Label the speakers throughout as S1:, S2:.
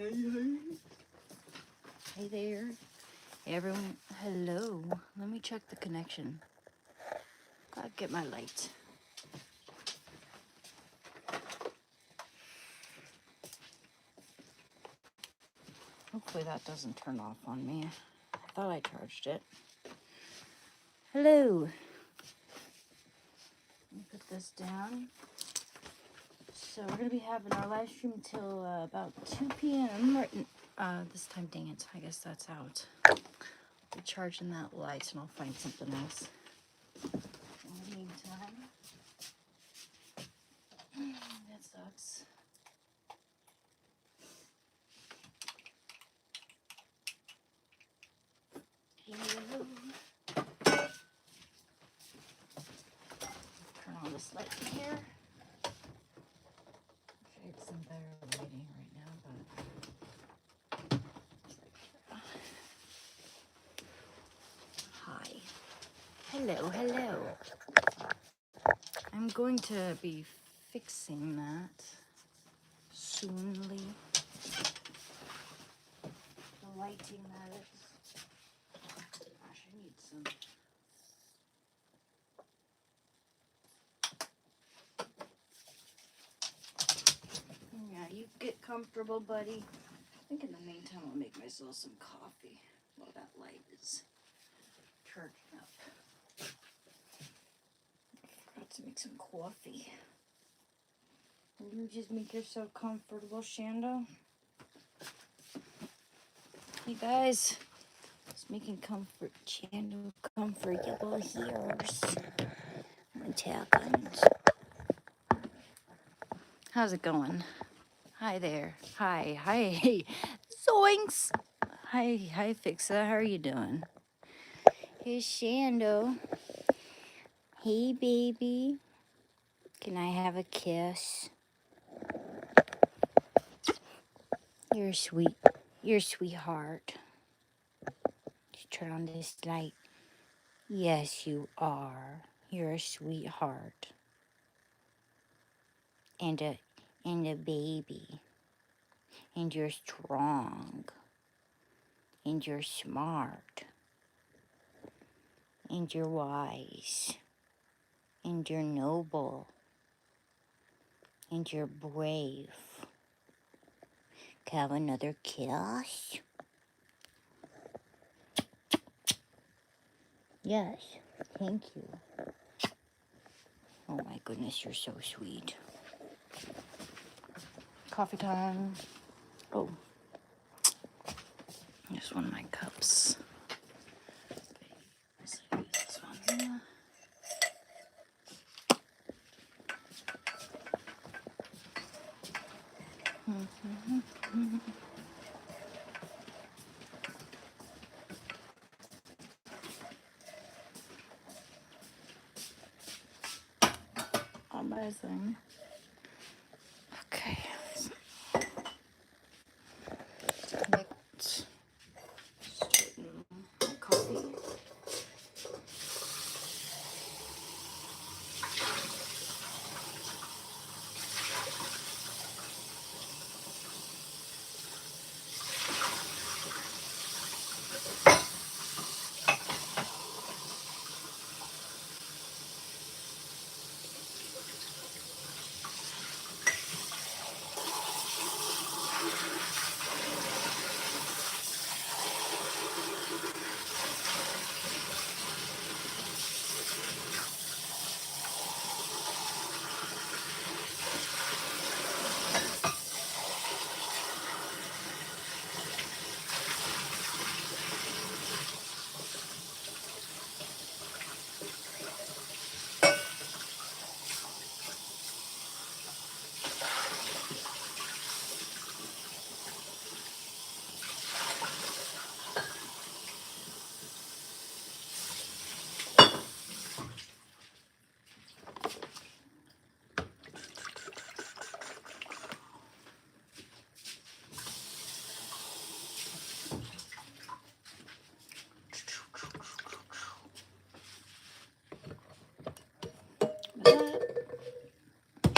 S1: Hey there. Hey everyone. Hello. Let me check the connection. Gotta get my light. Hopefully that doesn't turn off on me. I thought I charged it. Hello. Let me put this down. So we're gonna be having our live stream until about 2 p.m. right this time. Dang it. I guess that's out. I'll be charging that light and I'll find something else. In the meantime, that sucks. Hello. Turn on this light in here. Wish I had some better lighting right now, but hi. Hello, hello. I'm going to be fixing that soonly. The lighting that is. Gosh, I need some. Yeah, you get comfortable, buddy. I think in the meantime I'll make myself some coffee while that light is charging up. Forgot to make some coffee. Will you just make yourself comfortable, Shando? Hey guys, just making Shando comfortable here. 1 second. How's it going? Hi there. Hi. Hi. Zoinks. Hi, Fixa. How are you doing? Here's Shando. Hey, baby. Can I have a kiss? You're sweet. You're a sweetheart. Just turn on this light. Yes, you are. You're a sweetheart. And a baby. And you're strong. And you're smart. And you're wise. And you're noble. And you're brave. Can I have another kiss? Yes, thank you. Oh my goodness, you're so sweet. Coffee time. Oh, here's one of my cups. This one. Amazing. Okay. Next, coffee.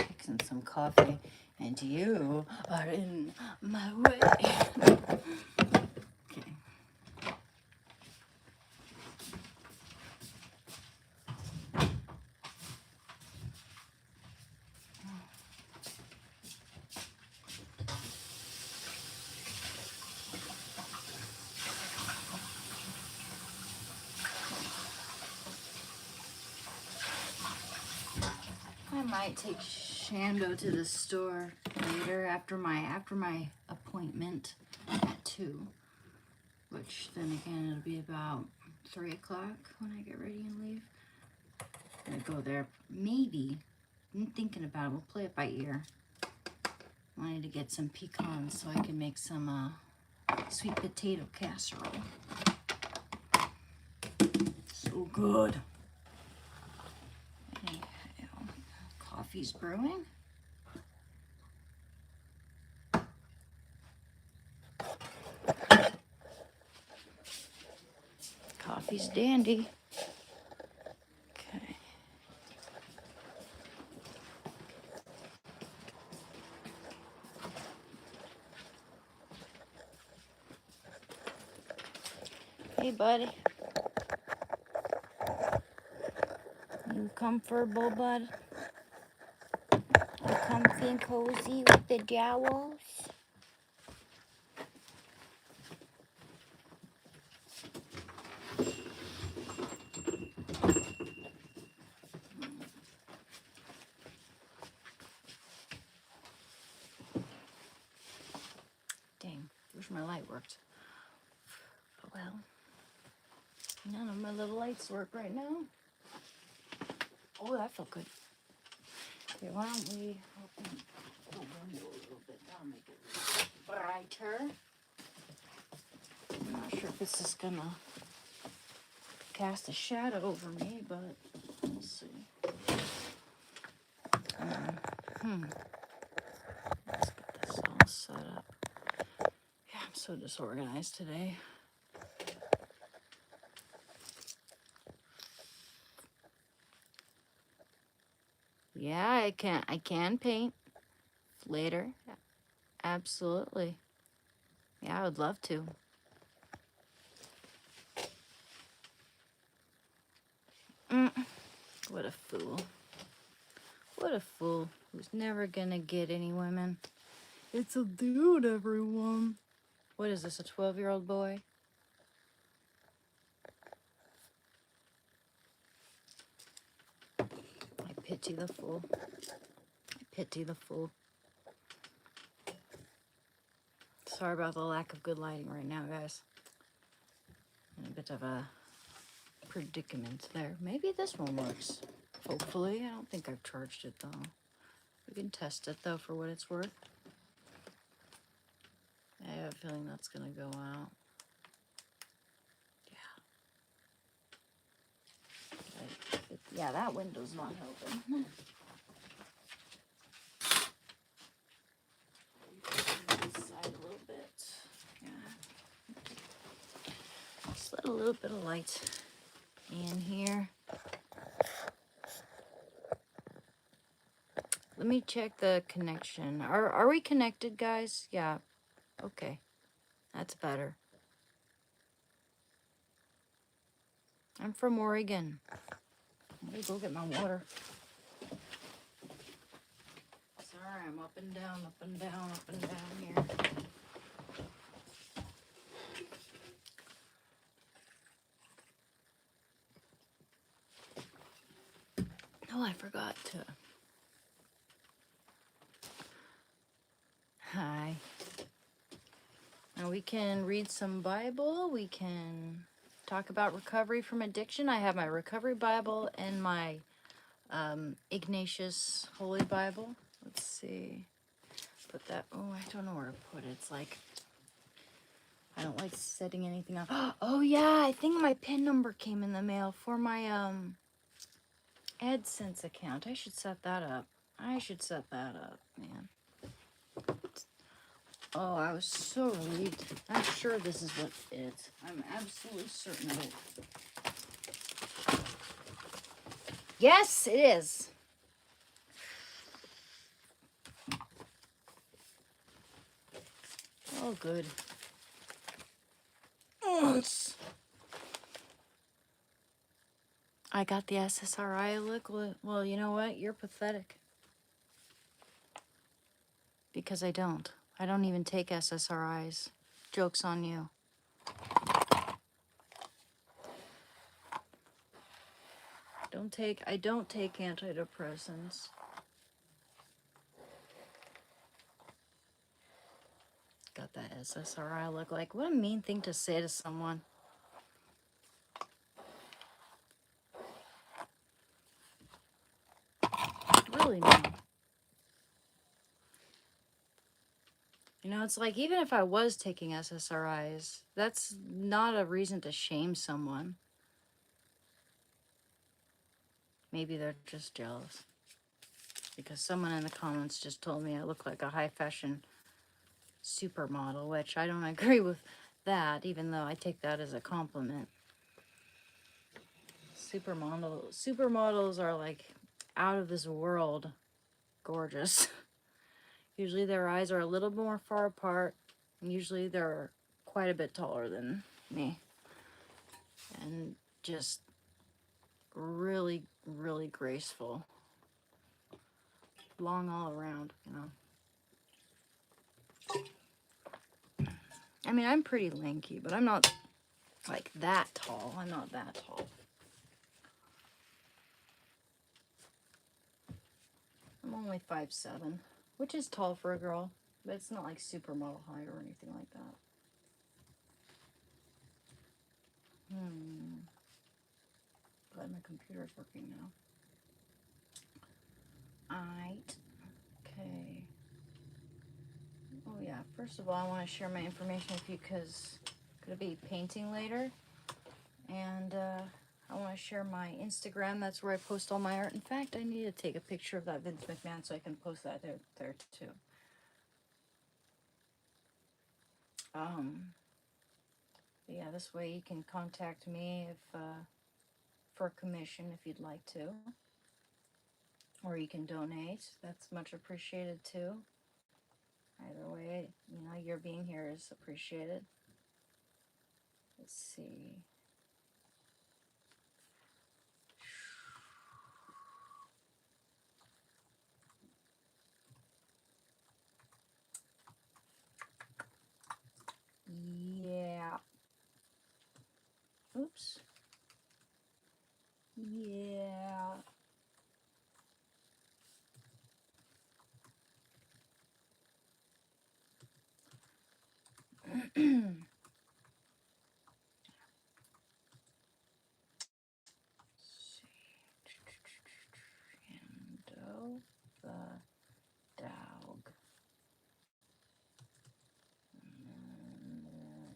S1: Mixing some coffee, and and you are in my way. Okay. I might take Shando to the store later after my appointment at 2. Which then again it'll be about 3 o'clock when I get ready and leave. I'm gonna go there. Maybe. I'm thinking about it. We'll play it by ear. I need to get some pecans so I can make some sweet potato casserole. So good. Anyhow, coffee's brewing. Coffee's dandy. Okay. Hey, buddy. You comfortable, bud? You comfy and cozy with the jowls? Dang, wish my light worked. Well, none of my little lights work right now. Oh, that felt good. Okay, why don't we open the window a little bit? That'll make it brighter. I'm not sure if this is gonna cast a shadow over me, but we'll see. Let's get this all set up. Yeah, I'm so disorganized today. Yeah, I can paint later. Absolutely. Yeah, I would love to. What a fool. What a fool who's never gonna get any women. It's a dude, everyone. What is this, a 12-year-old boy? I pity the fool. I pity the fool. Sorry about the lack of good lighting right now, guys. In a bit of a predicament there. Maybe this one works. Hopefully. I don't think I've charged it, though. We can test it, though, for what it's worth. I have a feeling that's going to go out. Yeah. Yeah, that window's not helping. This side a little bit. Yeah. Just let a little bit of light in here. Let me check the connection. Are we connected, guys? Yeah. Okay. That's better. I'm from Oregon. Let me go get my water. Sorry, I'm up and down, up and down, up and down here. Oh, I forgot to. Hi. Now we can read some Bible. We can talk about recovery from addiction. I have my recovery Bible and my Ignatius Holy Bible. Let's see. Put that. Oh, I don't know where to put it. It's like I don't like setting anything up. Oh yeah, I think my PIN number came in the mail for my AdSense account. I should set that up. Man. Oh, I was so relieved. I'm sure this is what it is. I'm absolutely certain of it. Yes, it is. Oh, good. I got the SSRI liquid. Well, you know what? You're pathetic. Because I don't. I don't even take SSRIs. Joke's on you. I don't take antidepressants. Got that SSRI look like. What a mean thing to say to someone. Really mean. You know, it's like, even if I was taking SSRIs, that's not a reason to shame someone. Maybe they're just jealous. Because someone in the comments just told me I look like a high fashion supermodel, which I don't agree with that, even though I take that as a compliment. Supermodels are like out of this world gorgeous. Usually their eyes are a little more far apart, and usually they're quite a bit taller than me. And just really, really graceful. Long all around, you know. I mean, I'm pretty lanky, but I'm not like that tall. I'm not that tall. I'm only 5'7", which is tall for a girl, but it's not like supermodel height or anything like that. Glad my computer's working now. Alright. Okay. Oh yeah, first of all, I want to share my information with you because I'm going to be painting later. And I want to share my Instagram. That's where I post all my art. In fact, I need to take a picture of that Vince McMahon so I can post that there too. Yeah, this way you can contact me if for a commission if you'd like to. Or you can donate. That's much appreciated too. Either way, you know, your being here is appreciated. Let's see. Yeah. Oops. Yeah. Hando the dog.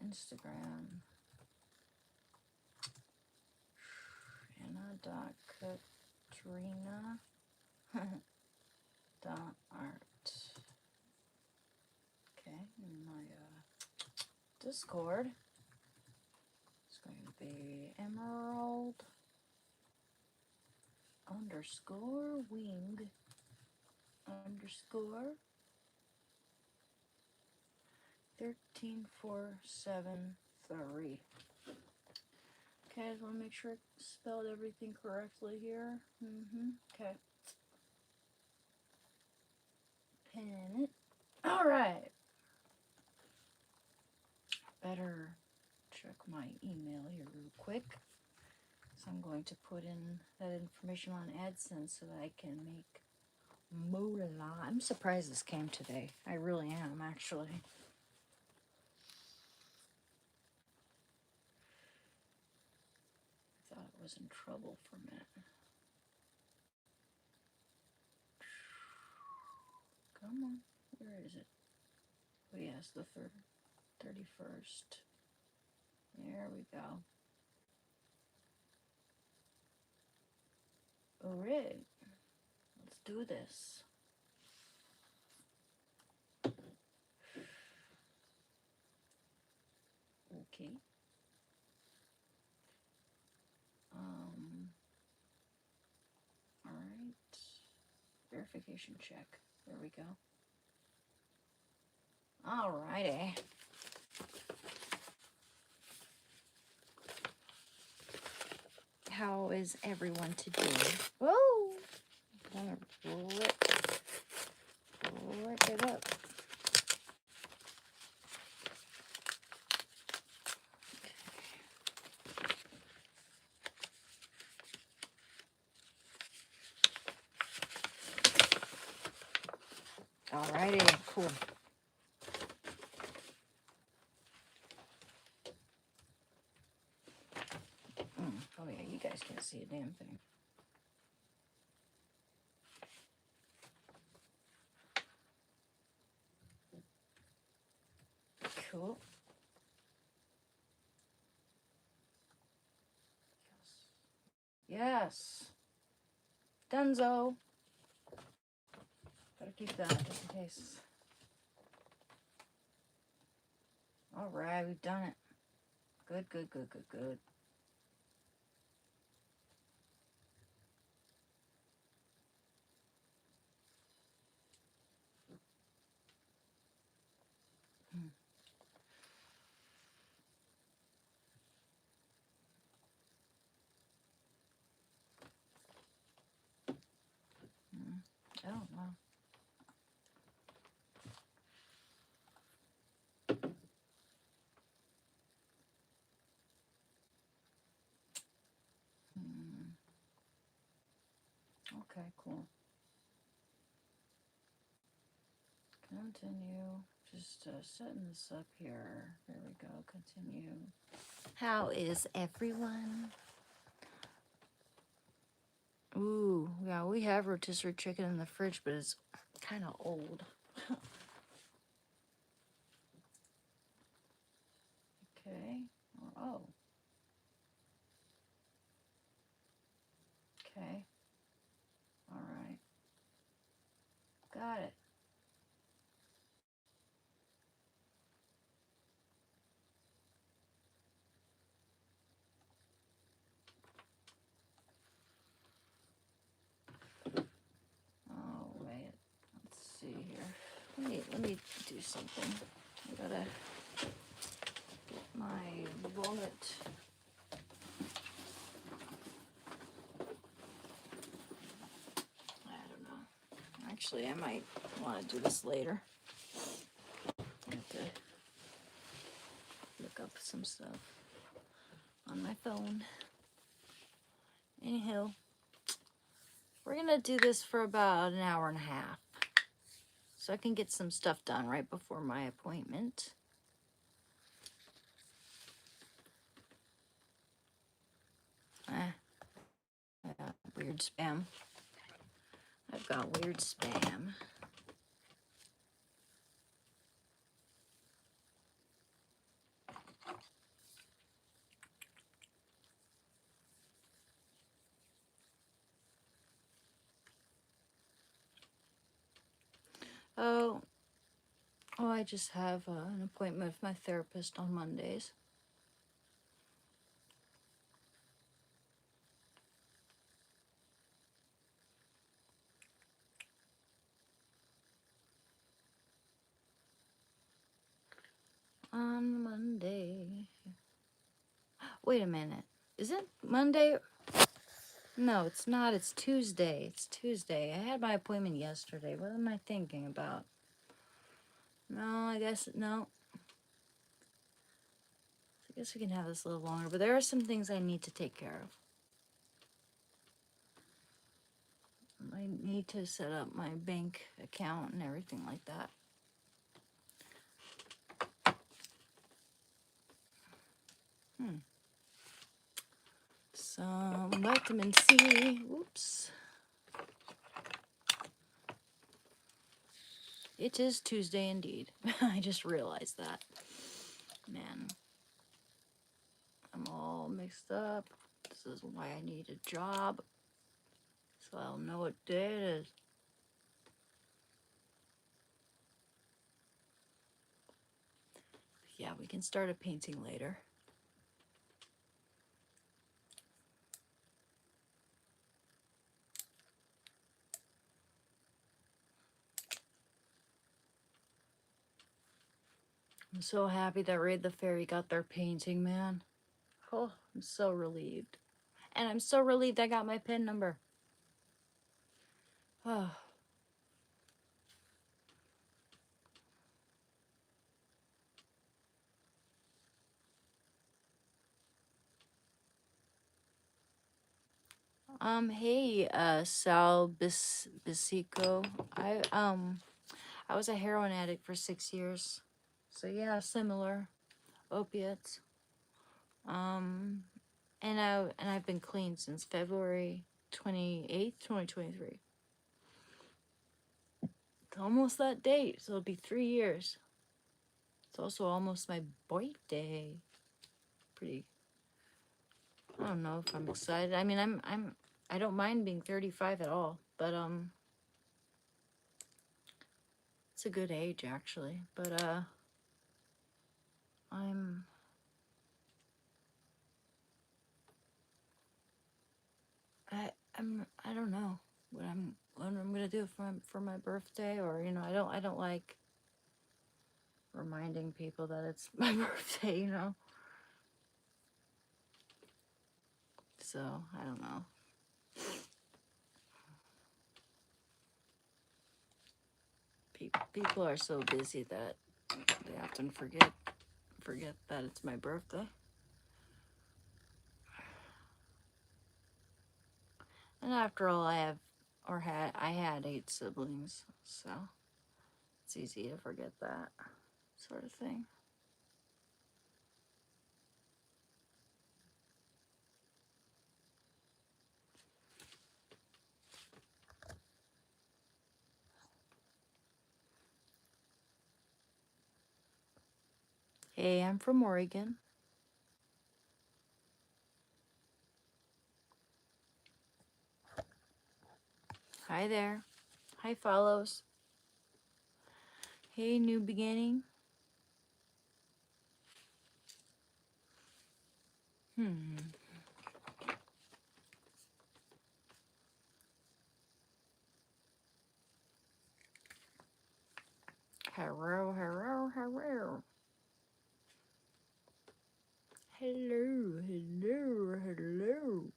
S1: Instagram. Anna.Katrina. .art. Okay, and my Discord is going to be Emerald underscore wing underscore 13473. Okay, I just want to make sure I spelled everything correctly here. Okay. Pin it. Alright. Better check my email here real quick. So I'm going to put in that information on AdSense so that I can make moolah. I'm surprised this came today. I really am, actually. I thought I was in trouble for a minute. Come on. Where is it? Oh, yes, the 31st. There we go. Alright. Let's do this. Okay. Alright. Verification check. There we go. Alrighty. How is everyone today? Whoa! I'm gonna rip it up. Alrighty, cool. Oh yeah, you guys can't see a damn thing. Cool. Yes. Dunzo. Better keep that just in case. Alright, we've done it. Good, good, good, good, good. Oh, wow. Okay, cool. Continue. Just setting this up here. There we go. Continue. How is everyone? Ooh, yeah, we have rotisserie chicken in the fridge, but it's kind of old. Okay. Oh. Okay. All right. Got it. Oh, wait. Let's see here. Let me do something. I gotta get my wallet. I don't know. Actually, I might want to do this later. I have to look up some stuff on my phone. Anyhow, we're gonna do this for about an hour and a half, so I can get some stuff done right before my appointment. I got weird spam. I've got weird spam. Oh, I just have an appointment with my therapist on Mondays. On Monday. Wait a minute. Is it Monday? No, it's not. It's Tuesday. It's Tuesday. I had my appointment yesterday. What am I thinking about? No, I guess, no. I guess we can have this a little longer, but there are some things I need to take care of. I need to set up my bank account and everything like that. Some vitamin C. Whoops. It is Tuesday indeed. I just realized that. Man, I'm all mixed up. This is why I need a job, so I'll know what day it is. Yeah, we can start a painting later. I'm so happy that Raid the Fairy got their painting, man. Oh, I'm so relieved. And I'm so relieved I got my PIN number. Oh. Hey, Sal Bisico. I was a heroin addict for 6 years. So yeah, similar. Opiates. Um, and I've been clean since February 28th, 2023. It's almost that date, so it'll be 3 years. It's also almost my birthday. Pretty, I don't know if I'm excited. I mean, I don't mind being 35 at all, but it's a good age actually. But I'm I don't know what I'm gonna do for my birthday, or you know, I don't like reminding people that it's my birthday, you know. So I don't know. People are so busy that they often forget that it's my birthday. And after all, I had 8 siblings, so it's easy to forget that sort of thing. Hey, I'm from Oregon. Hi there. Hi, follows. Hey, new beginning. Hello, hello, hello. Hello, hello, hello.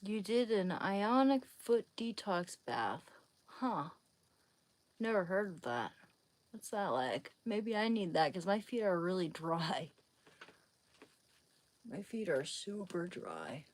S1: You did an ionic foot detox bath. Huh. Never heard of that. What's that like? Maybe I need that because my feet are really dry. My feet are super dry.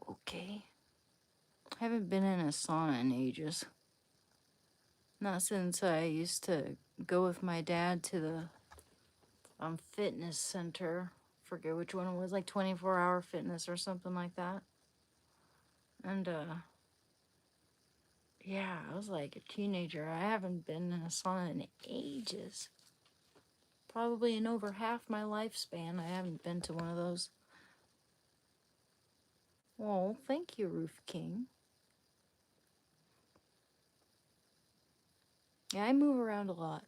S1: Okay. I haven't been in a sauna in ages. Not since I used to go with my dad to the fitness center. Forget which one it was, like 24-hour fitness or something like that. And yeah, I was like a teenager. I haven't been in a sauna in ages. Probably in over half my lifespan, I haven't been to one of those. Oh, thank you, Roof King. Yeah, I move around a lot.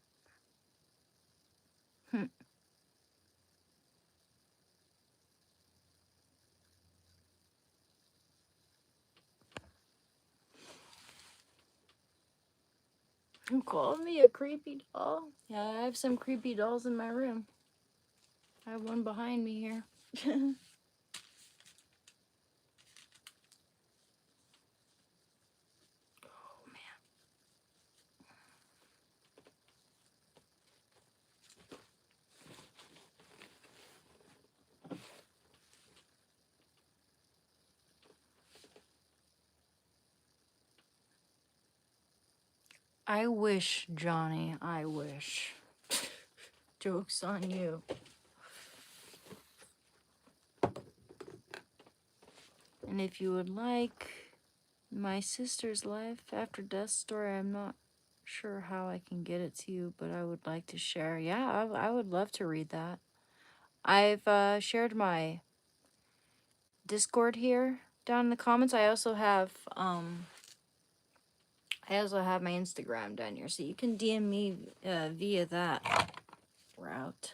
S1: You called me a creepy doll? Yeah, I have some creepy dolls in my room. I have one behind me here. I wish, Johnny, I wish. Joke's on you. And if you would like my sister's life after death story, I'm not sure how I can get it to you, but I would like to share. Yeah, I would love to read that. I've shared my Discord here down in the comments. I also have my Instagram down here, so you can DM me via that route.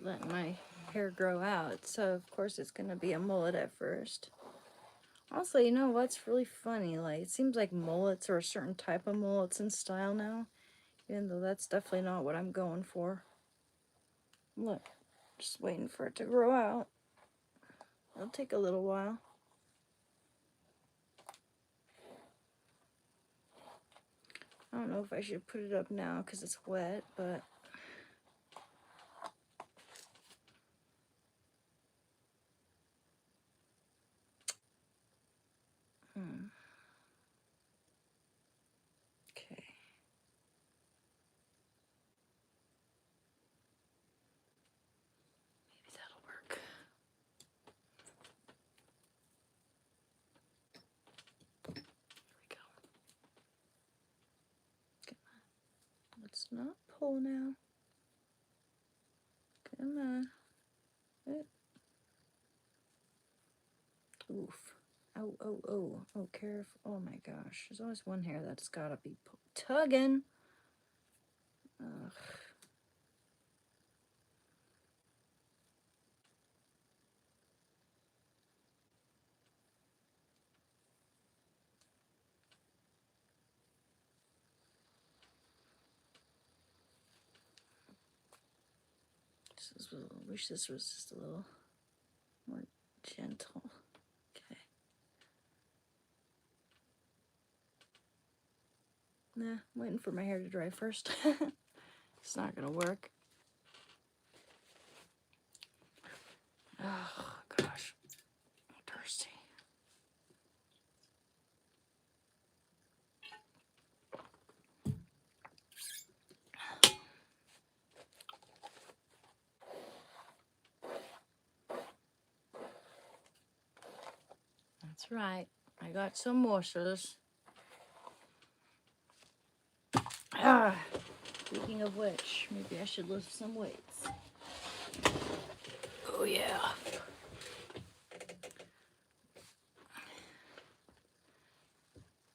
S1: Let my hair grow out, so of course it's gonna be a mullet at first. Also, you know what's really funny? Like, it seems like mullets are a certain type of mullets in style now, even though that's definitely not what I'm going for. Look, just waiting for it to grow out. It'll take a little while. I don't know if I should put it up now because it's wet, but okay. Maybe that'll work. Here we go. Let's not pull now. Come on. Oof. Oh, oh, oh. Oh, careful. Oh my gosh. There's always one hair that's gotta be tugging. Ugh. I wish this was just a little more gentle. Okay. Nah, I'm waiting for my hair to dry first. It's not gonna work. Oh gosh, I'm thirsty. That's right. I got some morsels. Ah, speaking of which, maybe I should lift some weights. Oh yeah.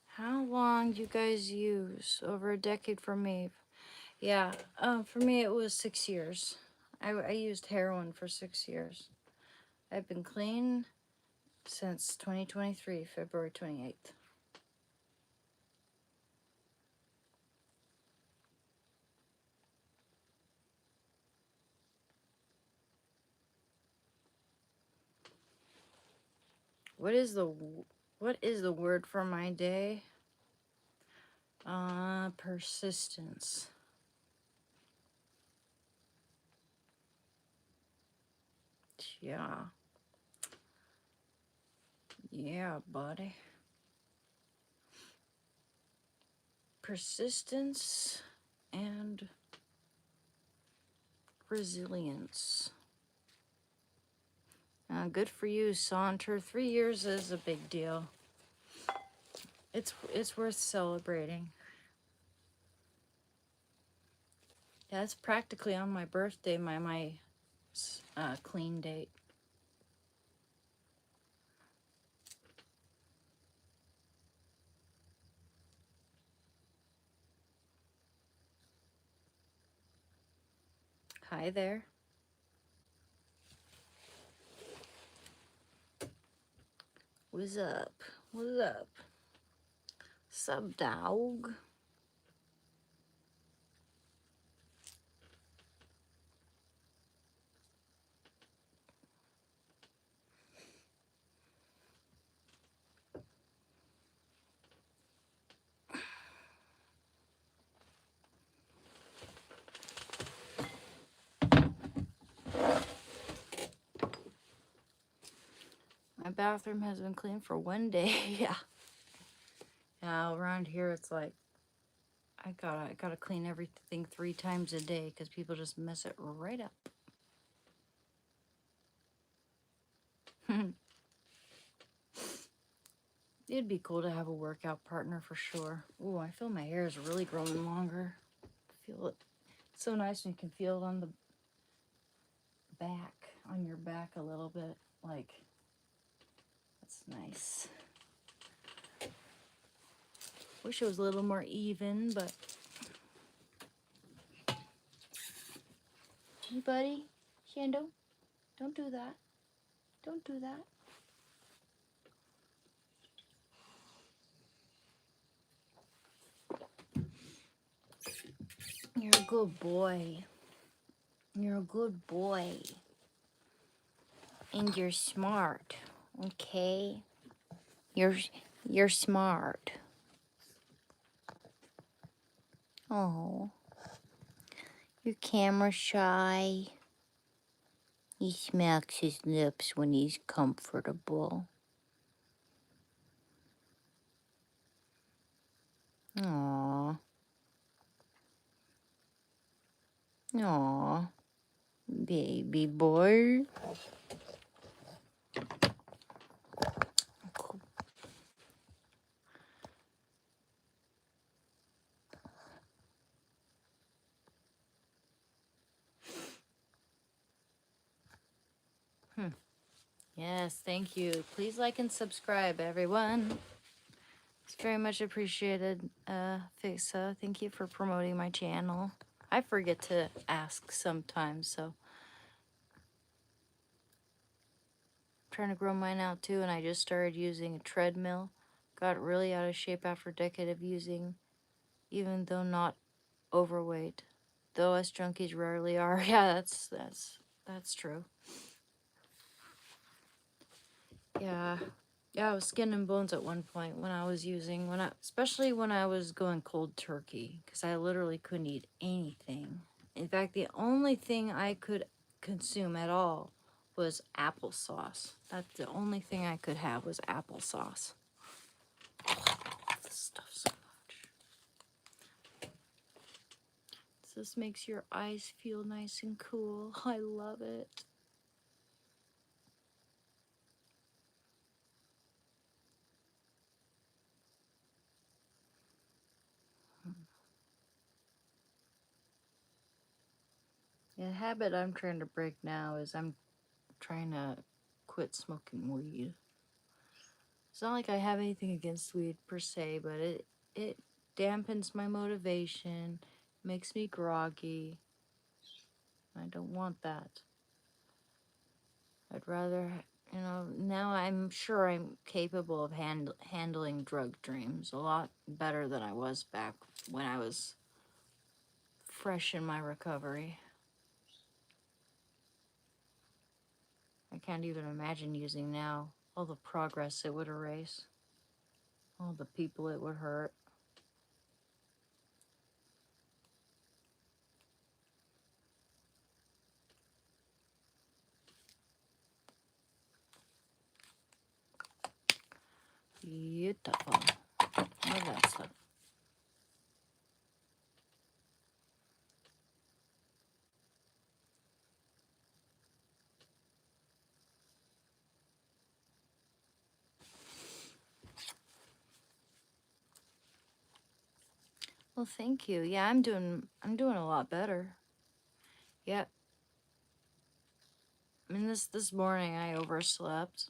S1: How long do you guys use? Over a decade for me. Yeah, for me it was 6 years. I used heroin for 6 years. I've been clean since 2023, February 28th. What is the word for my day? Persistence. Yeah. Yeah, buddy. Persistence and resilience. Good for you, Saunter. 3 years is a big deal. It's worth celebrating. Yeah, it's practically on my birthday, my clean date. Hi there. What's up? What's up? Sup, dog? bathroom has been clean for 1 day. Yeah. Now around here it's like I gotta clean everything 3 times a day because people just mess it right up. It'd be cool to have a workout partner for sure. Ooh, I feel my hair is really growing longer. Feel it. It's so nice when you can feel it on the back, on your back a little bit. Like, that's nice. Wish it was a little more even, but. Hey, buddy. Shando, don't do that. Don't do that. You're a good boy. You're a good boy. And you're smart. Okay? You're smart. Oh. You're camera shy. He smacks his lips when he's comfortable. Aww. Aww. Baby boy. Yes, thank you. Please like and subscribe, everyone. It's very much appreciated, Fixa. Thank you for promoting my channel. I forget to ask sometimes, so I'm trying to grow mine out too, and I just started using a treadmill. Got really out of shape after a decade of using, even though not overweight. Though us junkies rarely are. Yeah, that's true. Yeah. Yeah, I was skin and bones at one point when I was using, especially when I was going cold turkey, because I literally couldn't eat anything. In fact, the only thing I could consume at all was applesauce. That's the only thing I could have was applesauce. I love this stuff so much. This makes your eyes feel nice and cool. I love it. The habit I'm trying to break now is I'm trying to quit smoking weed. It's not like I have anything against weed per se, but it dampens my motivation, makes me groggy. I don't want that. I'd rather, now I'm sure I'm capable of handling drug dreams a lot better than I was back when I was fresh in my recovery. I can't even imagine using now. All the progress it would erase. All the people it would hurt. Beautiful. Love that stuff. Well, thank you. Yeah, I'm doing a lot better. Yep. I mean, this morning I overslept.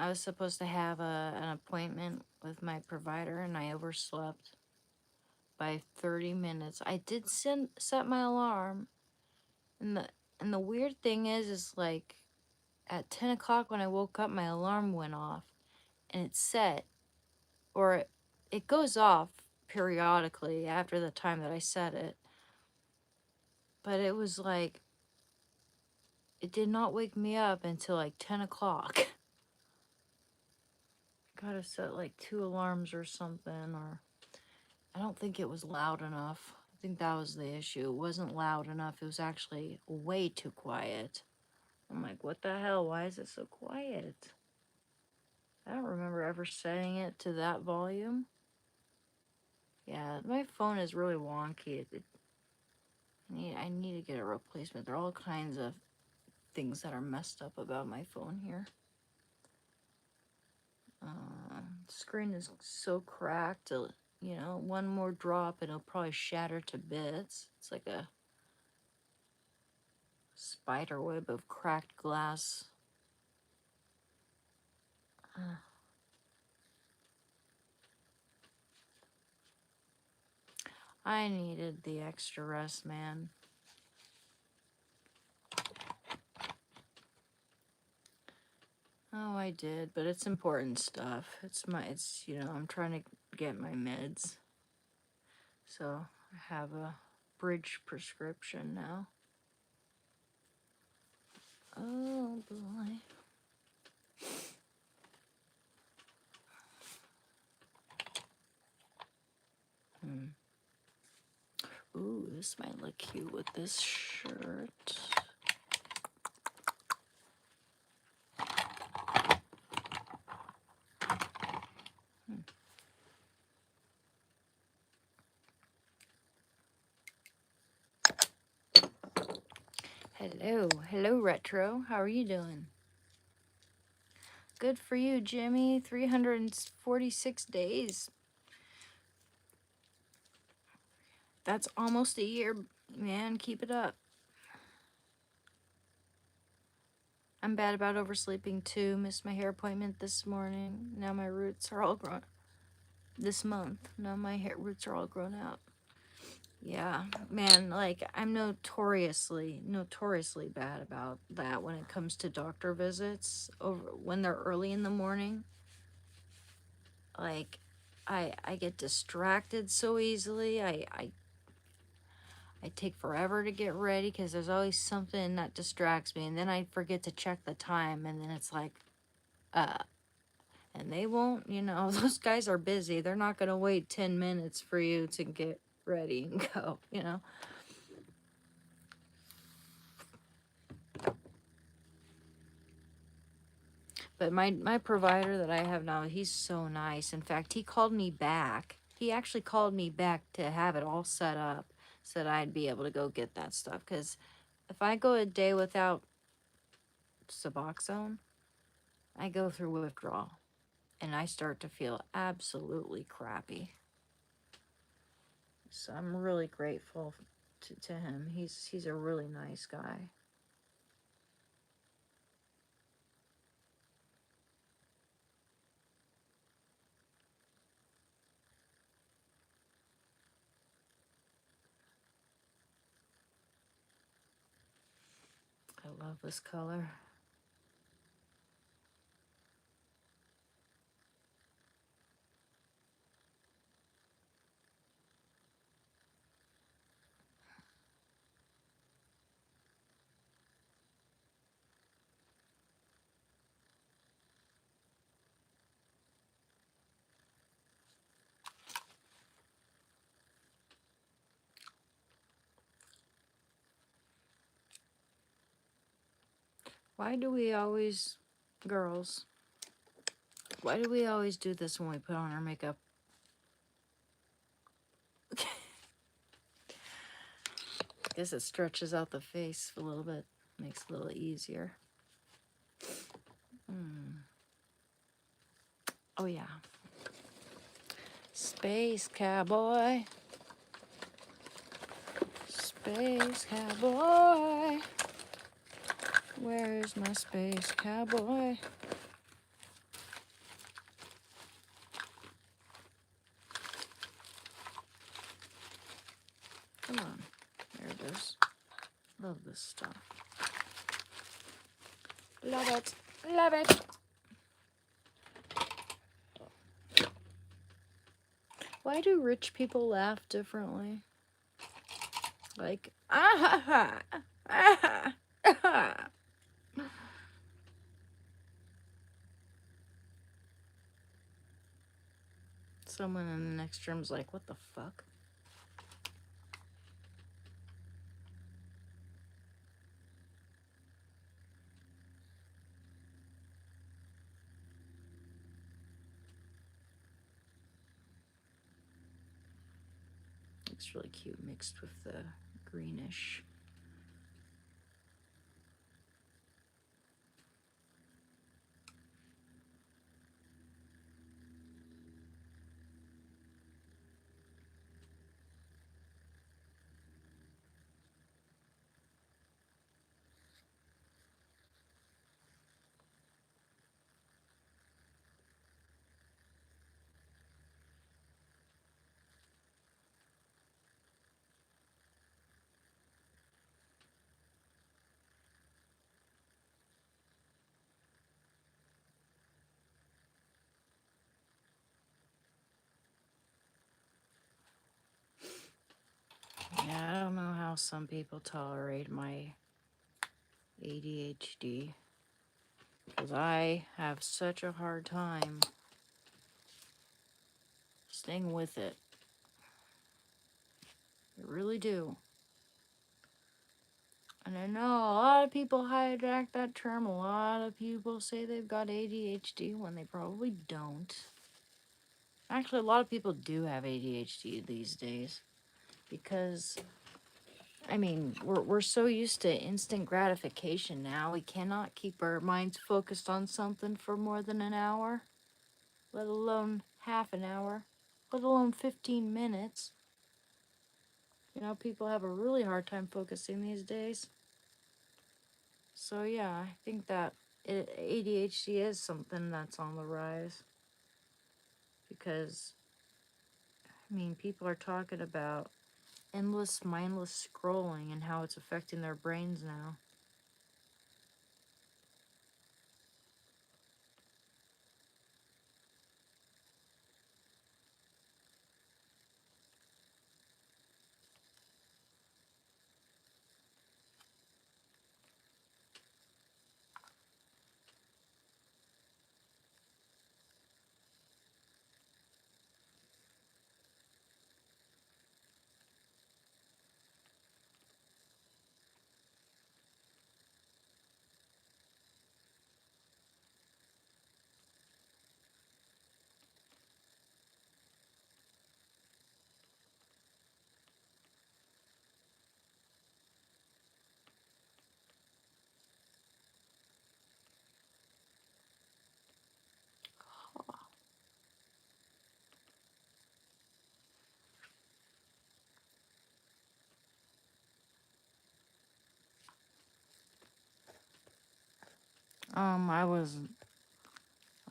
S1: I was supposed to have an appointment with my provider, and I overslept by 30 minutes. I did set my alarm, and the weird thing is like at 10 o'clock when I woke up, my alarm went off, and it set, or it goes off periodically after the time that I set it. But it was like, it did not wake me up until like 10 o'clock. Gotta set like 2 alarms or something, or I don't think it was loud enough. I think that was the issue. It wasn't loud enough. It was actually way too quiet. I'm like, what the hell? Why is it so quiet? I don't remember ever setting it to that volume. Yeah, my phone is really wonky. I need to get a replacement. There are all kinds of things that are messed up about my phone here. Screen is so cracked. You know, one more drop and it'll probably shatter to bits. It's like a spider web of cracked glass. I needed the extra rest, man. Oh, I did, but it's important stuff. It's, you know, I'm trying to get my meds. So I have a bridge prescription now. Oh boy. Ooh, this might look cute with this shirt. Hello, Retro. How are you doing? Good for you, Jimmy. 346 days. That's almost a year, man. Keep it up. I'm bad about oversleeping too. Missed my hair appointment this morning. Now my roots are all grown. This month. Now my roots are all grown out. Yeah, man, like I'm notoriously bad about that when it comes to doctor visits over when they're early in the morning. Like I get distracted so easily. I take forever to get ready because there's always something that distracts me, and then I forget to check the time, and then it's like and they won't, you know, those guys are busy. They're not going to wait 10 minutes for you to get ready and go, you know. But my provider that I have now, he's so nice. In fact, he called me back. He actually called me back to have it all set up so that I'd be able to go get that stuff. Because if I go a day without Suboxone, I go through withdrawal. And I start to feel absolutely crappy. So I'm really grateful to him. He's a really nice guy. I love this color. Why do we always, girls, why do we always do this when we put on our makeup? Guess it stretches out the face a little bit, makes it a little easier. Oh yeah. Space cowboy. Space cowboy. Where is my space cowboy? Come on. There it is. Love this stuff. Love it. Love it. Why do rich people laugh differently? Like, ah ha ha. Ah ha. Ah ha. Someone in the next room's like, what the fuck? looks really cute mixed with the greenish. Yeah, I don't know how some people tolerate my ADHD, because I have such a hard time staying with it. I really do. And I know a lot of people hijack that term. A lot of people say they've got ADHD when they probably don't. Actually, a lot of people do have ADHD these days because, I mean, we're so used to instant gratification now. We cannot keep our minds focused on something for more than an hour, let alone half an hour, let alone 15 minutes. You know, people have a really hard time focusing these days. So yeah, I think that ADHD is something that's on the rise because, I mean, people are talking about endless mindless scrolling and how it's affecting their brains now.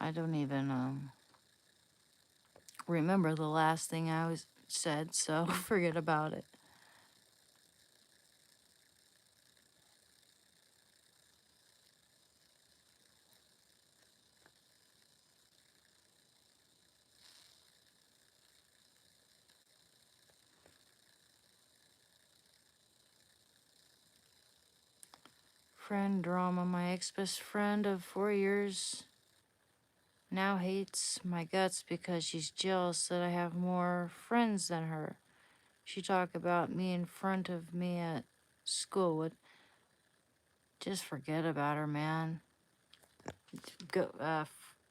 S1: I don't even remember the last thing I was said, so forget about it. Friend drama. My ex-best friend of 4 years now hates my guts because she's jealous that I have more friends than her. She talked about me in front of me at school. Just forget about her, man.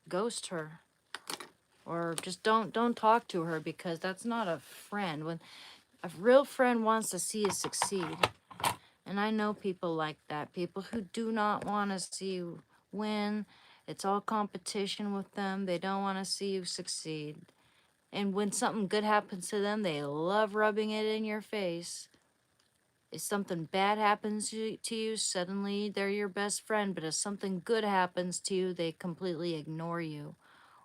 S1: Ghost her, or just don't talk to her, because that's not a friend. When a real friend wants to see you succeed, and I know people like that. People who do not want to see you win. It's all competition with them. They don't want to see you succeed. And when something good happens to them, they love rubbing it in your face. If something bad happens to you, suddenly they're your best friend. But if something good happens to you, they completely ignore you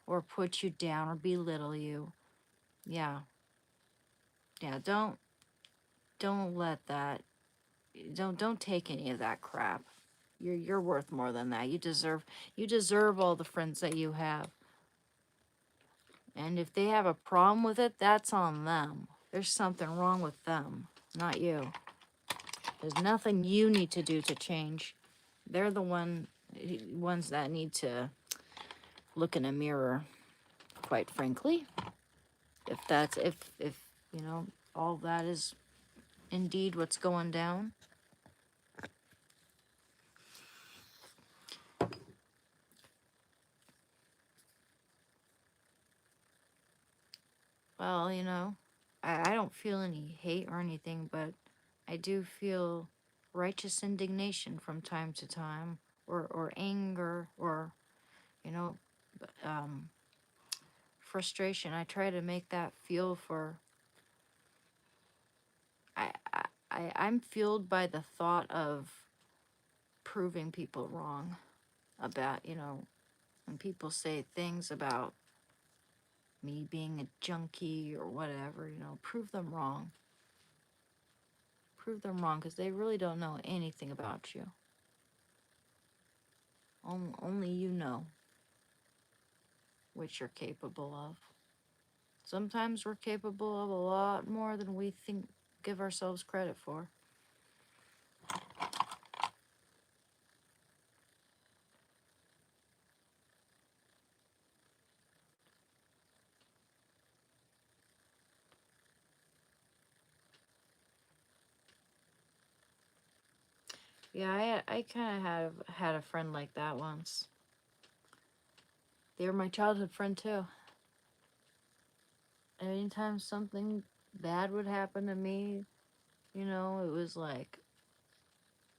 S1: or put you down or belittle you. Yeah. Yeah, don't let that, don't take any of that crap. You're worth more than that. You deserve all the friends that you have. And if they have a problem with it, that's on them. There's something wrong with them, not you. There's nothing you need to do to change. They're the ones that need to look in a mirror, quite frankly. If you know, all that is indeed what's going down. Well, you know, I don't feel any hate or anything, but I do feel righteous indignation from time to time, or anger, or, you know, frustration. I try to make that feel for, I'm fueled by the thought of proving people wrong about, when people say things about me being a junkie or whatever, prove them wrong. Prove them wrong because they really don't know anything about you. Only you know what you're capable of. Sometimes we're capable of a lot more than we give ourselves credit for. Yeah, I kind of had a friend like that once. They were my childhood friend too. Anytime something bad would happen to me, it was like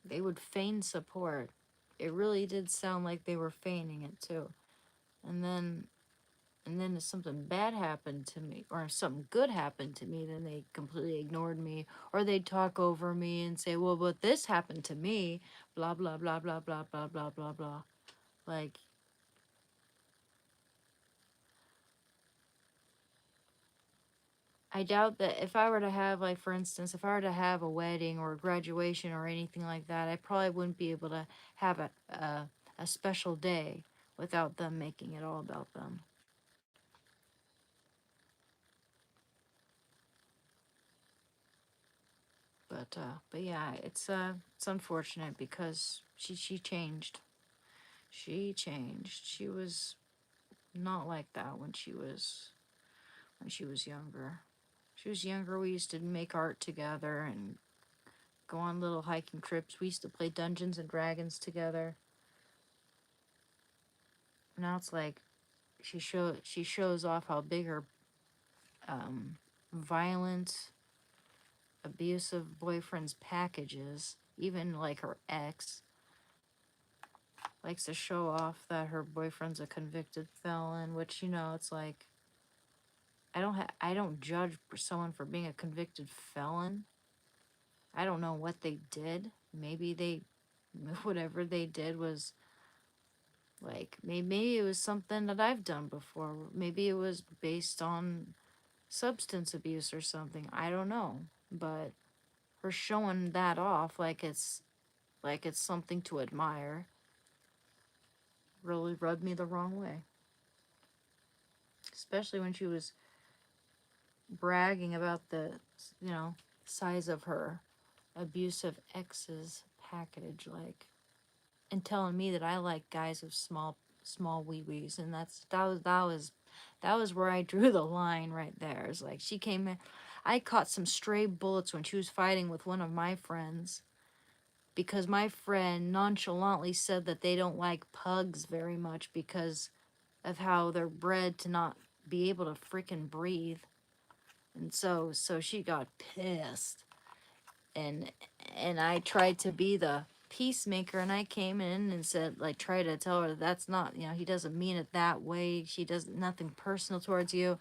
S1: they would feign support. It really did sound like they were feigning it too. And then if something bad happened to me or if something good happened to me, then they completely ignored me, or they'd talk over me and say, well, but this happened to me, blah blah blah blah blah blah blah blah blah. Like, I doubt that if I were to have, like, for instance, if I were to have a wedding or a graduation or anything like that, I probably wouldn't be able to have a special day without them making it all about them. But yeah, it's unfortunate because she changed. She changed. She was not like that when she was younger. She was younger. We used to make art together and go on little hiking trips. We used to play Dungeons and Dragons together. Now it's like she shows off how big her violent, abusive boyfriend's package is. Even like her ex likes to show off that her boyfriend's a convicted felon, which, it's like, I don't judge someone for being a convicted felon. I don't know what they did. Maybe whatever they did was like, maybe it was something that I've done before. Maybe it was based on substance abuse or something. I don't know. But her showing that off like it's something to admire really rubbed me the wrong way. Especially when she was bragging about the, size of her abusive ex's package, like, and telling me that I like guys with small wee wees, and that was where I drew the line right there. It's like she came in, I caught some stray bullets when she was fighting with one of my friends because my friend nonchalantly said that they don't like pugs very much because of how they're bred to not be able to freaking breathe. And so she got pissed, and I tried to be the peacemaker, and I came in and said, like, try to tell her that's not, he doesn't mean it that way. She does nothing personal towards you.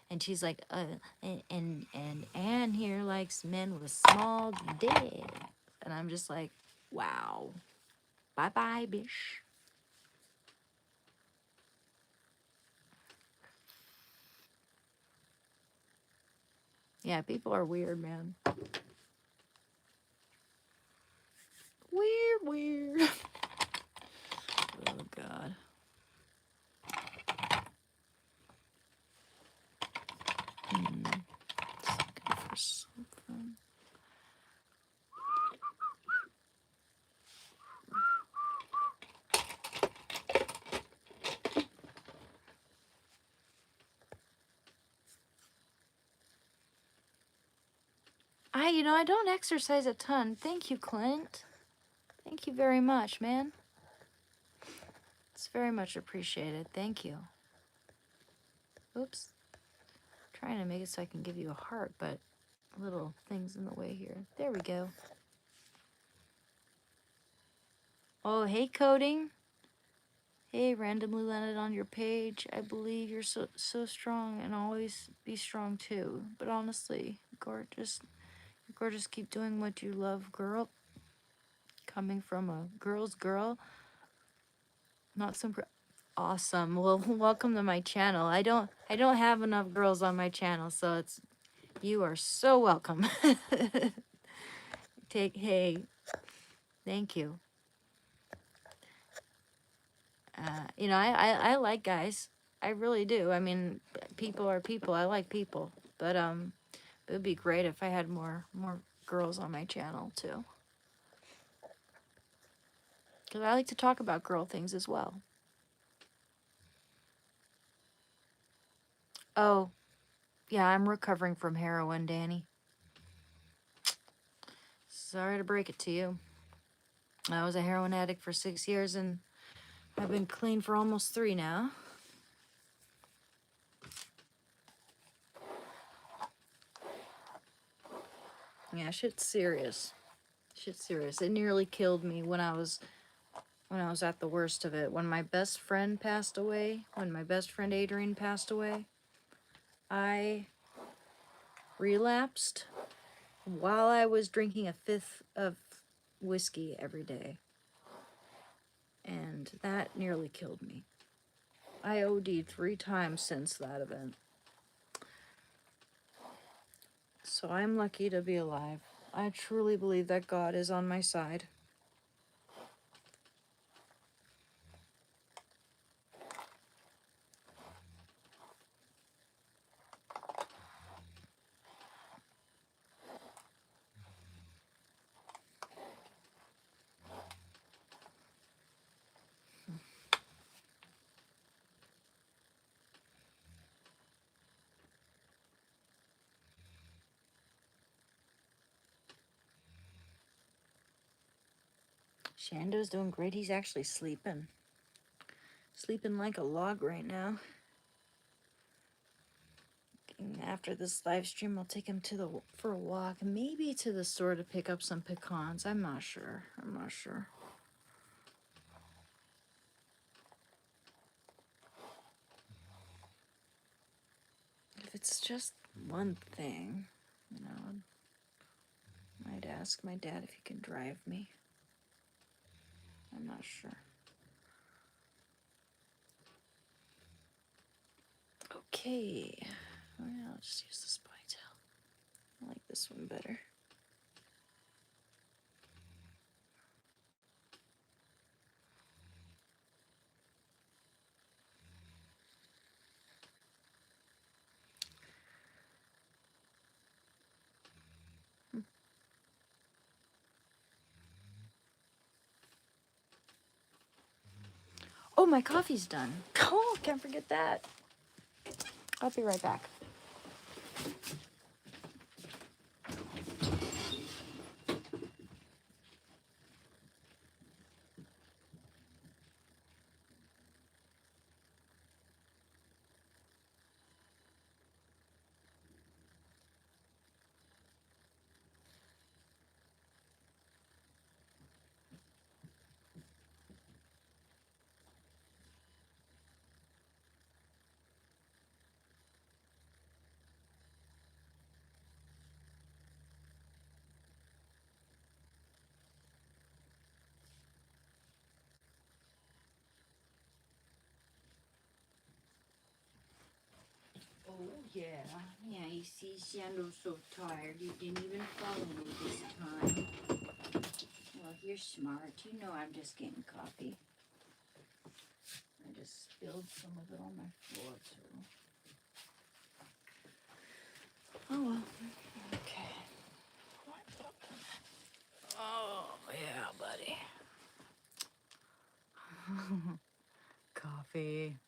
S1: And she's like, and Anne here likes men with small dick. And I'm just like, wow, bye bye, bish. Yeah, people are weird, man. Weird. Oh God. Looking for something. I don't exercise a ton. Thank you, Clint. Thank you very much, man. It's very much appreciated. Thank you. Oops. trying to make it so I can give you a heart, but little things in the way here. There we go. Oh, hey, Coding. Hey, randomly landed on your page. I believe you're so strong and always be strong too. But honestly, gorgeous. Gorgeous, keep doing what you love, girl. Coming from a girl's girl, not some awesome. Well, welcome to my channel. I don't have enough girls on my channel, so it's you are so welcome. Hey, thank you. You know, I like guys. I really do. I mean, people are people. I like people, but it would be great if I had more girls on my channel too. Because I like to talk about girl things as well. Oh, yeah, I'm recovering from heroin, Danny. Sorry to break it to you. I was a heroin addict for 6 years and I've been clean for almost 3 now. Yeah, shit's serious. Shit's serious. It nearly killed me when I was at the worst of it. When my best friend passed away, when my best friend Adrian passed away, I relapsed while I was drinking a 5th of whiskey every day. And that nearly killed me. I OD'd 3 times since that event. So I'm lucky to be alive. I truly believe that God is on my side. Shando's doing great. He's actually sleeping. Sleeping like a log right now. And after this live stream, I'll take him for a walk. Maybe to the store to pick up some pecans. I'm not sure. If it's just one thing, you know, I might ask my dad if he can drive me. I'm not sure. Okay. Well, I'll just use this ponytail. I like this one better. Oh, my coffee's done. Oh, can't forget that. I'll be right back. Oh, yeah. Yeah, you see, Shando's so tired. You didn't even follow me this time. Well, you're smart. You know I'm just getting coffee. I just spilled some of it on my floor, too. Oh, well. Okay. Oh, yeah, buddy. Coffee.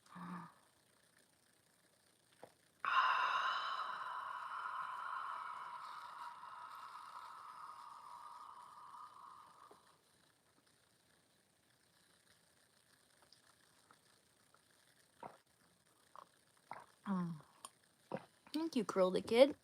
S1: Thank you, Curly Kid.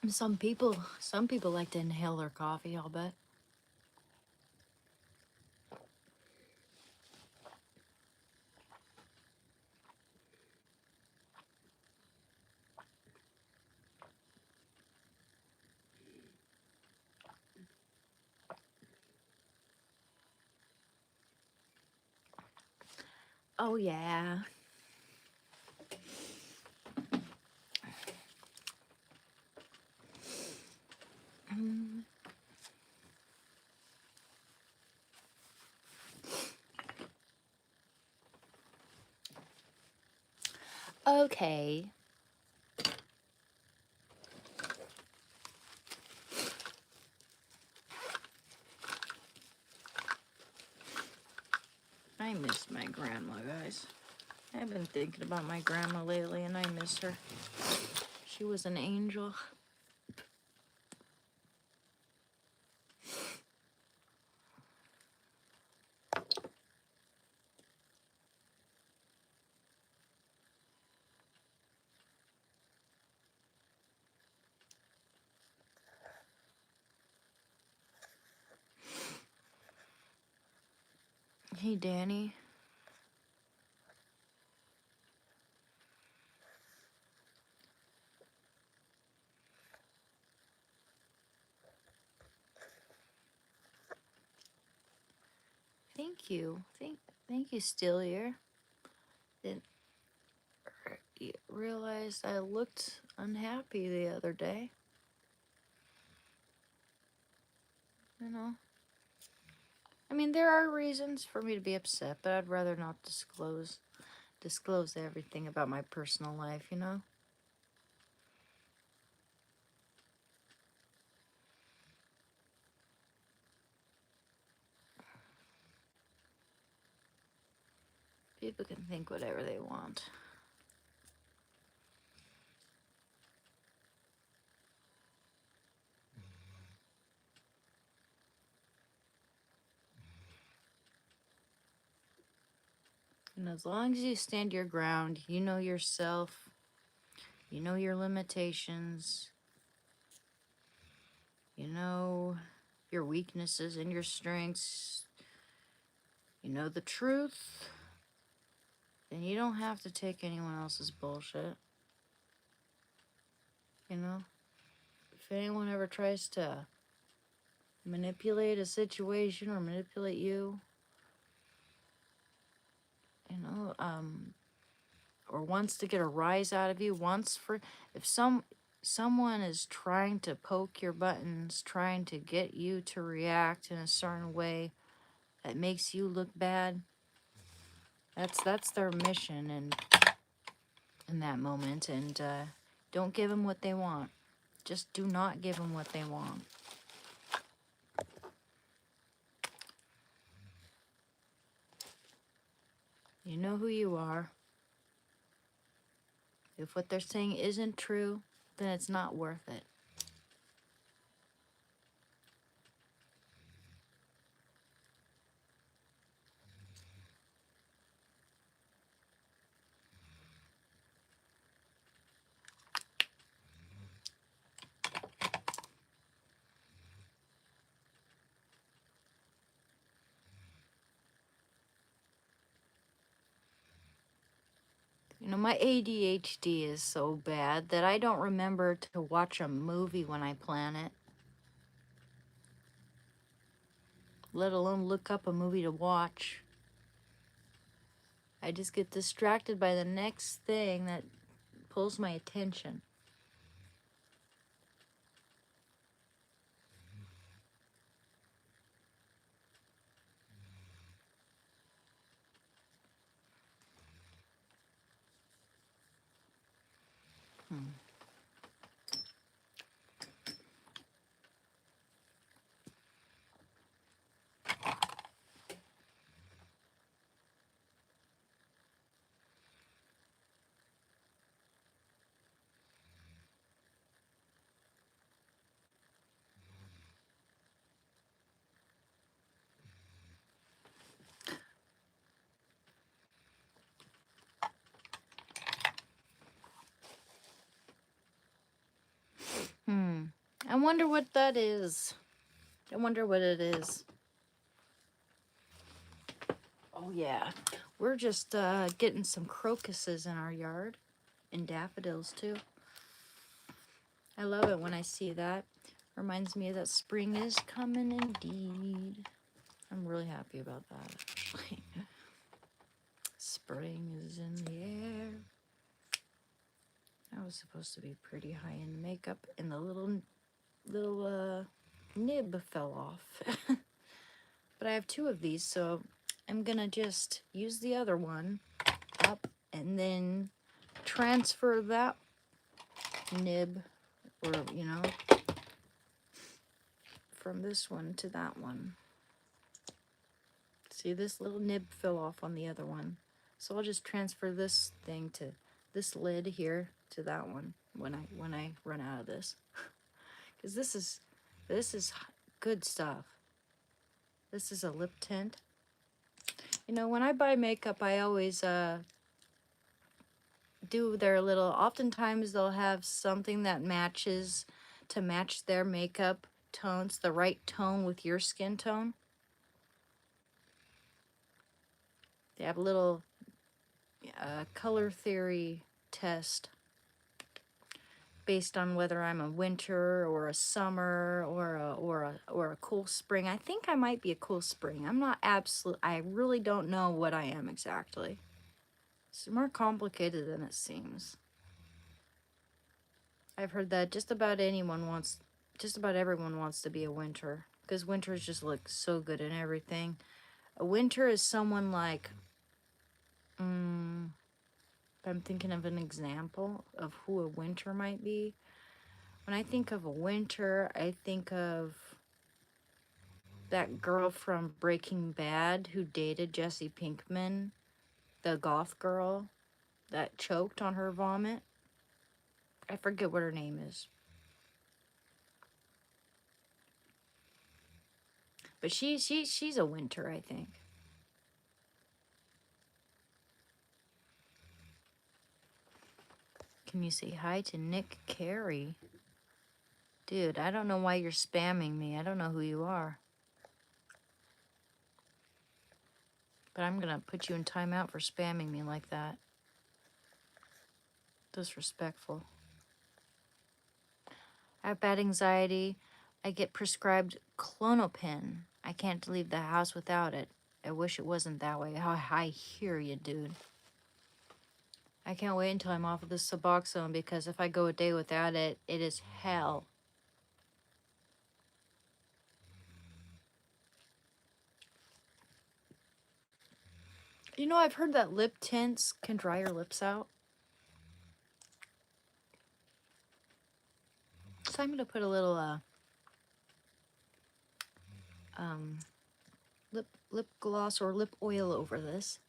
S1: Some people like to inhale their coffee, I'll bet. Oh, yeah. Mm. Okay. I miss my grandma, guys. I've been thinking about my grandma lately, and I miss her. She was an angel. Hey, Danny. Thank you. Thank you, still here. Didn't realize I looked unhappy the other day. You know. I mean, there are reasons for me to be upset, but I'd rather not disclose everything about my personal life, you know? People can think whatever they want. And as long as you stand your ground, you know yourself, you know your limitations, you know your weaknesses and your strengths, you know the truth, then you don't have to take anyone else's bullshit. You know? If anyone ever tries to manipulate a situation or manipulate you, you know, or wants to get a rise out of you, if someone is trying to poke your buttons, trying to get you to react in a certain way that makes you look bad, that's their mission, and in that moment, and don't give them what they want. Just do not give them what they want. You know who you are. If what they're saying isn't true, then it's not worth it. You know, my ADHD is so bad that I don't remember to watch a movie when I plan it, let alone look up a movie to watch. I just get distracted by the next thing that pulls my attention. wonder what that is. I wonder what it is. Oh yeah, we're just getting some crocuses in our yard, and daffodils too. I love it when I see that. Reminds me that spring is coming indeed. I'm really happy about that, actually. Spring is in the air. I was supposed to be pretty high in makeup, and the little nib fell off. But I have two of these, so I'm gonna just use the other one up and then transfer that nib, or from this one to that one. See, this little nib fell off on the other one, so I'll just transfer this thing to this lid here to that one when I run out of this, because this is good stuff. This is a lip tint. When I buy makeup, I always do their little, oftentimes they'll have something that matches, to match their makeup tones, the right tone with your skin tone. They have a little color theory test based on whether I'm a winter or a summer or a cool spring. I think I might be a cool spring. I'm not I really don't know what I am exactly. It's more complicated than it seems. I've heard that just about everyone wants to be a winter, because winters just look so good in everything. A winter is someone like, if I'm thinking of an example of who a winter might be. When I think of a winter, I think of that girl from Breaking Bad who dated Jesse Pinkman, the goth girl that choked on her vomit. I forget what her name is. But she's a winter, I think. Can you say hi to Nick Carey? Dude, I don't know why you're spamming me. I don't know who you are. But I'm gonna put you in timeout for spamming me like that. Disrespectful. I have bad anxiety. I get prescribed Klonopin. I can't leave the house without it. I wish it wasn't that way. I hear you, dude. I can't wait until I'm off of this Suboxone, because if I go a day without it, it is hell. I've heard that lip tints can dry your lips out. So I'm gonna put a little lip gloss or lip oil over this.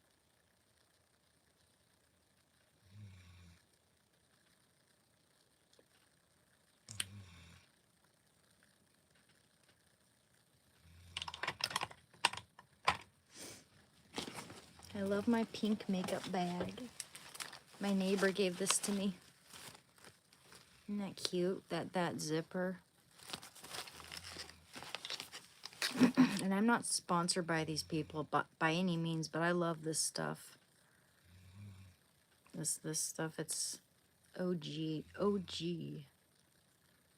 S1: I love my pink makeup bag. My neighbor gave this to me. Isn't that cute? That zipper. And I'm not sponsored by these people, but by any means, but I love this stuff. This stuff, it's OG.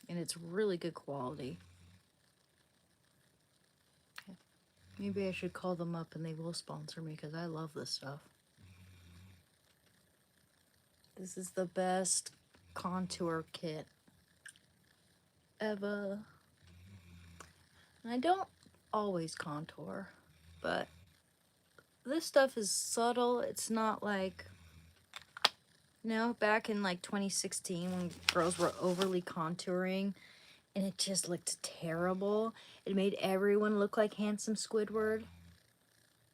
S1: And it's really good quality. Maybe I should call them up and they will sponsor me, because I love this stuff. This is the best contour kit ever. And I don't always contour, but this stuff is subtle. It's not like, back in like 2016 when girls were overly contouring and it just looked terrible. It made everyone look like handsome Squidward.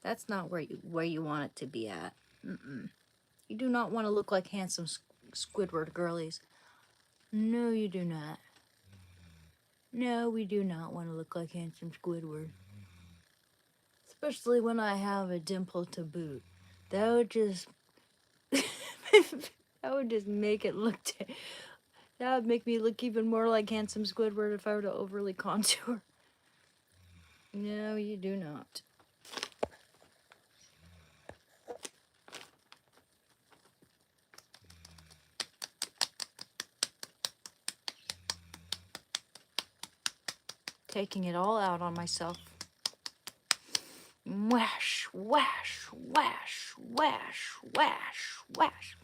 S1: That's not where you want it to be at. You do not want to look like handsome Squidward girlies. No, you do not. No, we do not want to look like handsome Squidward. Especially when I have a dimple to boot. That would just... that would just make it look... That would make me look even more like handsome Squidward if I were to overly contour. No, you do not. Taking it all out on myself. Wash, wash, wash, wash, wash, wash.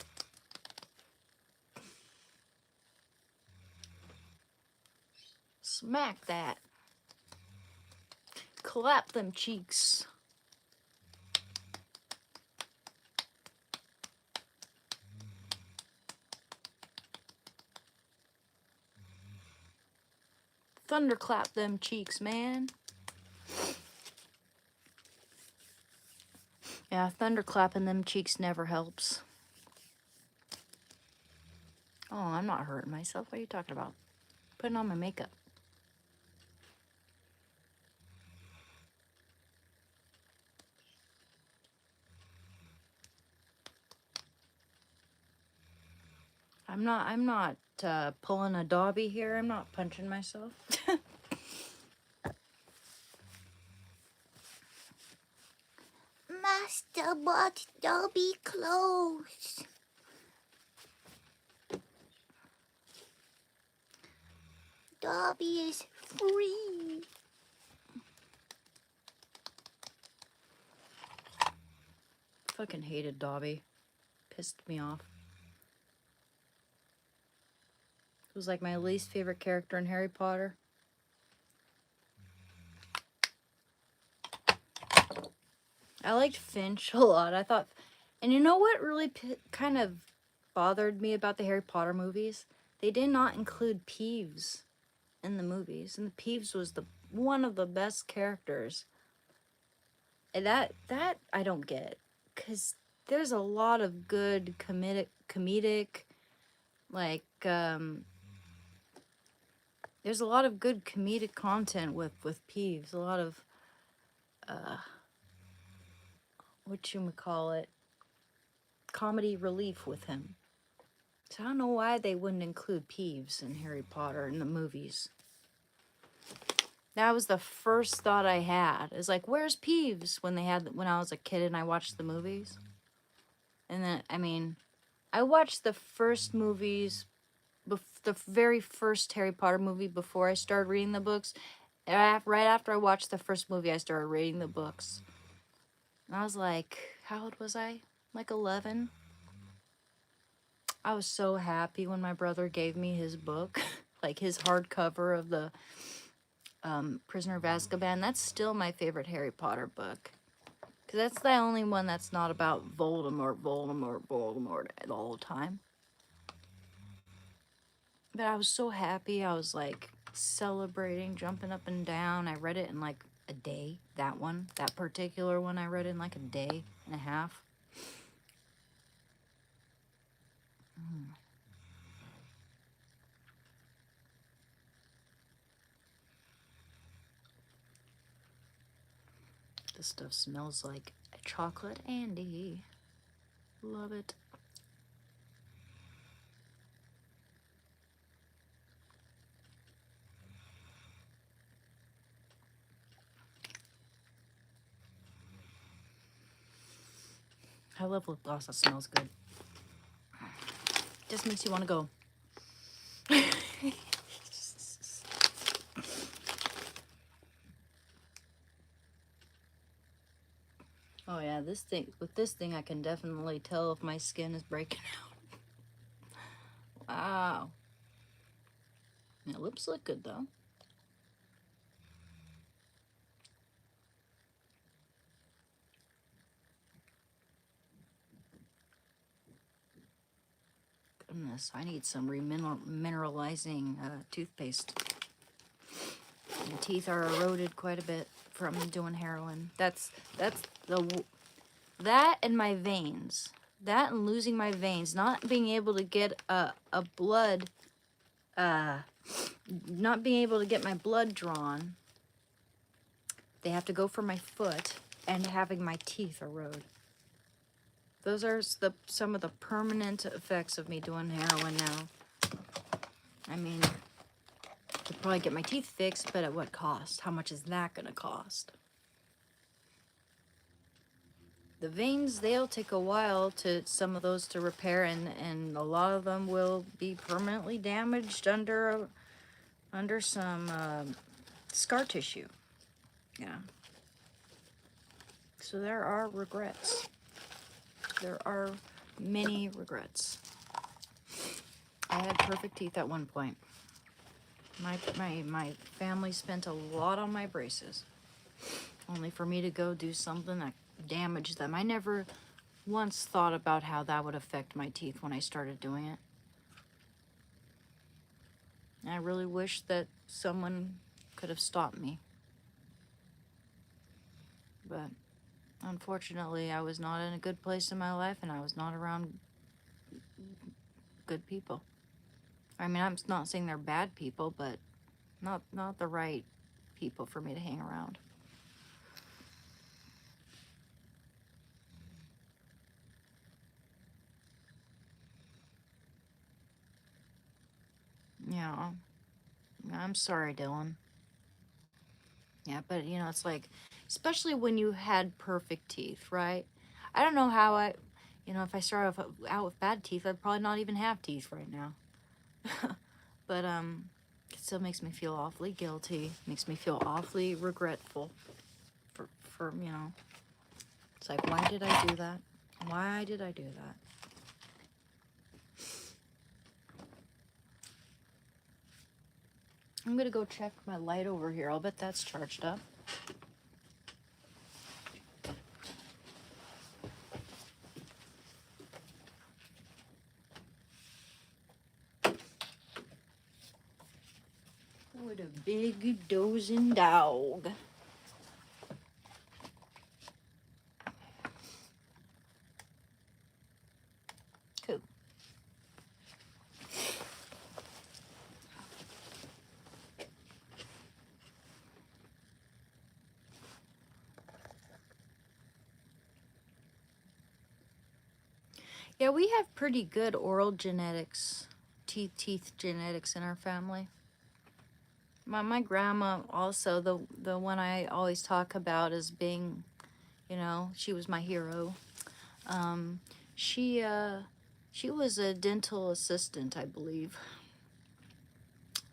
S1: Smack that. Clap them cheeks. Thunderclap them cheeks, man. Yeah, thunderclapping them cheeks never helps. Oh, I'm not hurting myself. What are you talking about? Putting on my makeup. I'm not pulling a Dobby here. I'm not punching myself. Master bought Dobby clothes. Dobby is free. Fucking hated Dobby. Pissed me off. It was like my least favorite character in Harry Potter. I liked Finch a lot. I thought, and you know what really kind of bothered me about the Harry Potter movies? They did not include Peeves in the movies, and Peeves was one of the best characters. And that I don't get, because there's a lot of good comedic, like there's a lot of good comedic content with Peeves. A lot of whatchamacallit, comedy relief with him. So I don't know why they wouldn't include Peeves in Harry Potter in the movies. That was the first thought I had. Is like, where's Peeves when I was a kid and I watched the movies? And then, I mean, I watched the first movies, the very first Harry Potter movie before I started reading the books. Right after I watched the first movie, I started reading the books. And I was like, how old was I? Like 11? I was so happy when my brother gave me his book, like his hardcover of the Prisoner of Azkaban. That's still my favorite Harry Potter book. Because that's the only one that's not about Voldemort all the time. But I was so happy. I was like celebrating, jumping up and down. I read it in like a day. That particular one, I read in like a day and a half. This stuff smells like chocolate Andy. Love it. I love lip gloss. That smells good. Just makes you want to go. Oh yeah, with this thing I can definitely tell if my skin is breaking out. Wow. My lips look good though. Goodness, I need some mineralizing toothpaste. My teeth are eroded quite a bit from doing heroin. That and my veins. That and losing my veins, not being able to get not being able to get my blood drawn. They have to go for my foot, and having my teeth erode. Those are some of the permanent effects of me doing heroin now. I mean, could probably get my teeth fixed, but at what cost? How much is that gonna cost? The veins, they'll take a while to some of those to repair, and a lot of them will be permanently damaged under some scar tissue. Yeah. So there are regrets. There are many regrets. I had perfect teeth at one point. My family spent a lot on my braces, only for me to go do something that damaged them. I never once thought about how that would affect my teeth when I started doing it. I really wish that someone could have stopped me. But unfortunately, I was not in a good place in my life, and I was not around good people. I mean, I'm not saying they're bad people, but not the right people for me to hang around. Yeah, I'm sorry, Dylan. Yeah, but you know, it's like, especially when you had perfect teeth, right? I don't know how if I started out with bad teeth, I'd probably not even have teeth right now. But it still makes me feel awfully guilty. Makes me feel awfully regretful for It's like, why did I do that? Why did I do that? I'm gonna go check my light over here. I'll bet that's charged up. What a big dozing dog. Cool. Yeah, we have pretty good oral genetics, teeth genetics in our family. My grandma also, the one I always talk about as being, she was my hero. Um, she was a dental assistant, I believe.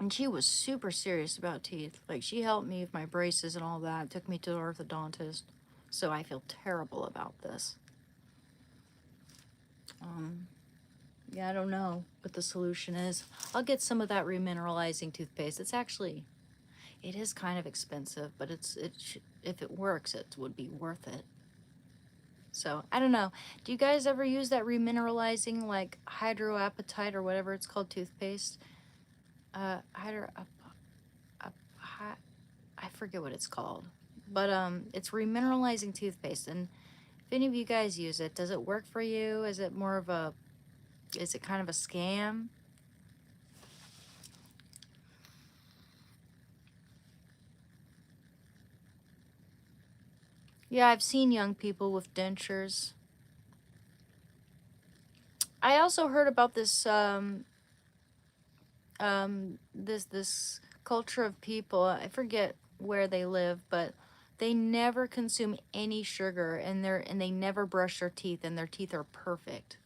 S1: And she was super serious about teeth. Like, she helped me with my braces and all that, took me to the orthodontist. So I feel terrible about this. Yeah, I don't know what the solution is. I'll get some of that remineralizing toothpaste. It is kind of expensive, but if it works, it would be worth it. So, I don't know. Do you guys ever use that remineralizing, like hydroapatite or whatever it's called, toothpaste? I forget what it's called. But it's remineralizing toothpaste. And if any of you guys use it, does it work for you? Is it kind of a scam? Yeah, I've seen young people with dentures. I also heard about this this culture of people. I forget where they live, but they never consume any sugar, and they never brush their teeth, and their teeth are perfect.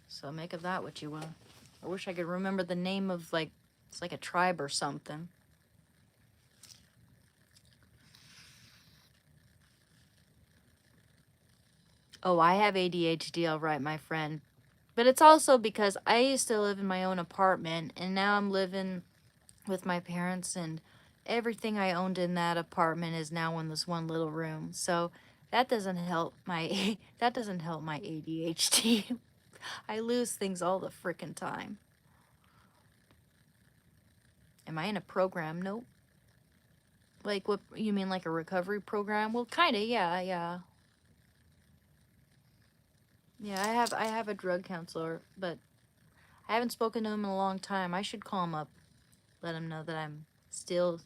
S1: So make of that what you will. I wish I could remember the name of, like, it's like a tribe or something. Oh, I have ADHD, all right, my friend. But it's also because I used to live in my own apartment, and now I'm living with my parents, and everything I owned in that apartment is now in this one little room. So that doesn't help my that doesn't help my ADHD. I lose things all the frickin' time. Am I in a program? Nope. Like, what you mean, like a recovery program? Well, kind of, yeah, yeah. Yeah, I have a drug counselor, but I haven't spoken to him in a long time. I should call him up, let him know that I'm still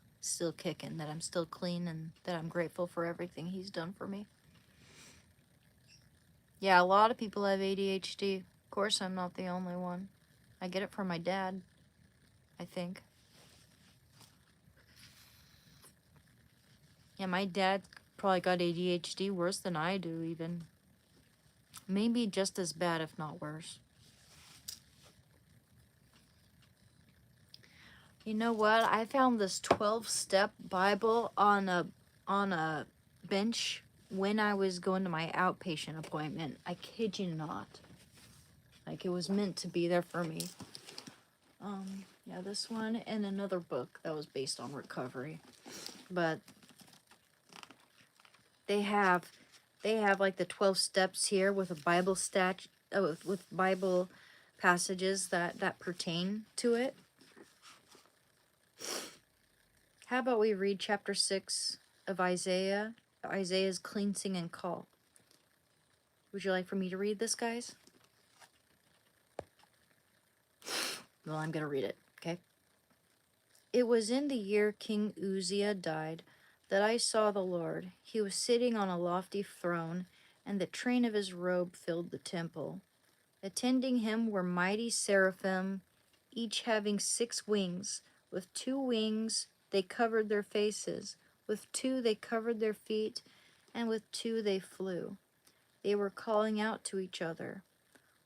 S1: kicking, that I'm still clean, and that I'm grateful for everything he's done for me. Yeah, a lot of people have ADHD. Of course, I'm not the only one. I get it from my dad. I think. Yeah, my dad probably got ADHD worse than I do, even. Maybe just as bad, if not worse. You know what? I found this 12-step Bible on a bench when I was going to my outpatient appointment. I kid you not. Like, it was meant to be there for me. Yeah, this one and another book that was based on recovery. But they have like the 12 steps here with a Bible with Bible passages that pertain to it. How about we read chapter 6 of Isaiah, Isaiah's cleansing and call. Would you like for me to read this, guys? Well, I'm going to read it, okay? It was in the year King Uzziah died that I saw the Lord. He was sitting on a lofty throne, and the train of his robe filled the temple. Attending him were mighty seraphim, each having 6 wings. With 2 wings they covered their faces, with 2 they covered their feet, and with 2 they flew. They were calling out to each other,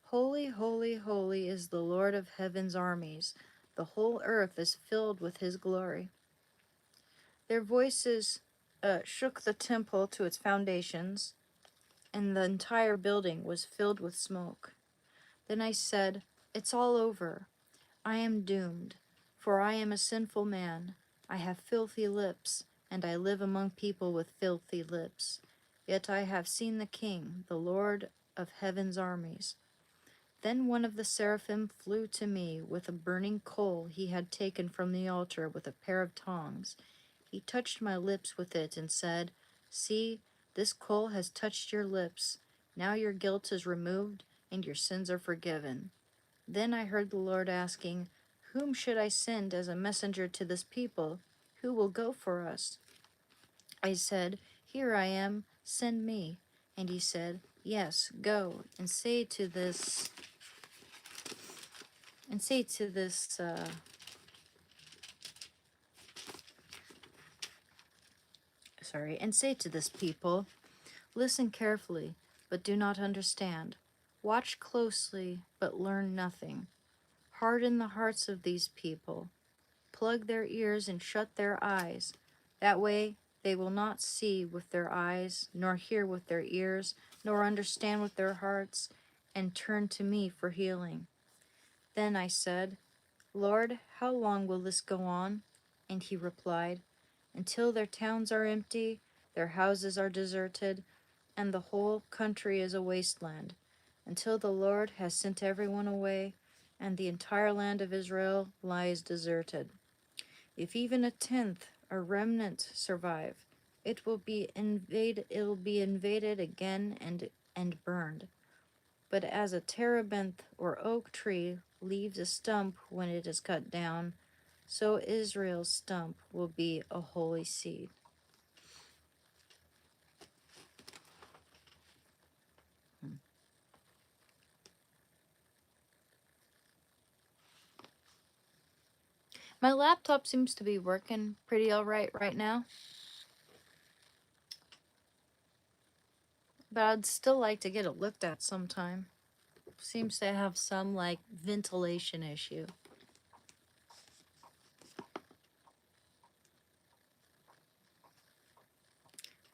S1: "Holy, holy, holy is the Lord of heaven's armies. The whole earth is filled with his glory." Their voices shook the temple to its foundations, and the entire building was filled with smoke. Then I said, "It's all over. I am doomed, for I am a sinful man. I have filthy lips, and I live among people with filthy lips. Yet I have seen the King, the Lord of heaven's armies." Then one of the seraphim flew to me with a burning coal he had taken from the altar with a pair of tongs. He touched my lips with it and said, "See, this coal has touched your lips. Now your guilt is removed and your sins are forgiven." Then I heard the Lord asking, "Whom should I send as a messenger to this people? Who will go for us?" I said, "Here I am, send me." And he said, "Yes, go and say to this and say to this people, listen carefully, but do not understand. Watch closely, but learn nothing. Harden the hearts of these people. Plug their ears and shut their eyes. That way they will not see with their eyes, nor hear with their ears, nor understand with their hearts, and turn to me for healing." Then I said, "Lord, how long will this go on?" And he replied, "Until their towns are empty, their houses are deserted, and the whole country is a wasteland, until the Lord has sent everyone away, and the entire land of Israel lies deserted. If even a tenth, a remnant, survive, it will be invaded again and burned. But as a terebinth or oak tree leaves a stump when it is cut down, so Israel's stump will be a holy seed." My laptop seems to be working pretty alright right now, but I'd still like to get it looked at sometime. Seems to have some, like, ventilation issue.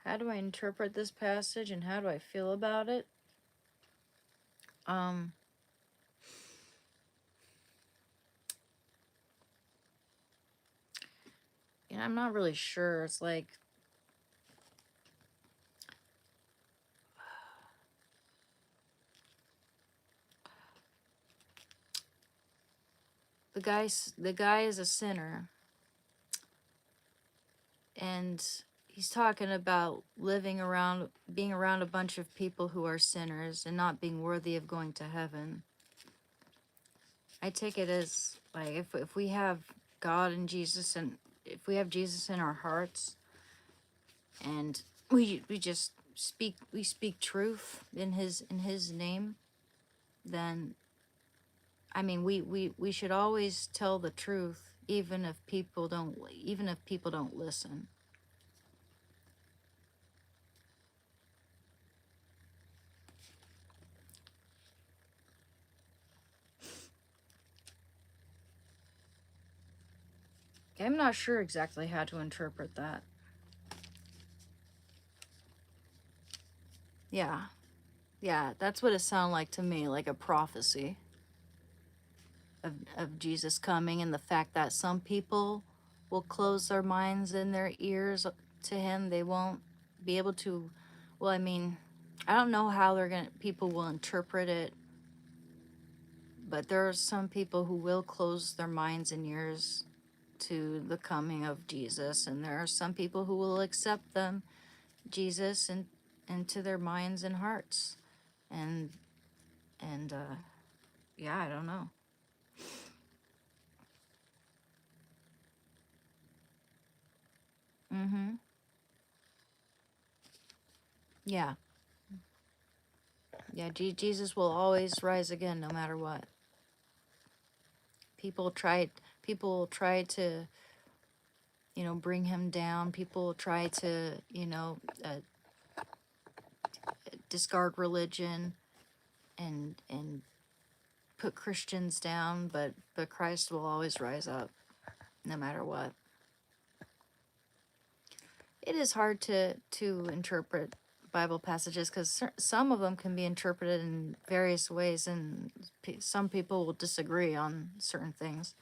S1: How do I interpret this passage and how do I feel about it? I'm not really sure. It's like, the guy is a sinner, and he's talking about being around a bunch of people who are sinners and not being worthy of going to heaven. I take it as, like, if we have God and Jesus, and if we have Jesus in our hearts, and we just speak truth in his name, then I mean, we should always tell the truth, even if people don't listen. I'm not sure exactly how to interpret that. Yeah. Yeah, that's what it sounded like to me, like a prophecy of Jesus coming, and the fact that some people will close their minds and their ears to him. They won't be able to, well, I mean, I don't know how people will interpret it, but there are some people who will close their minds and ears to the coming of Jesus, and there are some people who will accept Jesus, and into their minds and hearts. And yeah, I don't know. Mm-hmm. Yeah. Yeah, Jesus will always rise again no matter what. People try people try to, bring him down. People try to, discard religion and put Christians down, but Christ will always rise up no matter what. It is hard to interpret Bible passages because some of them can be interpreted in various ways, and some people will disagree on certain things.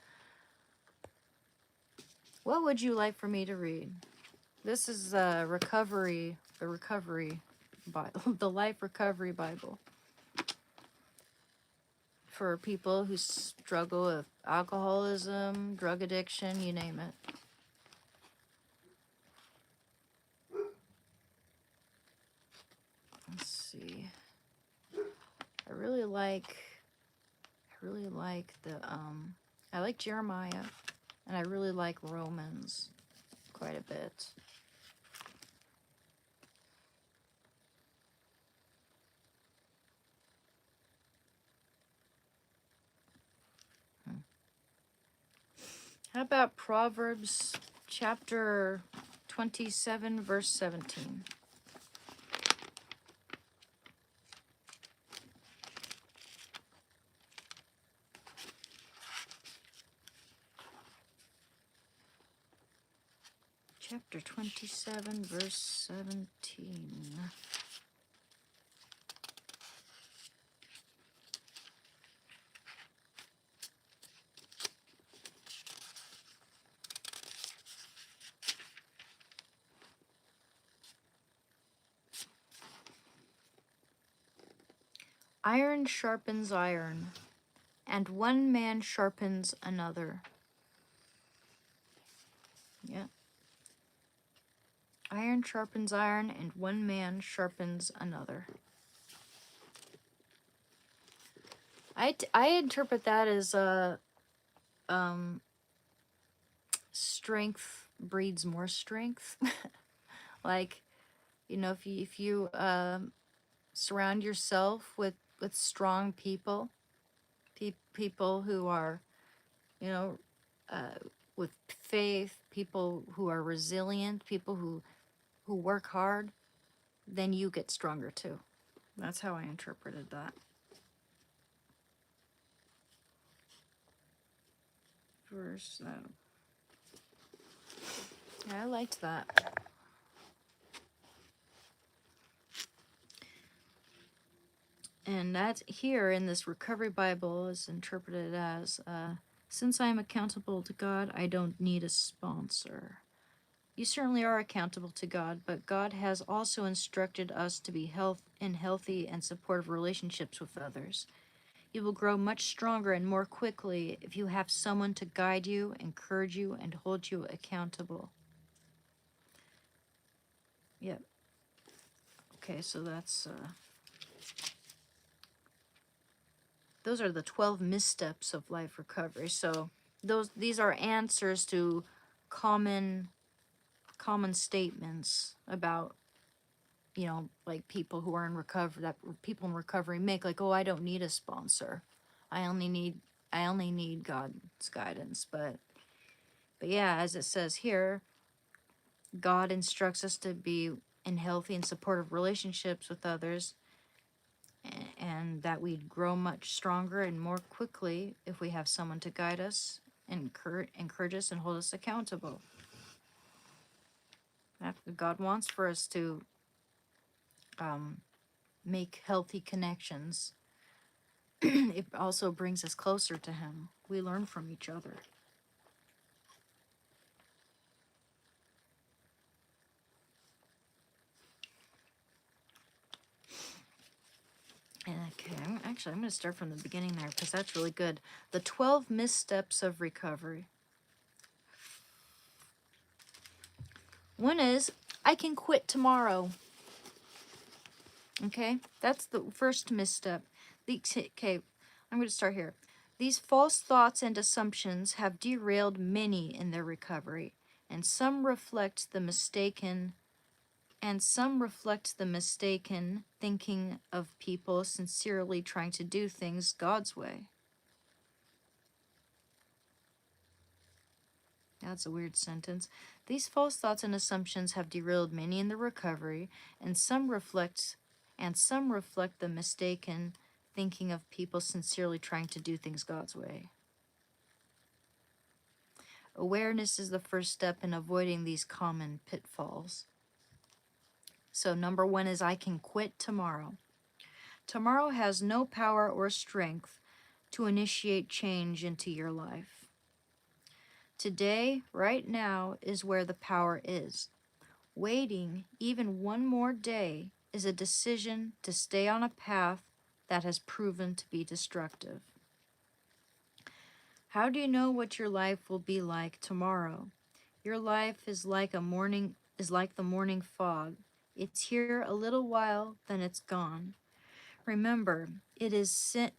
S1: What would you like for me to read? This is the recovery Bible, the Life Recovery Bible, for people who struggle with alcoholism, drug addiction, you name it. Let's see. I really like I like Jeremiah, and I really like Romans quite a bit. How about Proverbs chapter 27, verse 17? Chapter 27, verse 17. Iron sharpens iron, and one man sharpens another. Yeah. Iron sharpens iron, and one man sharpens another. I interpret that as strength breeds more strength. Like, if you surround yourself with strong people, people who are, you know, with faith, people who are resilient, people who work hard, then you get stronger too. That's how I interpreted that. Verse. Yeah, I liked that. And that here in this Recovery Bible is interpreted as, since I am accountable to God, I don't need a sponsor. You certainly are accountable to God, but God has also instructed us to be in healthy and supportive relationships with others. You will grow much stronger and more quickly if you have someone to guide you, encourage you, and hold you accountable. Yep. Okay, so that's those are the 12 missteps of life recovery. So these are answers to common statements about, like people who are in recovery, that people in recovery make, like, oh, I don't need a sponsor. I only need I only need God's guidance. But yeah, as it says here, God instructs us to be in healthy and supportive relationships with others, and that we'd grow much stronger and more quickly if we have someone to guide us, encourage us, and hold us accountable. God wants for us to make healthy connections. It also brings us closer to Him. We learn from each other. Okay, I'm going to start from the beginning there because that's really good. The 12 missteps of recovery. One is, I can quit tomorrow. Okay, that's the first misstep. Okay, I'm going to start here. These false thoughts and assumptions have derailed many in their recovery, and some reflect the mistaken thinking of people sincerely trying to do things God's way. That's a weird sentence. These false thoughts and assumptions have derailed many in the recovery, and some reflect the mistaken thinking of people sincerely trying to do things God's way. Awareness is the first step in avoiding these common pitfalls. So number one is, I can quit tomorrow. Tomorrow has no power or strength to initiate change into your life. Today, right now, is where the power is. Waiting even one more day is a decision to stay on a path that has proven to be destructive. How do you know what your life will be like tomorrow? Your life is like the morning fog. It's here a little while, then it's gone. Remember, it is sin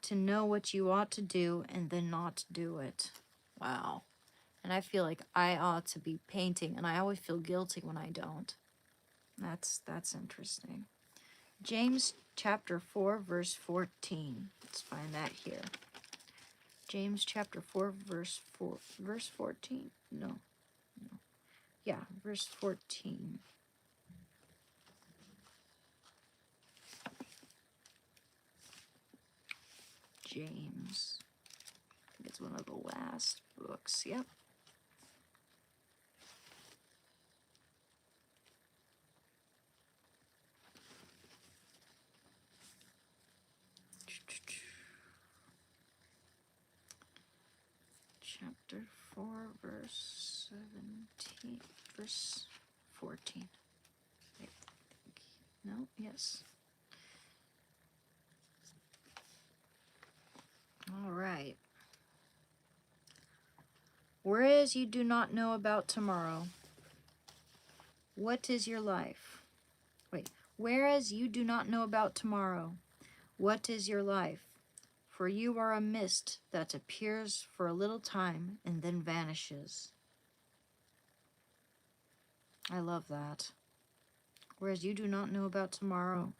S1: to know what you ought to do and then not do it. Wow. And I feel like I ought to be painting, and I always feel guilty when I don't. That's interesting. James chapter 4, verse 14. Let's find that here. James chapter 4, verse 14. No. Yeah, verse 14. James. I think it's one of the last books. Yep. Chapter 4, verse 17. Verse 14. I think. No, yes. All right. Whereas you do not know about tomorrow, what is your life? Whereas you do not know about tomorrow, what is your life? For you are a mist that appears for a little time and then vanishes. I love that. Whereas you do not know about tomorrow,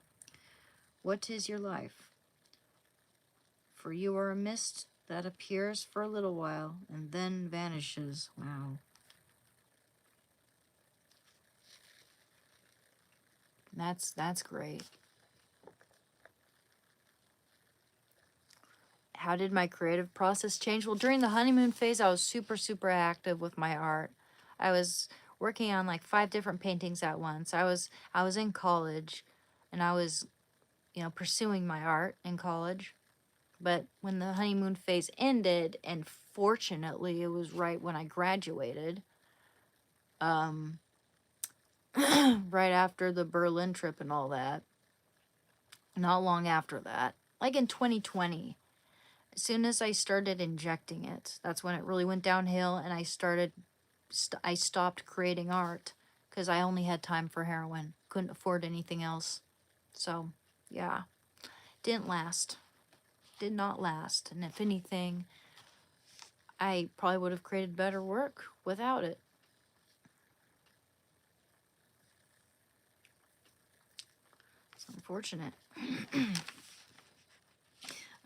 S1: what is your life? For you are a mist that appears for a little while and then vanishes. Wow. That's great. How did my creative process change? Well, during the honeymoon phase, I was super, super active with my art. I was working on like 5 different paintings at once. I was in college, and I was, pursuing my art in college. But when the honeymoon phase ended, and fortunately it was right when I graduated, right after the Berlin trip and all that, not long after that, like in 2020, as soon as I started injecting it, that's when it really went downhill, and I stopped creating art because I only had time for heroin. Couldn't afford anything else. So, yeah, didn't last. Did not last. And if anything, I probably would have created better work without it. It's unfortunate.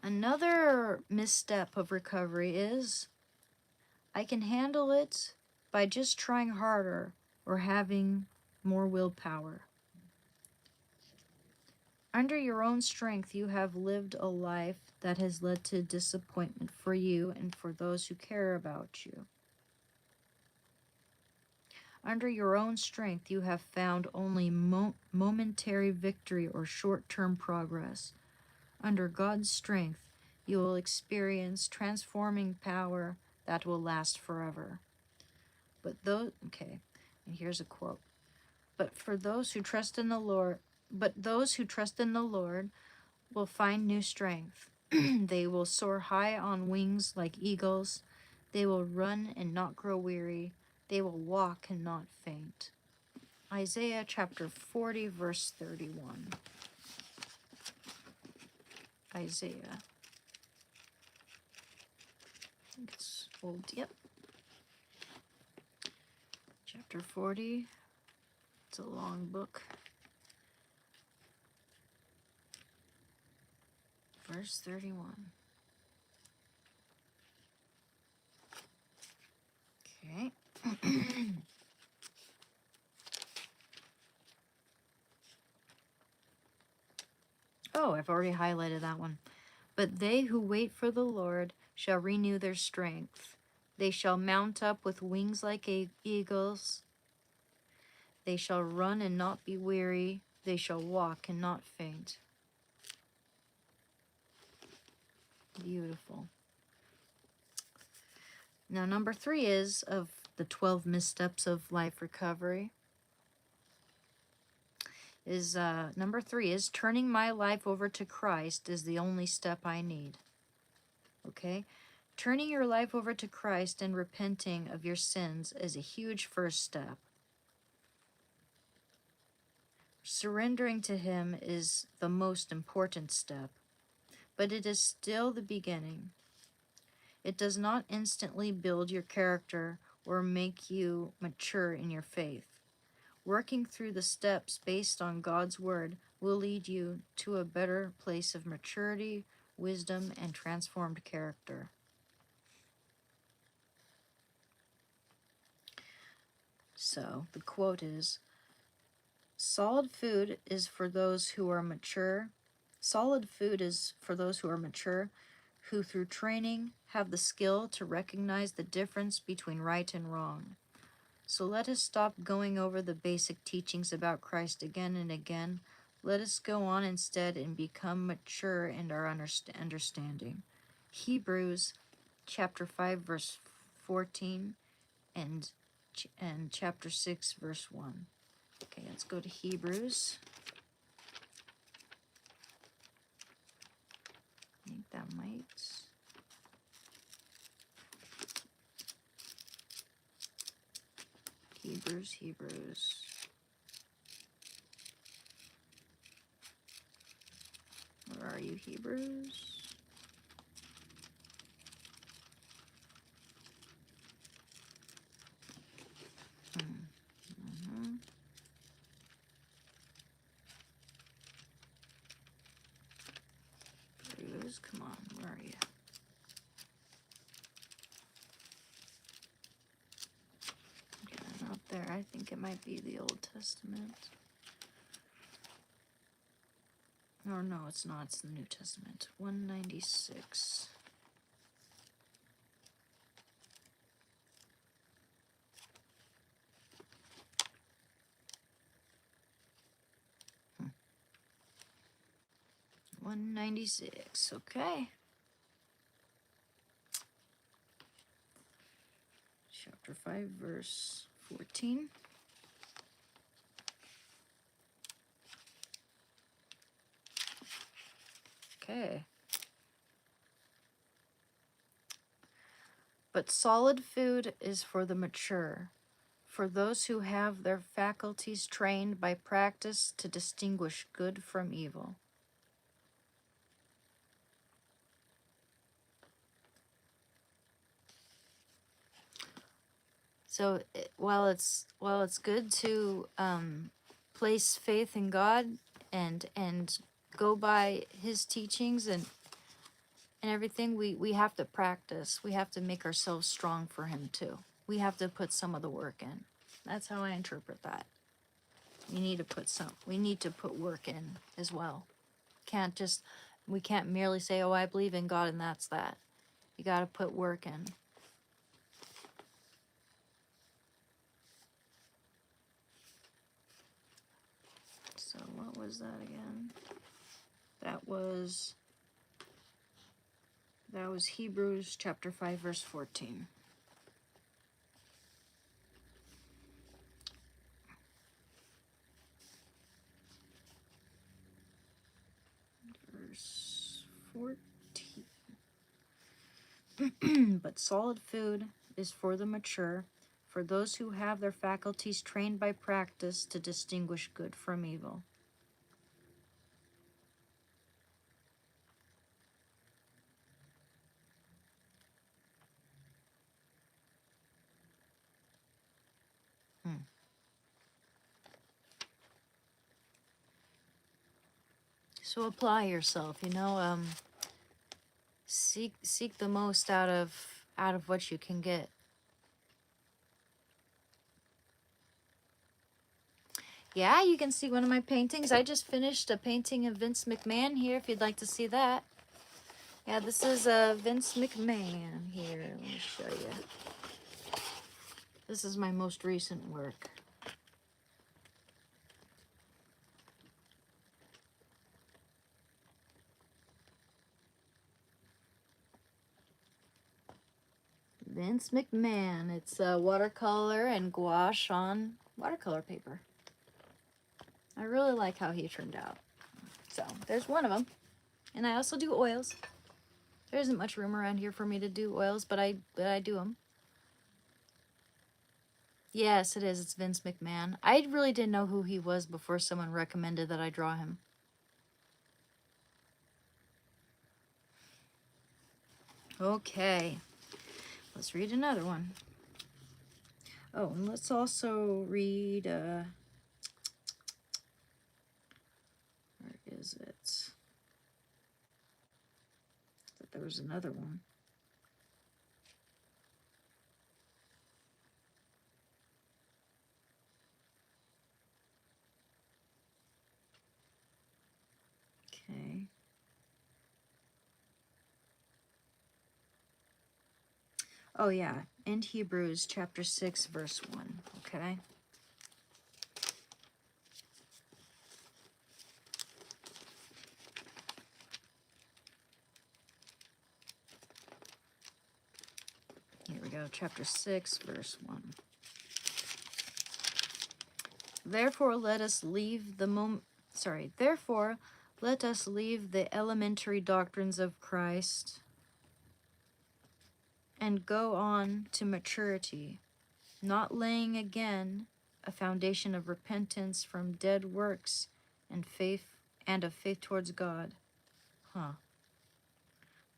S1: Another misstep of recovery is I can handle it by just trying harder or having more willpower. Under your own strength, you have lived a life that has led to disappointment for you and for those who care about you. Under your own strength, you have found only momentary victory or short-term progress. Under God's strength, you will experience transforming power that will last forever. And here's a quote. But those who trust in the Lord will find new strength. They will soar high on wings like eagles. They will run and not grow weary. They will walk and not faint. Isaiah chapter 40, verse 31. Isaiah. I think it's old, yep. Chapter 40. It's a long book. Verse 31. Okay. Oh, I've already highlighted that one. But they who wait for the Lord shall renew their strength. They shall mount up with wings like eagles. They shall run and not be weary. They shall walk and not faint. Beautiful. Now, number 3 is of the 12 missteps of life recovery. Number 3 is turning my life over to Christ is the only step I need. Okay? Turning your life over to Christ and repenting of your sins is a huge first step. Surrendering to Him is the most important step, but it is still the beginning. It does not instantly build your character or make you mature in your faith. Working through the steps based on God's Word will lead you to a better place of maturity, wisdom, and transformed character. So, the quote is, solid food is for those who are mature. Solid food is for those who are mature, who through training have the skill to recognize the difference between right and wrong. So let us stop going over the basic teachings about Christ again and again. Let us go on instead and become mature in our understanding. Hebrews chapter 5 verse 14 and chapter 6 verse 1. Okay, let's go to Hebrews. I think that might... Hebrews. Where are you, Hebrews? Hebrews, come on, where are you? Up there, I think it might be the Old Testament. Or no, it's not, it's the New Testament. 196. Hmm. 196, okay. Chapter 5, verse 14. Okay. But solid food is for the mature, for those who have their faculties trained by practice to distinguish good from evil. So while it's good to place faith in God and go by His teachings and everything, we have to practice. We have to make ourselves strong for him too. We have to put some of the work in. That's how I interpret that. We need to put work in as well. We can't merely say, oh, I believe in God and that's that. You got to put work in. So what was that again? That was Hebrews chapter 5 verse 14. Verse 14. But solid food is for the mature, for those who have their faculties trained by practice to distinguish good from evil. So apply yourself, seek the most out of what you can get. Yeah, you can see one of my paintings. I just finished a painting of Vince McMahon here, if you'd like to see that. Yeah, this is Vince McMahon here. Let me show you. This is my most recent work. Vince McMahon. It's watercolor and gouache on watercolor paper. I really like how he turned out. So there's one of them. And I also do oils. There isn't much room around here for me to do oils, but I do them. Yes, it is. It's Vince McMahon. I really didn't know who he was before someone recommended that I draw him. Okay. Let's read another one. Oh, and let's also read, where is it? I thought there was another one. Okay. Oh, yeah. In Hebrews chapter 6, verse 1. Okay. Here we go. Chapter 6, verse 1. Therefore, let us leave Therefore, let us leave the elementary doctrines of Christ and go on to maturity, not laying again a foundation of repentance from dead works and of faith towards God.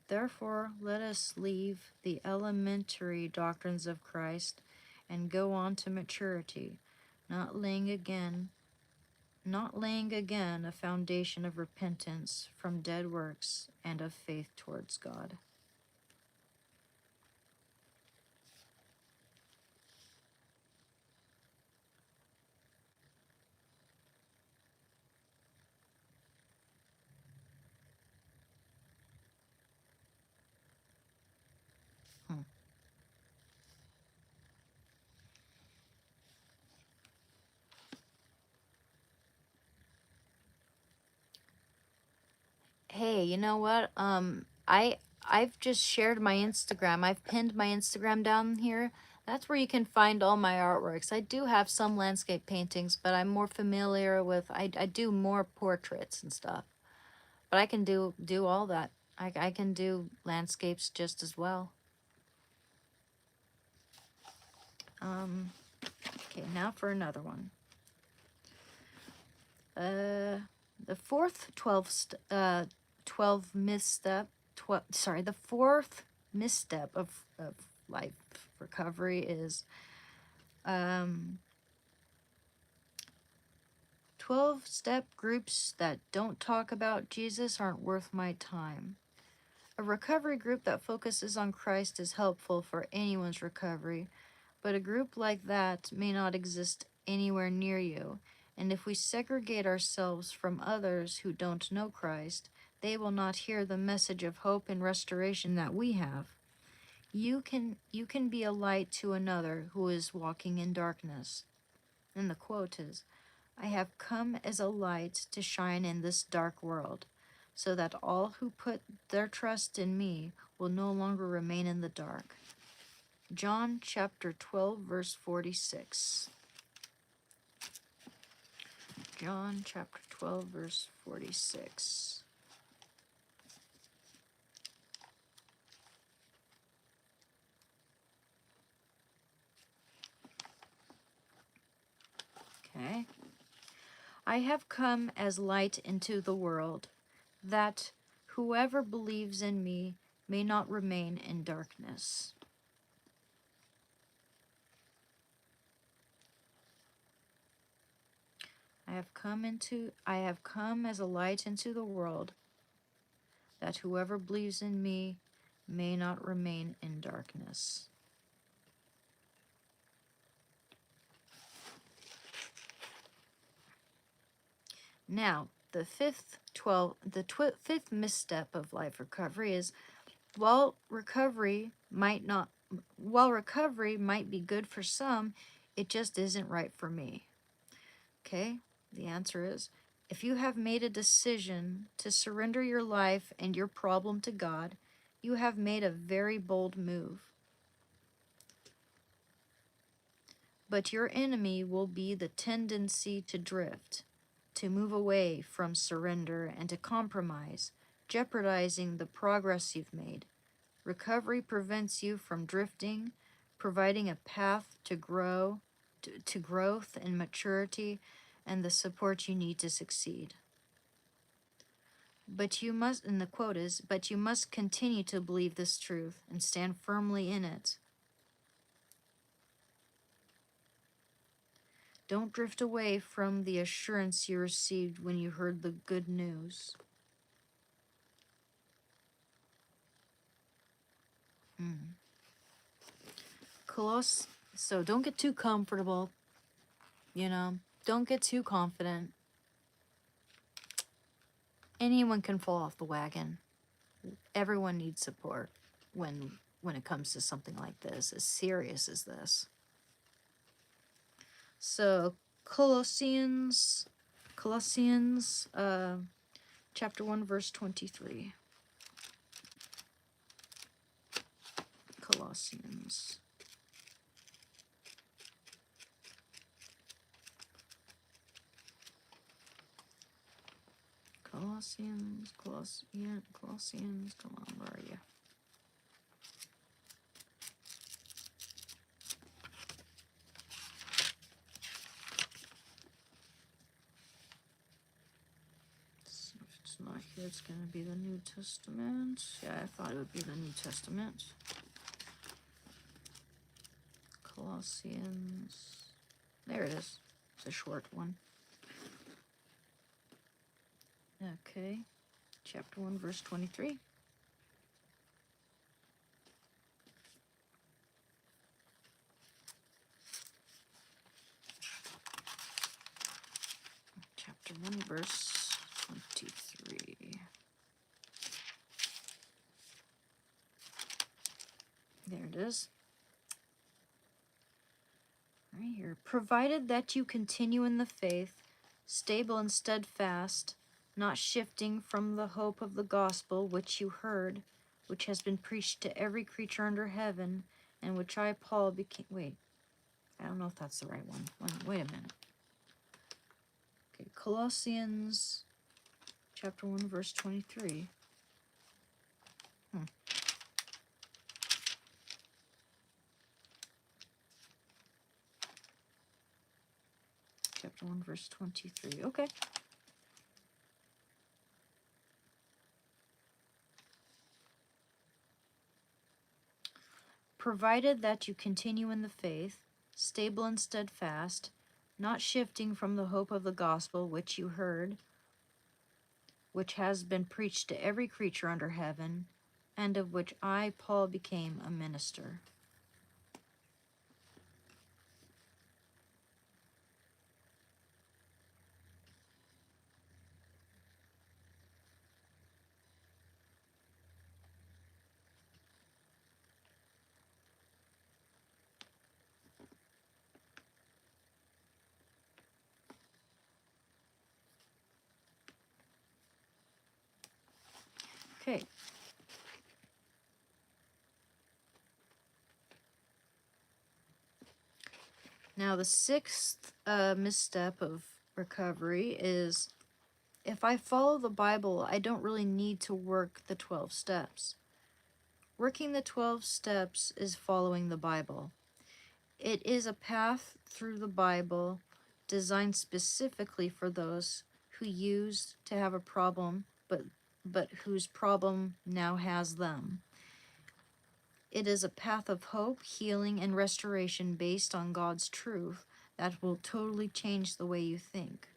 S1: Therefore, let us leave the elementary doctrines of Christ and go on to maturity, not laying again a foundation of repentance from dead works and of faith towards God. Hey, you know what? I've just shared my Instagram. I've pinned my Instagram down here. That's where you can find all my artworks. I do have some landscape paintings, but I'm more familiar with I do more portraits and stuff. But I can do all that. I can do landscapes just as well. Okay, now for another one. The fourth 12 misstep, the fourth misstep of life recovery is 12-step groups that don't talk about Jesus aren't worth my time. A recovery group that focuses on Christ is helpful for anyone's recovery, but a group like that may not exist anywhere near you. And if we segregate ourselves from others who don't know Christ, they will not hear the message of hope and restoration that we have. You can be a light to another who is walking in darkness. And the quote is, I have come as a light to shine in this dark world, so that all who put their trust in me will no longer remain in the dark. John chapter 12, verse 46. John chapter 12, verse 46. Okay. I have come as light into the world, that whoever believes in me may not remain in darkness. I have come as a light into the world, that whoever believes in me may not remain in darkness. Now, the fifth misstep of life recovery is, while recovery might be good for some, it just isn't right for me. Okay? The answer is, if you have made a decision to surrender your life and your problem to God, you have made a very bold move. But your enemy will be the tendency to drift, to move away from surrender and to compromise, jeopardizing the progress you've made. Recovery prevents you from drifting, providing a path to growth and maturity and the support you need to succeed. But you must, and the quote is, but you must continue to believe this truth and stand firmly in it. Don't drift away from the assurance you received when you heard the good news. So don't get too comfortable, don't get too confident. Anyone can fall off the wagon. Everyone needs support when it comes to something like this, as serious as this. So Colossians chapter 1 verse 23. Colossians. Colossians, come on, where are you? So if it's not here, it's going to be the New Testament. Yeah, I thought it would be the New Testament. Colossians. There it is. It's a short one. Okay. Chapter 1, verse 23. Chapter 1, verse 23. There it is. Right here. Provided that you continue in the faith, stable and steadfast, not shifting from the hope of the gospel which you heard, which has been preached to every creature under heaven, and which I, Paul, became... Wait, I don't know if that's the right one. Wait a minute. Okay, Colossians chapter 1, verse 23. Chapter 1, verse 23. Okay. Provided that you continue in the faith, stable and steadfast, not shifting from the hope of the gospel which you heard, which has been preached to every creature under heaven, and of which I, Paul, became a minister. Okay. Now, the sixth misstep of recovery is, if I follow the Bible, I don't really need to work the 12 steps. Working the 12 steps is following the Bible. It is a path through the Bible designed specifically for those who used to have a problem, but whose problem now has them. It is a path of hope, healing, and restoration based on God's truth that will totally change the way you think.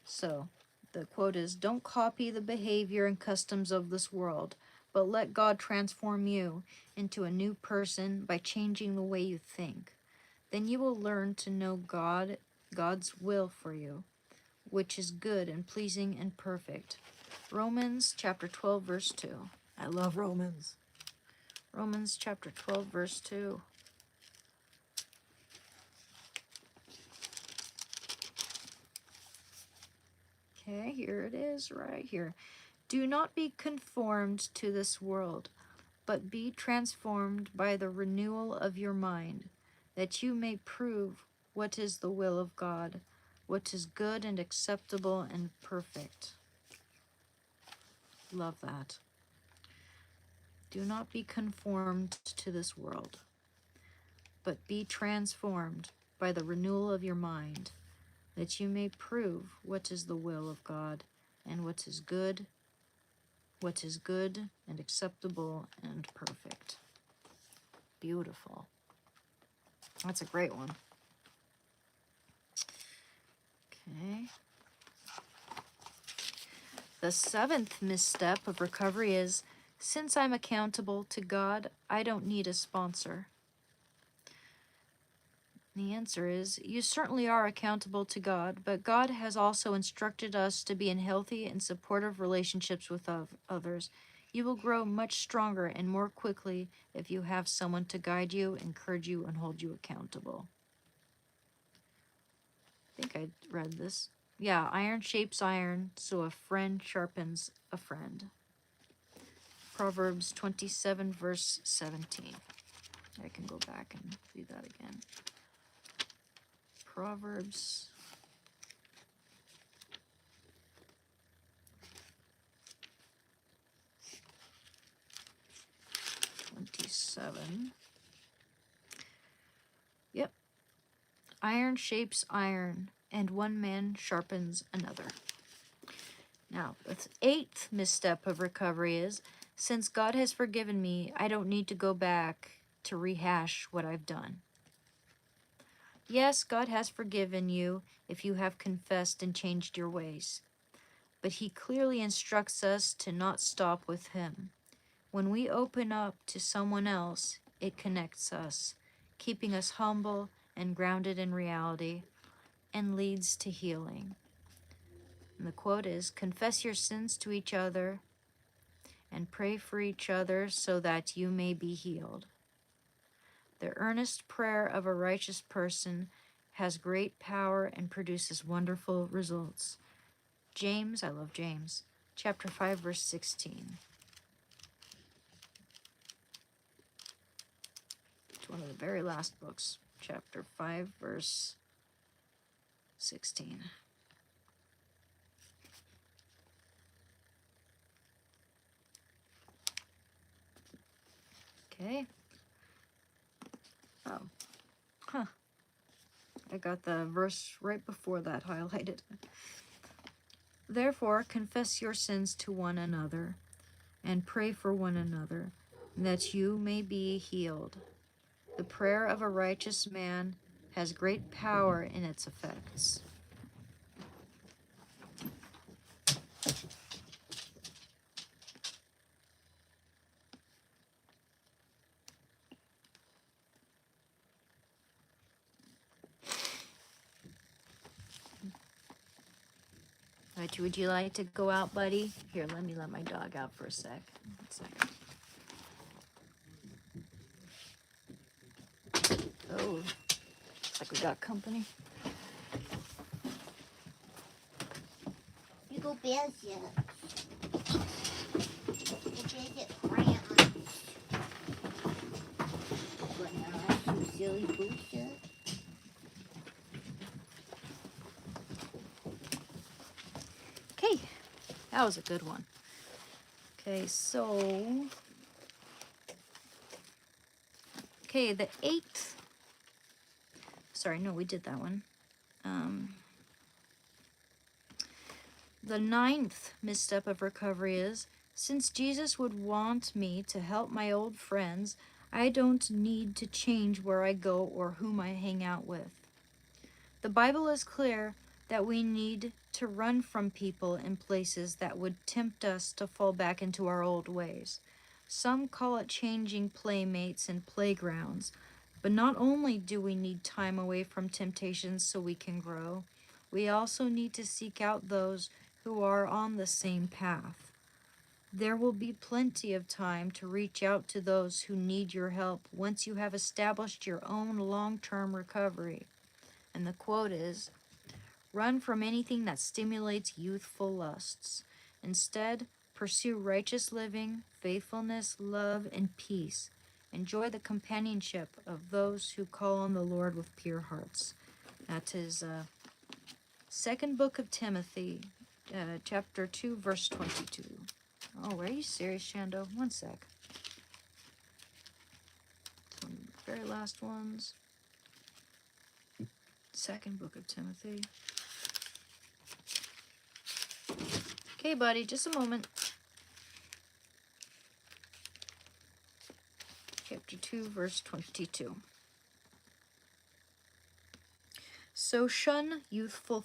S1: So, the quote is, "Don't copy the behavior and customs of this world, but let God transform you into a new person by changing the way you think. Then you will learn to know God's will for you, which is good and pleasing and perfect." Romans chapter 12, verse 2.
S2: I love Romans.
S1: Romans chapter 12, verse 2. Okay, here it is right here. "Do not be conformed to this world, but be transformed by the renewal of your mind, that you may prove what is the will of God, what is good and acceptable and perfect." Love that. Do not be conformed to this world, but be transformed by the renewal of your mind, that you may prove what is the will of God, and what is good and acceptable and perfect. Beautiful. That's a great one. Okay. The seventh misstep of recovery is, since I'm accountable to God, I don't need a sponsor. The answer is, you certainly are accountable to God, but God has also instructed us to be in healthy and supportive relationships with others. You will grow much stronger and more quickly if you have someone to guide you, encourage you, and hold you accountable. I think I read this. Yeah, iron shapes iron, so a friend sharpens a friend. Proverbs 27, verse 17. I can go back and do that again. Proverbs 27. Yep. Iron shapes iron, and one man sharpens another. Now, the eighth misstep of recovery is, since God has forgiven me, I don't need to go back to rehash what I've done. Yes, God has forgiven you if you have confessed and changed your ways, but He clearly instructs us to not stop with Him. When we open up to someone else, it connects us, keeping us humble and grounded in reality, and leads to healing. And the quote is, confess your sins to each other and pray for each other so that you may be healed. The earnest prayer of a righteous person has great power and produces wonderful results. James, I love James, chapter 5, verse 16. It's one of the very last books, chapter 5, verse 16. Okay. Oh. Huh. I got the verse right before that highlighted. Therefore, confess your sins to one another and pray for one another, that you may be healed. The prayer of a righteous man has great power in its effects. would you like to go out, buddy? Here, let me let my dog out for a sec. 1 second. Oh, looks like we got company.
S2: You go bed yet? Go bed yet, Grant? What now? You silly booster?
S1: Okay, that was a good one. Okay, so... Okay, the 8th... Sorry, no, we did that one. The 9th misstep of recovery is, since Jesus would want me to help my old friends, I don't need to change where I go or whom I hang out with. The Bible is clear that we need to run from people and places that would tempt us to fall back into our old ways. Some call it changing playmates and playgrounds, but not only do we need time away from temptations so we can grow, we also need to seek out those who are on the same path. There will be plenty of time to reach out to those who need your help once you have established your own long-term recovery. And the quote is, run from anything that stimulates youthful lusts. Instead, pursue righteous living, faithfulness, love, and peace. Enjoy the companionship of those who call on the Lord with pure hearts. That is second book of Timothy, chapter 2, verse 22. Oh, are you serious, Shando? 1 sec. One of the very last ones. Second book of Timothy. Okay, buddy, just a moment. Chapter 2, verse 22. So shun youthful...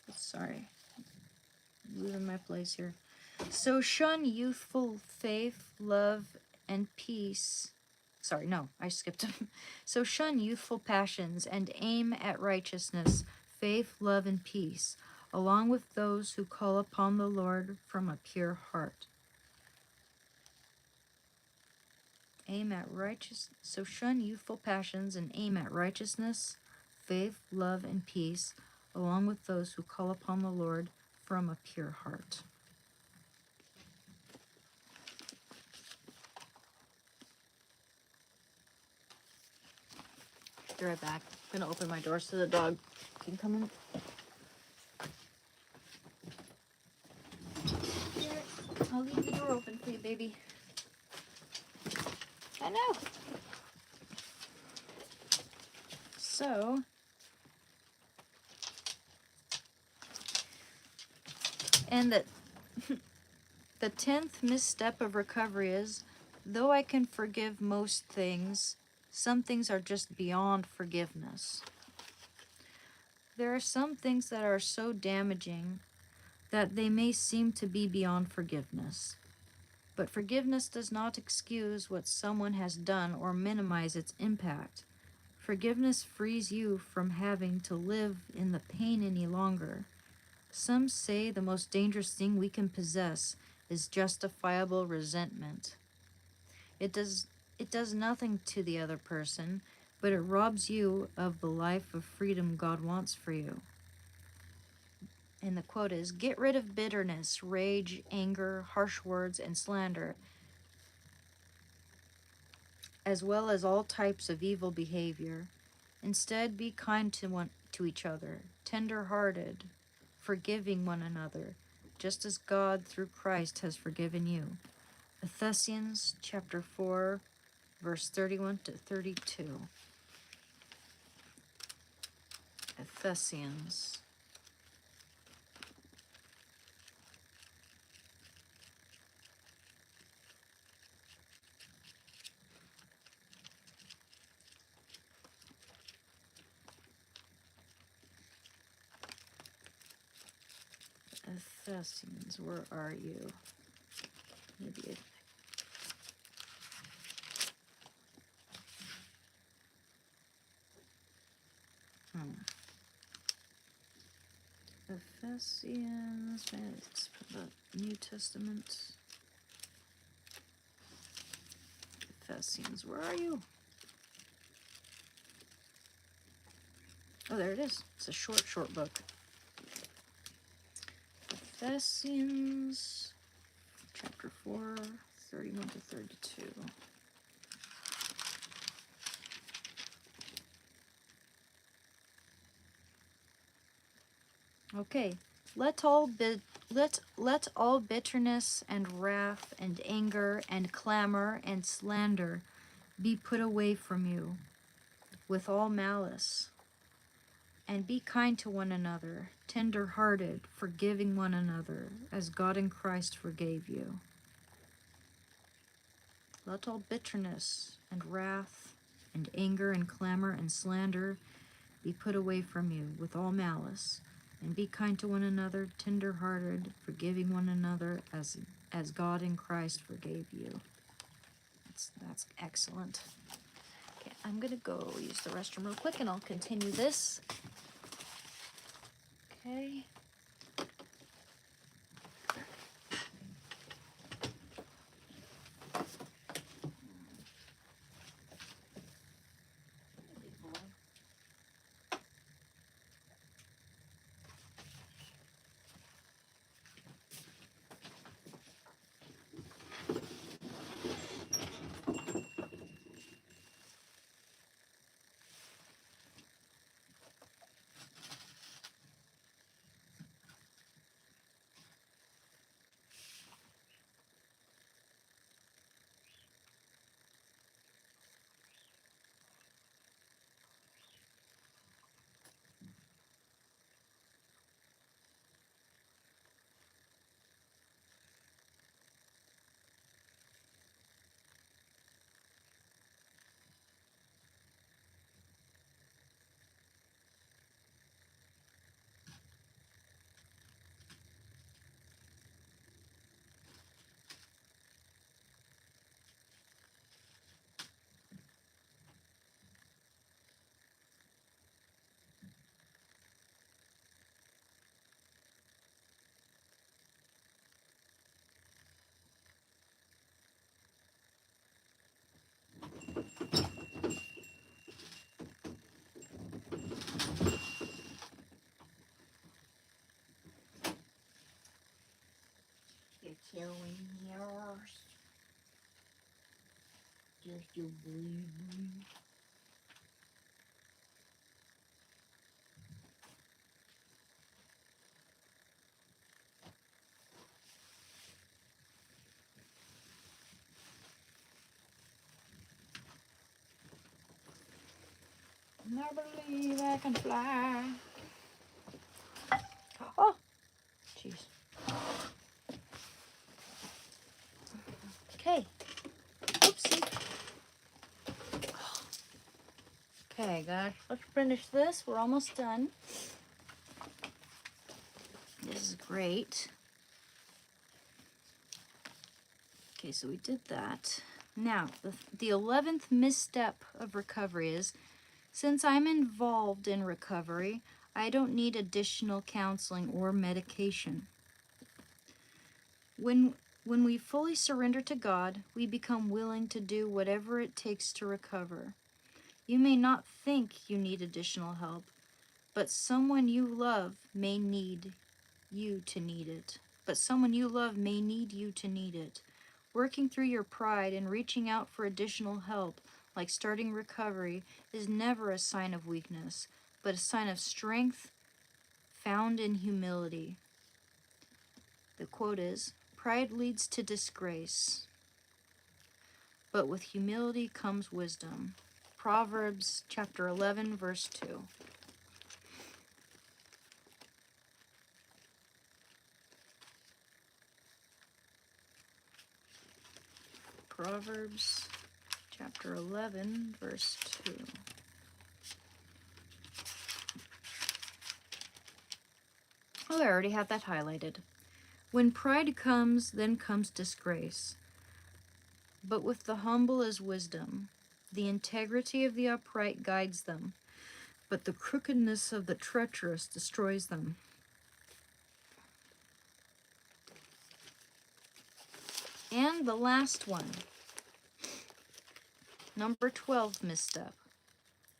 S1: Sorry. Losing my place here. So shun youthful faith, love, and peace. Sorry, no, I skipped them. So shun youthful passions and aim at righteousness, faith, love, and peace, along with those who call upon the Lord from a pure heart. So shun youthful passions and aim at righteousness, faith, love, and peace, along with those who call upon the Lord from a pure heart. Be right back. I'm gonna open my door so the dog can come in. I'll leave the door open for you, baby. I know. So, and the 10th misstep of recovery is, though I can forgive most things, some things are just beyond forgiveness. There are some things that are so damaging that they may seem to be beyond forgiveness. But forgiveness does not excuse what someone has done or minimize its impact. Forgiveness frees you from having to live in the pain any longer. Some say the most dangerous thing we can possess is justifiable resentment. It does nothing to the other person, but it robs you of the life of freedom God wants for you. And the quote is, get rid of bitterness, rage, anger, harsh words, and slander, as well as all types of evil behavior. Instead, be kind to each other, tender-hearted, forgiving one another, just as God through Christ has forgiven you. Ephesians chapter 4, verse 31 to 32. Ephesians. Ephesians, where are you? Maybe it... Ephesians, let's put the New Testament. Ephesians, where are you? Oh, there it is. It's a short book. Ephesians, chapter 4, 31 to 32. Okay, let all bitterness and wrath and anger and clamor and slander be put away from you, with all malice. And be kind to one another, tender-hearted, forgiving one another, as God in Christ forgave you. Let all bitterness and wrath and anger and clamor and slander be put away from you, with all malice. And be kind to one another, tender-hearted, forgiving one another, as God in Christ forgave you. That's excellent. Okay, I'm gonna go use the restroom real quick, and I'll continue this. Okay.
S2: You're killing yours. Just your baby.
S1: I believe I can fly. Oh, jeez. Okay. Oopsie. Okay, guys, let's finish this. We're almost done. This is great. Okay, so we did that. Now, the 11th misstep of recovery is, since I'm involved in recovery, I don't need additional counseling or medication. When we fully surrender to God, we become willing to do whatever it takes to recover. You may not think you need additional help, but someone you love may need you to need it. Working through your pride and reaching out for additional help, like starting recovery, is never a sign of weakness, but a sign of strength found in humility. The quote is, "Pride leads to disgrace, but with humility comes wisdom." Proverbs chapter 11, verse 2. Proverbs chapter 11, verse 2. Oh, I already have that highlighted. When pride comes, then comes disgrace. But with the humble is wisdom. The integrity of the upright guides them, but the crookedness of the treacherous destroys them. And the last one, number 12 misstep.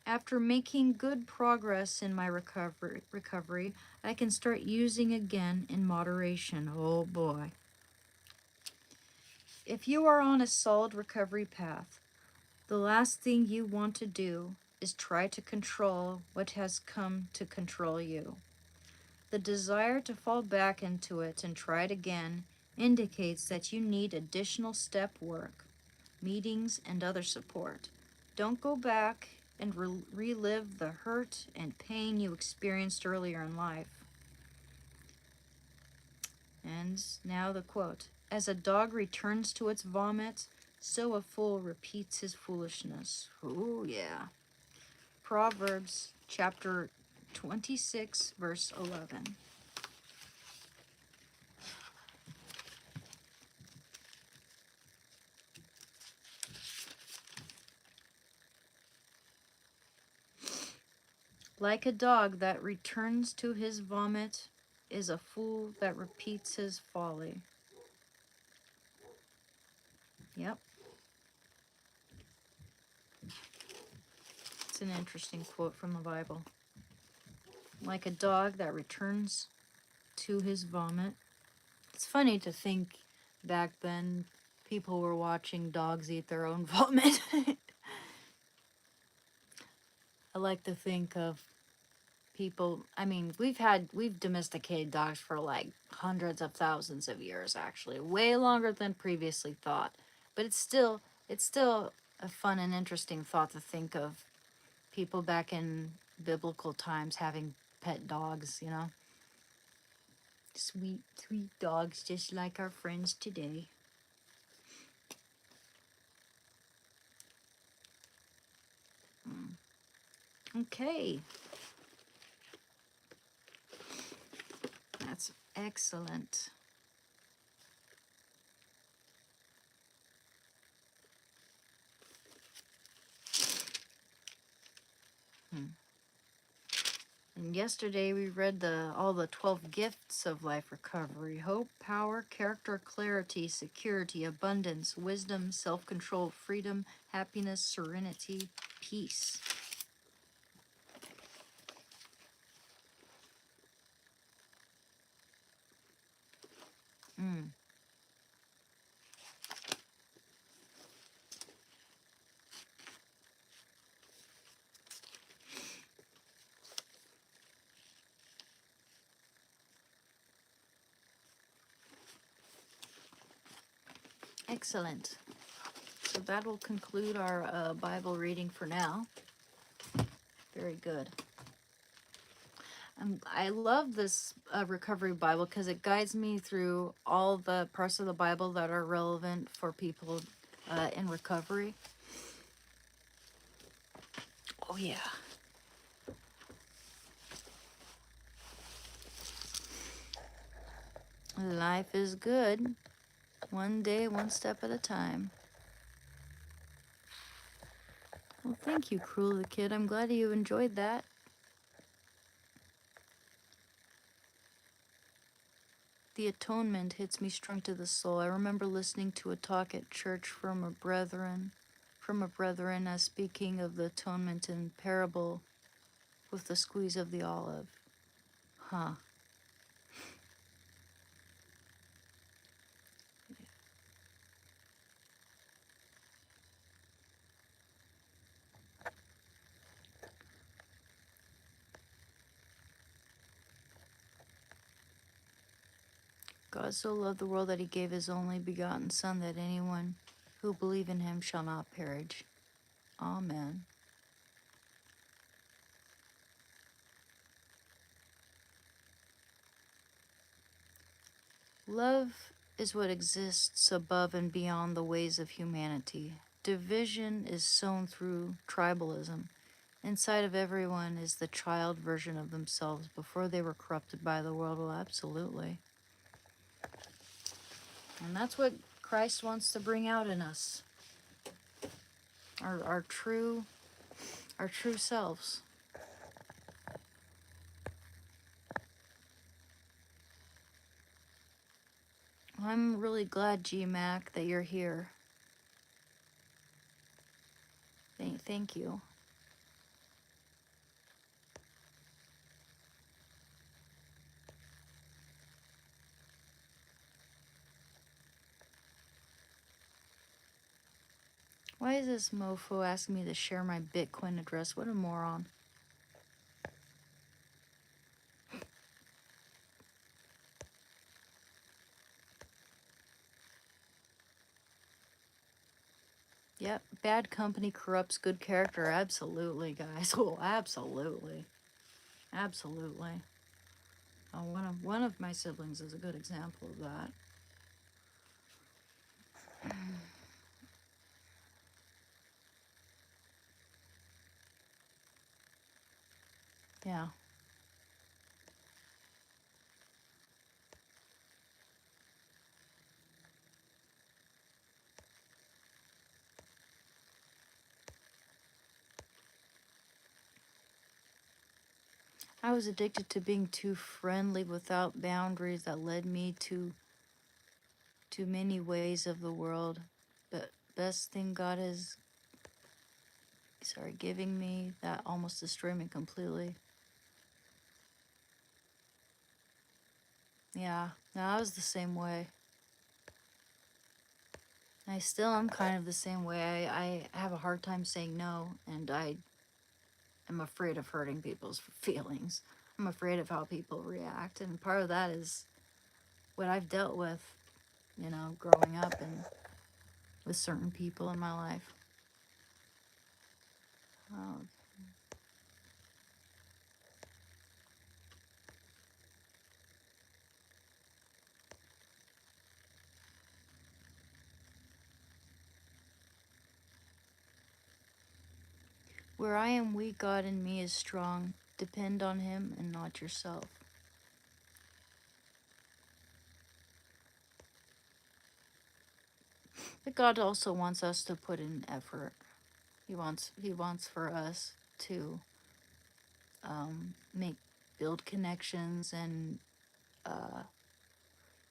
S1: After making good progress in my recovery, I can start using again in moderation. Oh boy. If you are on a solid recovery path, the last thing you want to do is try to control what has come to control you. The desire to fall back into it and try it again indicates that you need additional step work, meetings, and other support. Don't go back and relive the hurt and pain you experienced earlier in life. And now the quote, "As a dog returns to its vomit, so a fool repeats his foolishness." Oh, yeah. Proverbs chapter 26, verse 11. Like a dog that returns to his vomit is a fool that repeats his folly. Yep. It's an interesting quote from the Bible. Like a dog that returns to his vomit. It's funny to think back then people were watching dogs eat their own vomit. I like to think of people, I mean, we've domesticated dogs for like hundreds of thousands of years, actually, way longer than previously thought. But it's still a fun and interesting thought to think of people back in biblical times having pet dogs, you know? Sweet, sweet dogs, just like our friends today. Okay. That's excellent. And yesterday we read all the 12 gifts of life recovery: hope, power, character, clarity, security, abundance, wisdom, self-control, freedom, happiness, serenity, peace. Mm. Excellent. So that will conclude our Bible reading for now. Very good. I love this recovery Bible because it guides me through all the parts of the Bible that are relevant for people in recovery. Oh, yeah. Life is good. One day, one step at a time. Well, thank you, Cruel the Kid. I'm glad you enjoyed that. The atonement hits me strong to the soul. I remember listening to a talk at church from a brethren as speaking of the atonement in parable with the squeeze of the olive. Huh. God so loved the world that he gave his only begotten Son, that anyone who believe in him shall not perish. Amen. Love is what exists above and beyond the ways of humanity. Division is sown through tribalism. Inside of everyone is the child version of themselves before they were corrupted by the world. Well, absolutely. And that's what Christ wants to bring out in us. Our true selves. Well, I'm really glad, GMAC, that you're here. Thank you. Why is this mofo asking me to share my Bitcoin address? What a moron. Yep, bad company corrupts good character. Absolutely, guys. Oh, absolutely. Absolutely. One of my siblings is a good example of that. Yeah. I was addicted to being too friendly without boundaries that led me to too many ways of the world. But best thing God is giving me that almost destroyed me completely. Yeah, no, I was the same way. I still am kind of the same way. I have a hard time saying no, and I am afraid of hurting people's feelings. I'm afraid of how people react, and part of that is what I've dealt with, you know, growing up and with certain people in my life. Oh. Where I am weak, God in me is strong. Depend on Him and not yourself. But God also wants us to put in effort. He wants for us to build connections and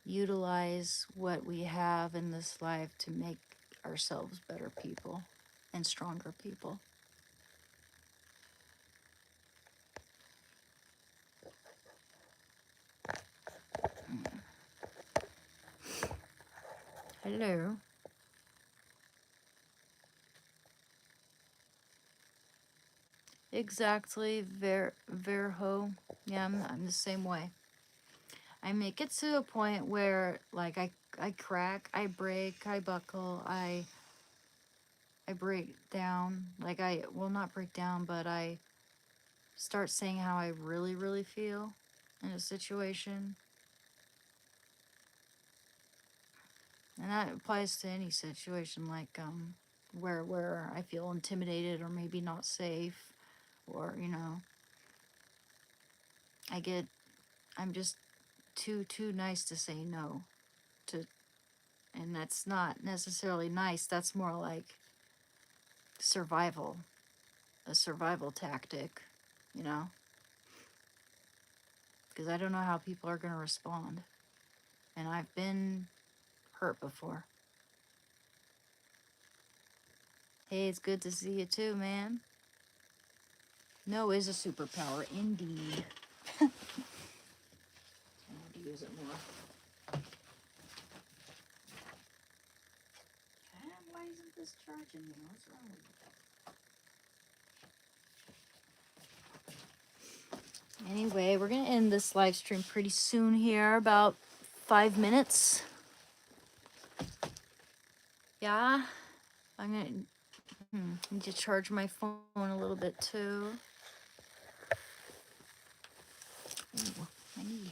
S1: utilize what we have in this life to make ourselves better people and stronger people. Hello. Exactly, Verho. Yeah, I'm the same way. I make it to a point where, like, I crack, I break, I buckle, I break down. Like, I will not break down, but I start saying how I really, really feel in a situation. And that applies to any situation, like, where I feel intimidated or maybe not safe, or, you know, I'm just too nice to say no to, and that's not necessarily nice. That's more like survival, a survival tactic, you know, because I don't know how people are going to respond, and I've been hurt before. Hey, it's good to see you too, man. No is a superpower, indeed. I need to use it more. Why isn't this charging me? What's wrong with it? Anyway, we're gonna end this live stream pretty soon here, about 5 minutes. Yeah, I'm gonna need to charge my phone a little bit too. Ooh, my knee.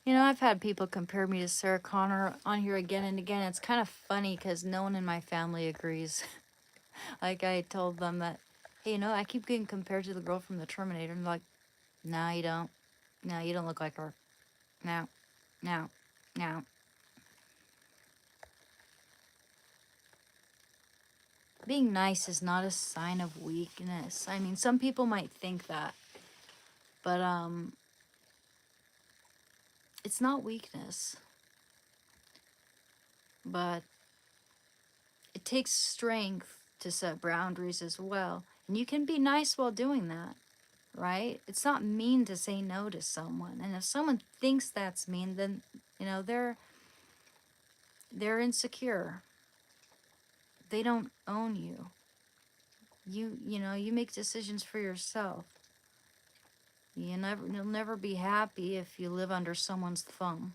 S1: You know, I've had people compare me to Sarah Connor on here again and again. It's kind of funny because no one in my family agrees. Like, I told them that, hey, you know, I keep getting compared to the girl from the Terminator. And they're like, no, you don't. No, you don't look like her. No, no, no. Being nice is not a sign of weakness. I mean, some people might think that, but it's not weakness. But it takes strength to set boundaries as well. And you can be nice while doing that, right? It's not mean to say no to someone. And if someone thinks that's mean, then they're insecure. They don't own you. You make decisions for yourself. You'll never be happy if you live under someone's thumb.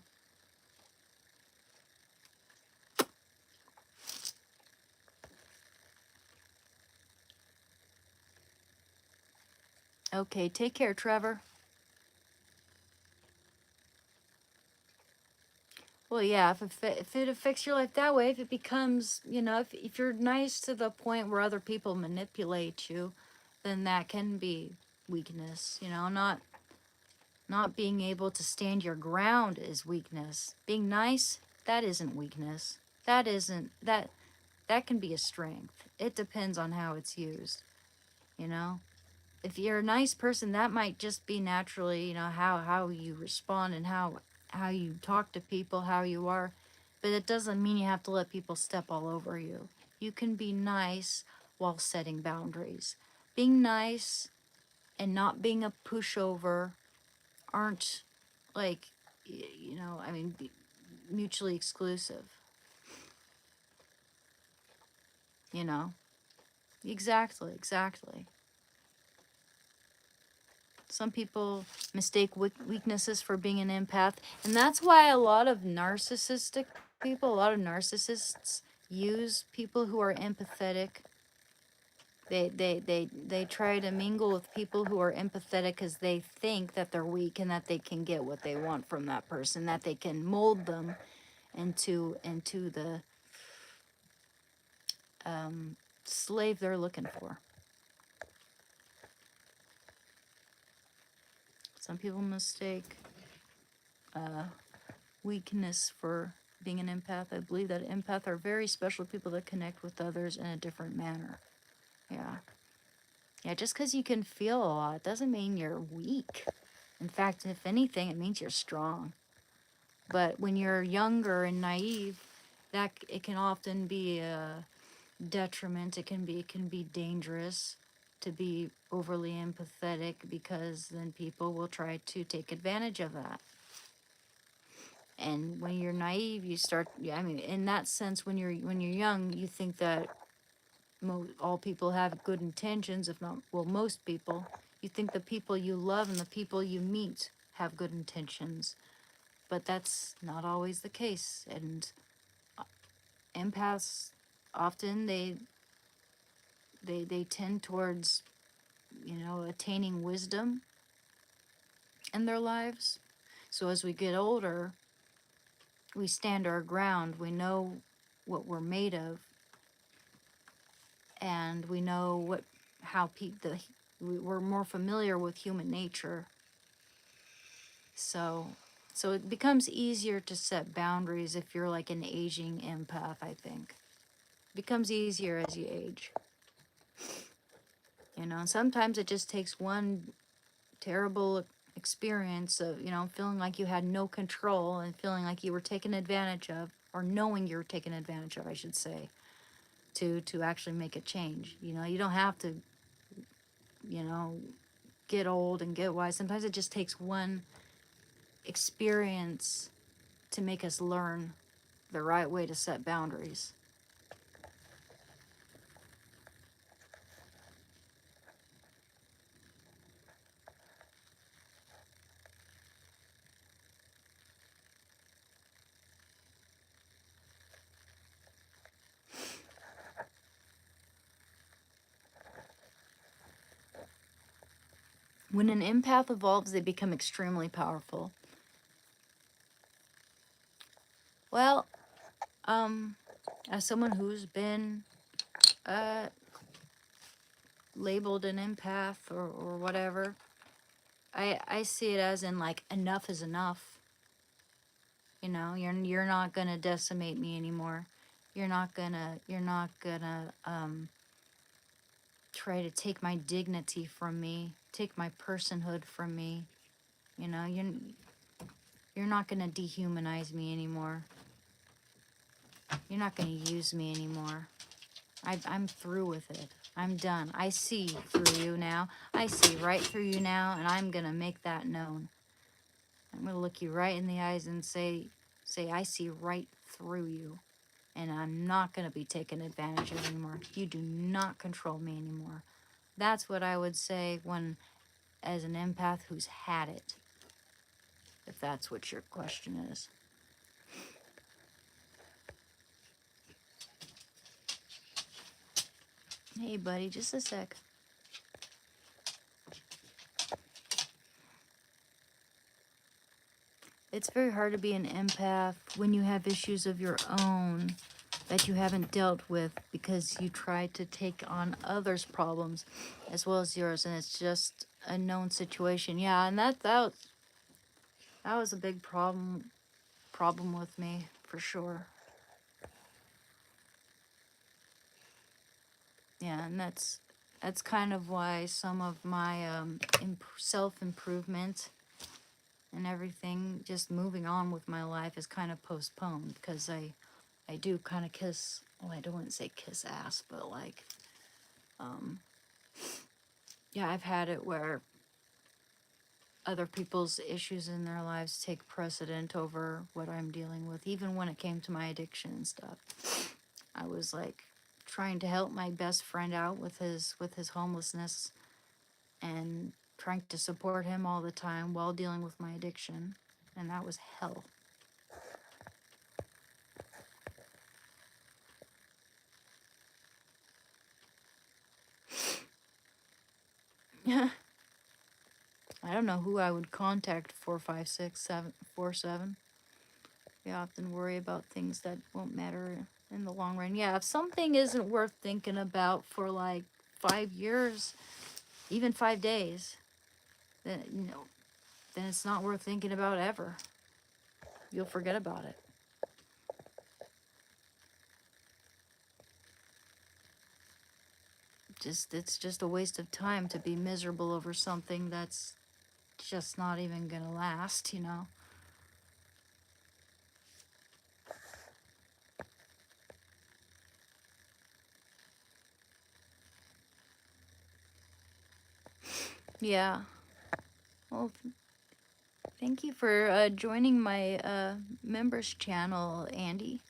S1: Okay, take care, Trevor. Well, yeah, if it affects your life that way, if it becomes, if you're nice to the point where other people manipulate you, then that can be weakness. Not being able to stand your ground is weakness. Being nice, that isn't weakness. That can be a strength. It depends on how it's used, you know? If you're a nice person, that might just be naturally, how you respond and how you talk to people, how you are. But it doesn't mean you have to let people step all over you. You can be nice while setting boundaries. Being nice and not being a pushover aren't like, mutually exclusive, you know? Exactly. Some people mistake weaknesses for being an empath, and that's why a lot of narcissists use people who are empathetic. They try to mingle with people who are empathetic because they think that they're weak and that they can get what they want from that person, that they can mold them into the slave they're looking for. Some people mistake weakness for being an empath. I believe that empaths are very special people that connect with others in a different manner. Yeah. Yeah, just because you can feel a lot doesn't mean you're weak. In fact, if anything, it means you're strong. But when you're younger and naive, that it can often be a detriment. It can be dangerous to be overly empathetic, because then people will try to take advantage of that. And when you're naive, you start, yeah, I mean, in that sense, when you're young, you think that all people have good intentions. If not, well, most people, you think the people you love and the people you meet have good intentions, but that's not always the case. And empaths often they tend towards, attaining wisdom in their lives. So as we get older, we stand our ground. We know what we're made of, and we know we're more familiar with human nature. So it becomes easier to set boundaries if you're like an aging empath, I think. It becomes easier as you age. And sometimes it just takes one terrible experience of, feeling like you had no control and feeling like you were taken advantage of, or knowing you were taken advantage of, I should say, to actually make a change. You don't have to, you know, get old and get wise. Sometimes it just takes one experience to make us learn the right way to set boundaries. When an empath evolves, they become extremely powerful. Well, as someone who's been uh, labeled an empath or whatever, I see it as in like, enough is enough. You're not gonna decimate me anymore. you're not gonna try to take my dignity from me, take my personhood from me. You know, you're not gonna dehumanize me anymore. You're not gonna use me anymore. I'm through with it. I'm done. I see through you now. I see right through you now, and I'm gonna make that known. I'm gonna look you right in the eyes and say, I see right through you, and I'm not gonna be taken advantage of anymore. You do not control me anymore. That's what I would say when, as an empath who's had it, if that's what your question is. Hey, buddy, just a sec. It's very hard to be an empath when you have issues of your own that you haven't dealt with because you try to take on others' problems as well as yours, and it's just a known situation. Yeah, and that was a big problem with me for sure. Yeah, and that's kind of why some of my self-improvement and everything, just moving on with my life, is kind of postponed because I do kind of kiss, well, I don't want to say kiss ass, but like, yeah, I've had it where other people's issues in their lives take precedent over what I'm dealing with, even when it came to my addiction and stuff. I was like trying to help my best friend out with his homelessness and trying to support him all the time while dealing with my addiction, and that was hell. I don't know who I would contact 456-747. We often worry about things that won't matter in the long run. Yeah, if something isn't worth thinking about for like 5 years, even 5 days, then then it's not worth thinking about ever. You'll forget about it. It's just a waste of time to be miserable over something that's just not even gonna last, you know. Yeah. Well, thank you for joining my members channel, Andy.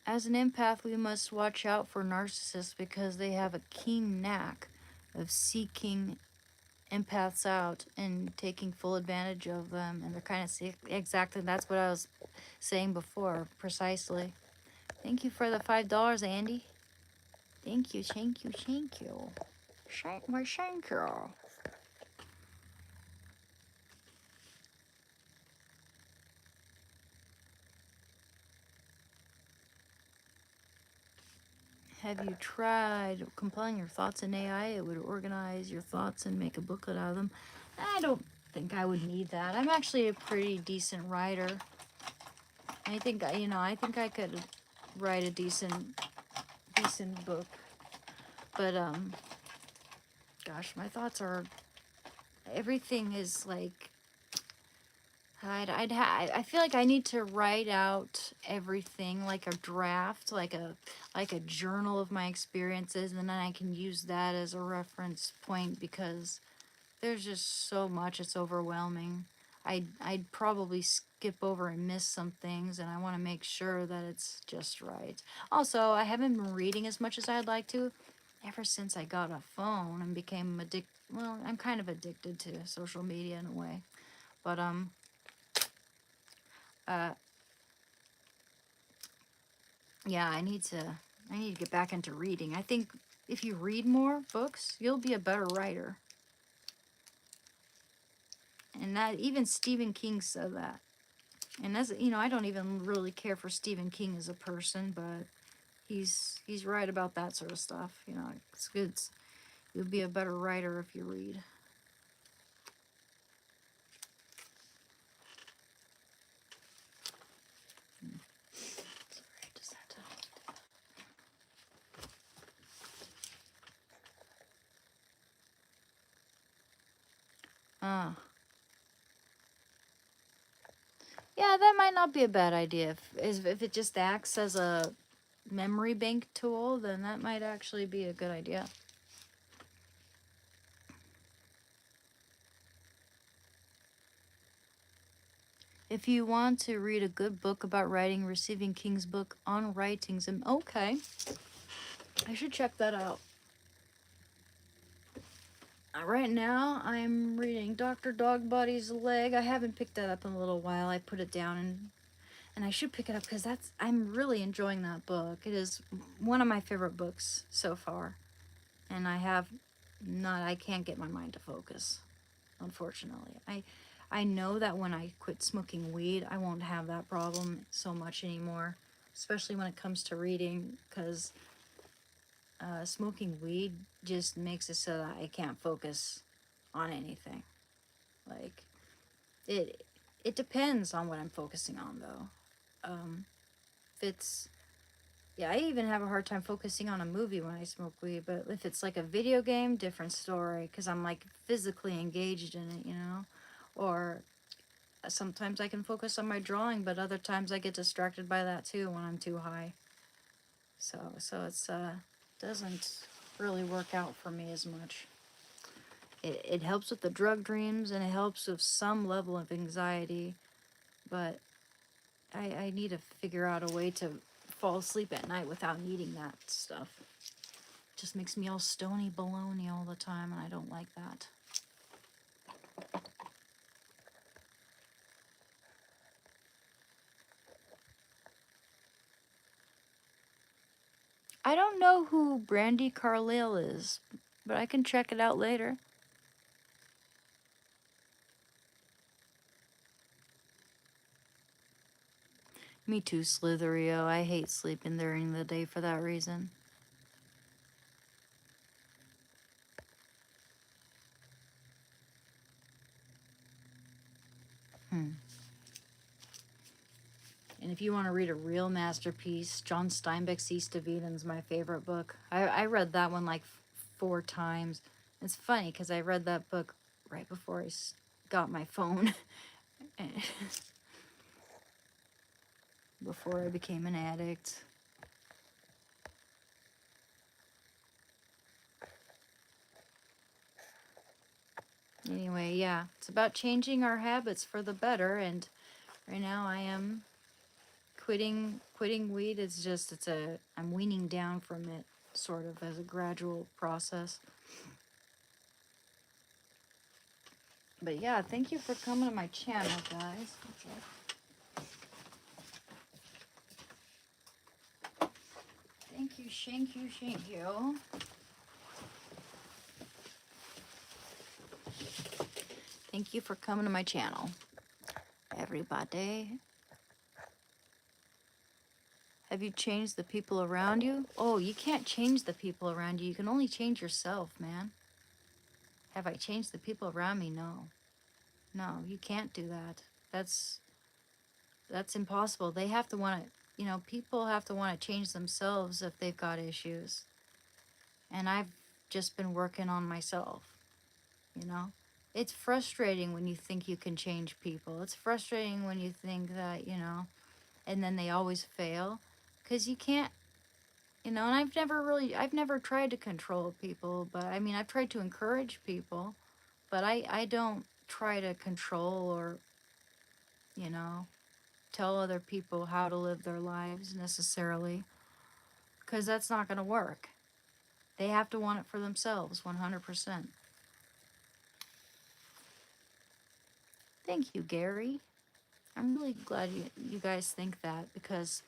S1: As an empath, we must watch out for narcissists because they have a keen knack of seeking empaths out and taking full advantage of them. And they're kind of exactly, that's what I was saying before, precisely. Thank you for the $5, Andy. Thank you, thank you, thank you. Thank you. Have you tried compiling your thoughts in AI? It would organize your thoughts and make a booklet out of them. I don't think I would need that. I'm actually a pretty decent writer. I think I think I could write a decent book. But gosh, my thoughts are, everything is like, I feel like I need to write out everything like a draft, like a journal of my experiences, and then I can use that as a reference point because there's just so much, it's overwhelming. I'd probably skip over and miss some things, and I want to make sure that it's just right. Also, I haven't been reading as much as I'd like to ever since I got a phone and became well, I'm kind of addicted to social media in a way. But uh yeah, I need to get back into reading. I think if you read more books, you'll be a better writer. And that even Stephen King said that. And as you know, I don't even really care for Stephen King as a person, but he's right about that sort of stuff. You know, it's good. You'll be a better writer if you read. Sorry, I just had to. Yeah, that might not be a bad idea. If it just acts as a memory bank tool, then that might actually be a good idea. If you want to read a good book about writing, Receiving King's book on writings, and okay, I should check that out. Right now, I'm reading Dr. Dogbody's Leg. I haven't picked that up in a little while. I put it down and I should pick it up because I'm really enjoying that book. It is one of my favorite books so far, and I can't get my mind to focus, unfortunately. I know that when I quit smoking weed, I won't have that problem so much anymore, especially when it comes to reading, because smoking weed just makes it so that I can't focus on anything. Like, it depends on what I'm focusing on, though. If it's, yeah, I even have a hard time focusing on a movie when I smoke weed, but if it's like a video game, different story, because I'm like physically engaged in it, you know? Or sometimes I can focus on my drawing, but other times I get distracted by that too when I'm too high. So it's doesn't really work out for me as much. It helps with the drug dreams and it helps with some level of anxiety, but I need to figure out a way to fall asleep at night without needing that stuff. It just makes me all stony baloney all the time, and I don't like that. I don't know who Brandy Carlisle is, but I can check it out later. Me too, Slitherio. I hate sleeping during the day for that reason. And if you want to read a real masterpiece, John Steinbeck's East of Eden's my favorite book. I read that one like 4 times. It's funny because I read that book right before I got my phone. Before I became an addict. Anyway, yeah, it's about changing our habits for the better, and right now I am quitting weed. I'm weaning down from it sort of as a gradual process. But yeah, thank you for coming to my channel, guys. Thank you, shank you, shank you. Thank you for coming to my channel, everybody. Have you changed the people around you? Oh, you can't change the people around you. You can only change yourself, man. Have I changed the people around me? No. No, you can't do that. That's impossible. They have to want to, people have to want to change themselves if they've got issues. And I've just been working on myself, you know? It's frustrating when you think you can change people. It's frustrating when you think that, and then they always fail. Because you can't, and I've never tried to control people, but I mean, I've tried to encourage people, but I don't try to control or, tell other people how to live their lives necessarily, because that's not going to work. They have to want it for themselves, 100%. Thank you, Gary. I'm really glad you guys think that, because,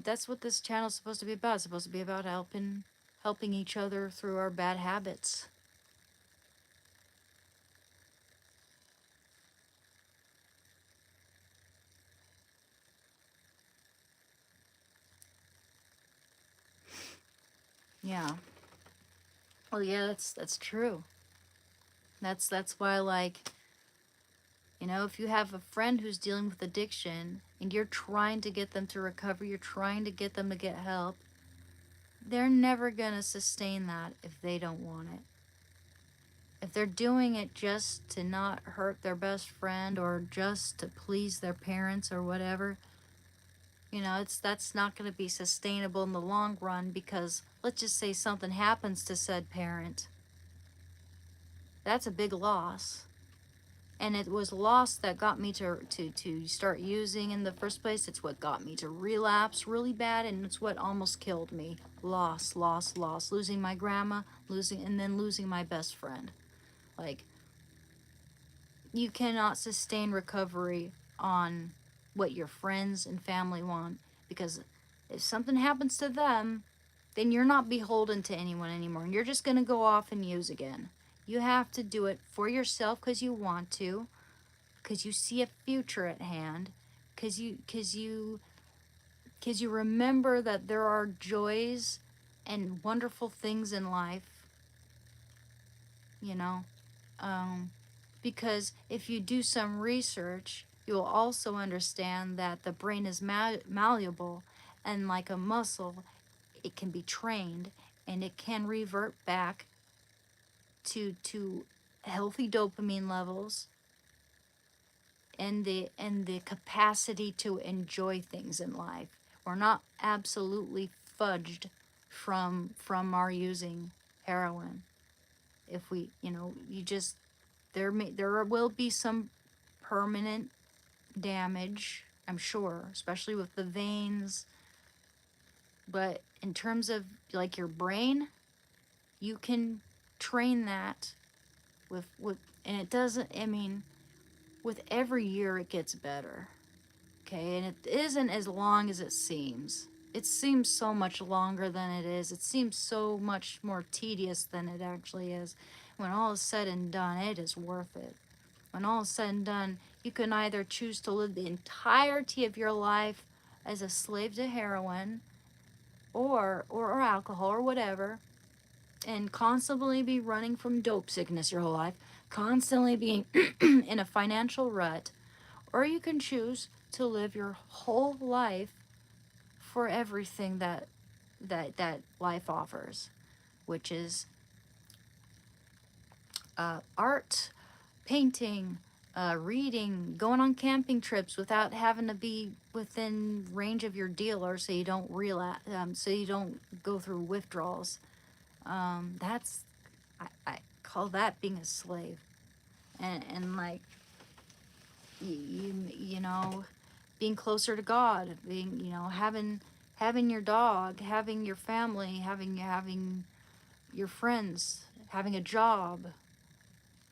S1: that's what this channel is supposed to be about. It's supposed to be about helping each other through our bad habits. Yeah. Well, yeah, that's true. That's why, like, you know, if you have a friend who's dealing with addiction and you're trying to get them to recover, you're trying to get them to get help, they're never gonna sustain that if they don't want it. If they're doing it just to not hurt their best friend or just to please their parents or whatever, you know, that's not going to be sustainable in the long run, because let's just say something happens to said parent. That's a big loss. And it was loss that got me to start using in the first place. It's what got me to relapse really bad, and it's what almost killed me. Loss, loss, loss. Losing my grandma, and then losing my best friend. Like, you cannot sustain recovery on what your friends and family want, because if something happens to them, then you're not beholden to anyone anymore, and you're just going to go off and use again. You have to do it for yourself because you want to, because you see a future at hand, because you remember that there are joys and wonderful things in life, you know. Um, because if you do some research, you'll also understand that the brain is malleable, and like a muscle, it can be trained, and it can revert back to healthy dopamine levels, and the capacity to enjoy things in life. We're not absolutely fudged from our using heroin. If we, you know, you just, there will be some permanent damage, I'm sure, especially with the veins. But in terms of like your brain, you can train that with and it doesn't, I mean, with every year it gets better. Okay, and it isn't as long as it seems. It seems so much longer than it is. It seems so much more tedious than it actually is. When all is said and done, it is worth it. When all is said and done, you can either choose to live the entirety of your life as a slave to heroin or alcohol or whatever, and constantly be running from dope sickness your whole life, constantly being in a financial rut, or you can choose to live your whole life for everything that life offers, which is art, painting, reading, going on camping trips without having to be within range of your dealer, so you don't so you don't go through withdrawals. That's, I call that being a slave, and like, you know, being closer to God, being, you know, having your dog, having your family, having your friends, having a job,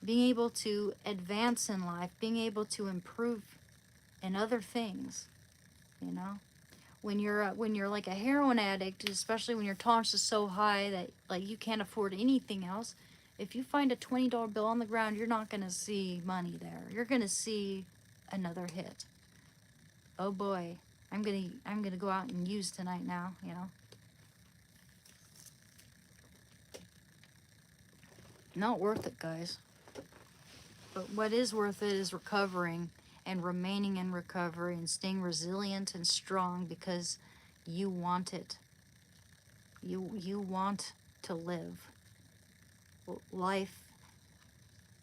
S1: being able to advance in life, being able to improve in other things, you know. When you're like a heroin addict, especially when your tolerance is so high that like you can't afford anything else, if you find a $20 bill on the ground, you're not going to see money there. You're going to see another hit. Oh boy, I'm gonna go out and use tonight now, you know. Not worth it, guys. But what is worth it is recovering and remaining in recovery and staying resilient and strong, because you want it. You want to live. Life,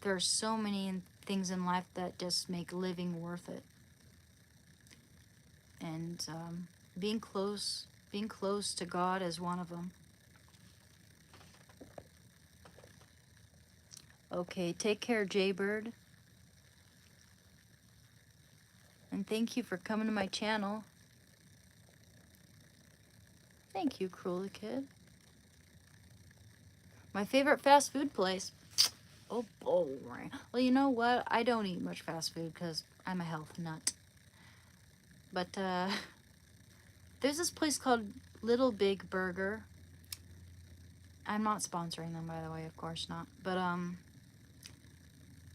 S1: there's so many things in life that just make living worth it. And being close to God is one of them. Okay, take care, Jaybird. And thank you for coming to my channel. Thank you, Cruella Kid. My favorite fast food place. Oh boy. Well, you know what? I don't eat much fast food because I'm a health nut. But there's this place called Little Big Burger. I'm not sponsoring them, by the way, of course not. But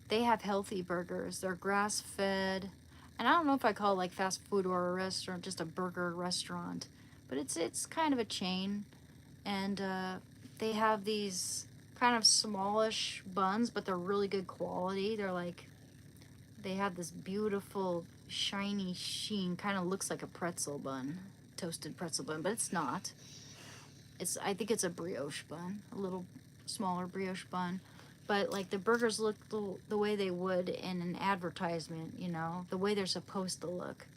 S1: they have healthy burgers. They're grass fed. And I don't know if I call it like fast food or a restaurant, just a burger restaurant. But it's kind of a chain. And they have these kind of smallish buns, but they're really good quality. They're like, they have this beautiful shiny sheen, kind of looks like a pretzel bun, toasted pretzel bun, but it's not. I think it's a brioche bun, a little smaller brioche bun. But like the burgers look the way they would in an advertisement, you know, the way they're supposed to look.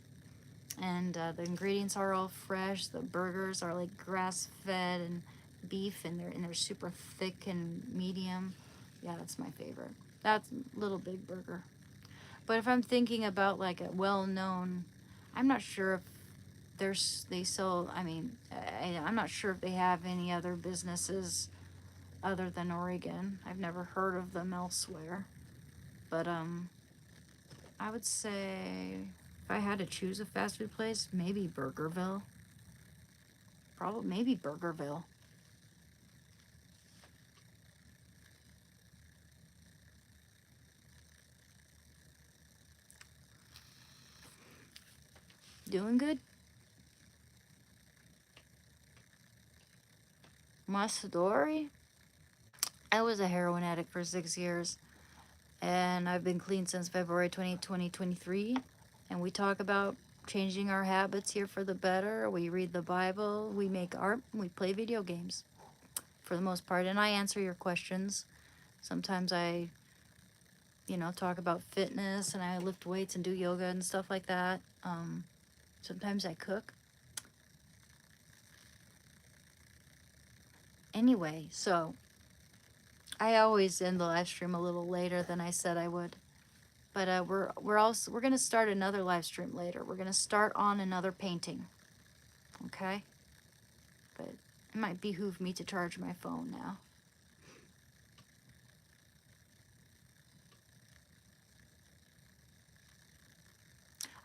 S1: And the ingredients are all fresh. The burgers are like grass fed and beef, and they're super thick and medium. Yeah, that's my favorite. That's Little Big Burger. But if I'm thinking about like a well-known, I'm not sure if they sell. I mean, I'm not sure if they have any other businesses other than Oregon. I've never heard of them elsewhere. But I would say if I had to choose a fast food place, maybe Burgerville. Probably maybe Burgerville. Doing good. My story? I was a heroin addict for 6 years, and I've been clean since February 2023. And we talk about changing our habits here for the better. We read the Bible, we make art, we play video games for the most part. And I answer your questions. Sometimes I, talk about fitness, and I lift weights and do yoga and stuff like that. Sometimes I cook. Anyway, so I always end the live stream a little later than I said I would. But we're gonna start another live stream later. We're gonna start on another painting. Okay? But it might behoove me to charge my phone now.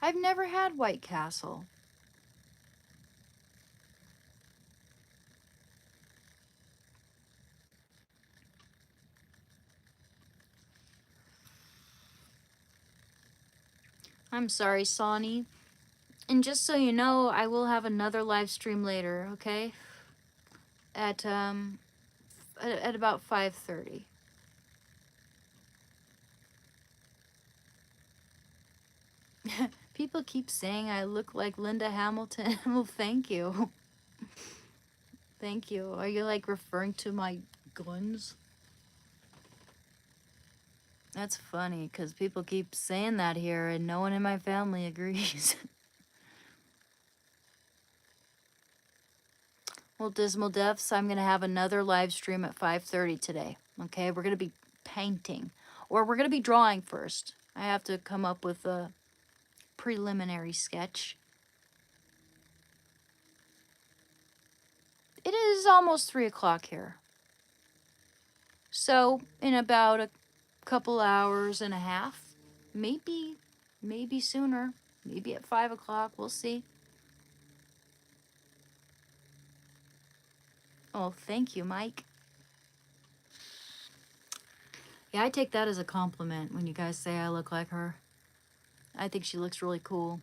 S1: I've never had White Castle. I'm sorry, Sonny. And just so you know, I will have another live stream later, okay? At about 5:30. People keep saying I look like Linda Hamilton. Well, thank you. Thank you. Are you like referring to my guns? That's funny because people keep saying that here and no one in my family agrees. Well, Dismal Deaths, I'm going to have another live stream at 5:30 today. Okay, we're going to be painting. Or we're going to be drawing first. I have to come up with a preliminary sketch. It is almost 3 o'clock here. So, in about a couple hours and a half, maybe sooner, maybe at 5 o'clock, we'll see. Oh, thank you, Mike. Yeah, I take that as a compliment when you guys say I look like her. I think she looks really cool.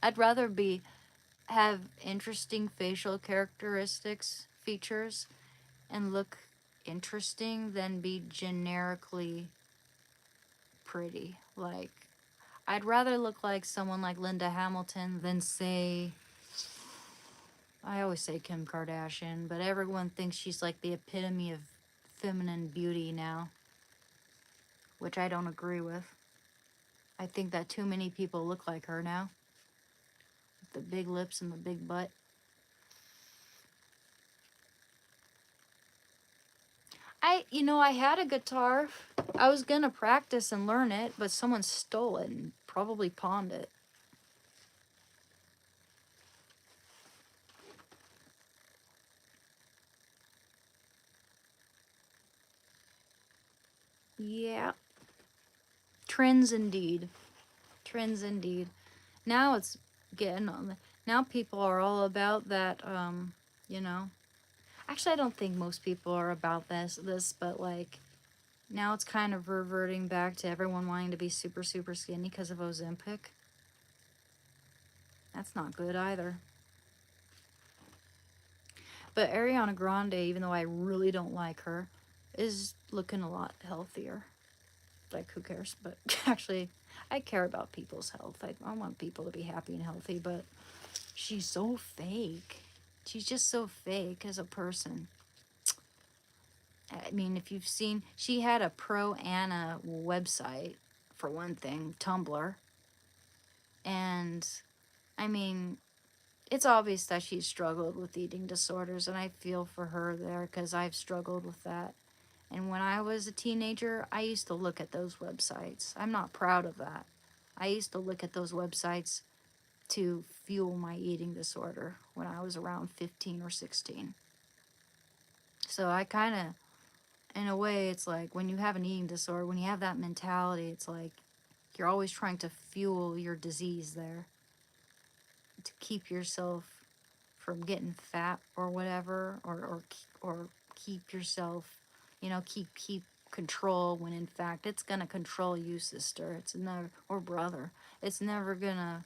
S1: I'd rather have interesting facial characteristics, features, and look interesting than be generically pretty. Like, I'd rather look like someone like Linda Hamilton than, say, I always say Kim Kardashian, but everyone thinks she's like the epitome of feminine beauty now, which I don't agree with. I think that too many people look like her now, with the big lips and the big butt. I had a guitar. I was gonna practice and learn it, but someone stole it and probably pawned it. Yeah. Trends indeed. Trends indeed. Now it's getting on the, now people are all about that, you know. Actually, I don't think most people are about this, but like now it's kind of reverting back to everyone wanting to be super, super skinny because of Ozempic. That's not good either. But Ariana Grande, even though I really don't like her, is looking a lot healthier. Like, who cares? But actually, I care about people's health. I want people to be happy and healthy, but she's so fake. She's just so fake as a person. I mean, if you've seen, she had a Pro Anna website, for one thing, Tumblr. And, I mean, it's obvious that she's struggled with eating disorders, and I feel for her there because I've struggled with that. And when I was a teenager, I used to look at those websites. I'm not proud of that. I used to look at those websites to fuel my eating disorder when I was around 15 or 16. So I kind of, in a way, it's like when you have an eating disorder, when you have that mentality, it's like you're always trying to fuel your disease there to keep yourself from getting fat or whatever, or keep yourself, keep control, when in fact it's gonna control you, sister. It's never, or brother. It's never gonna,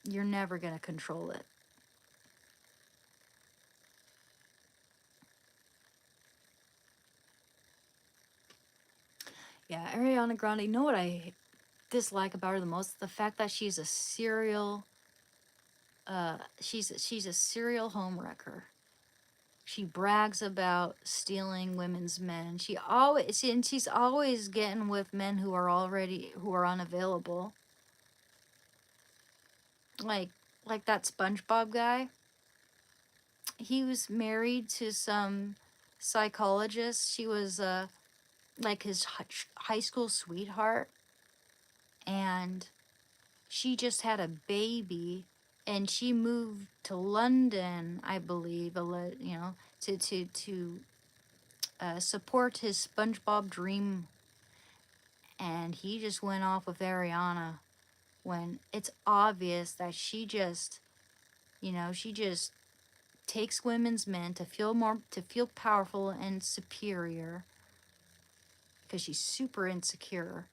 S1: you're never gonna control it. Yeah, Ariana Grande, you know what I dislike about her the most? The fact that she's a serial she's a serial homewrecker. She brags about stealing women's men. She's always getting with men who are unavailable. Like like that SpongeBob guy. He was married to some psychologist. She was like his high school sweetheart, and she just had a baby, and she moved to London, I believe, to support his SpongeBob dream, and he just went off with Ariana when it's obvious that she just takes women's men to feel powerful and superior because she's super insecure,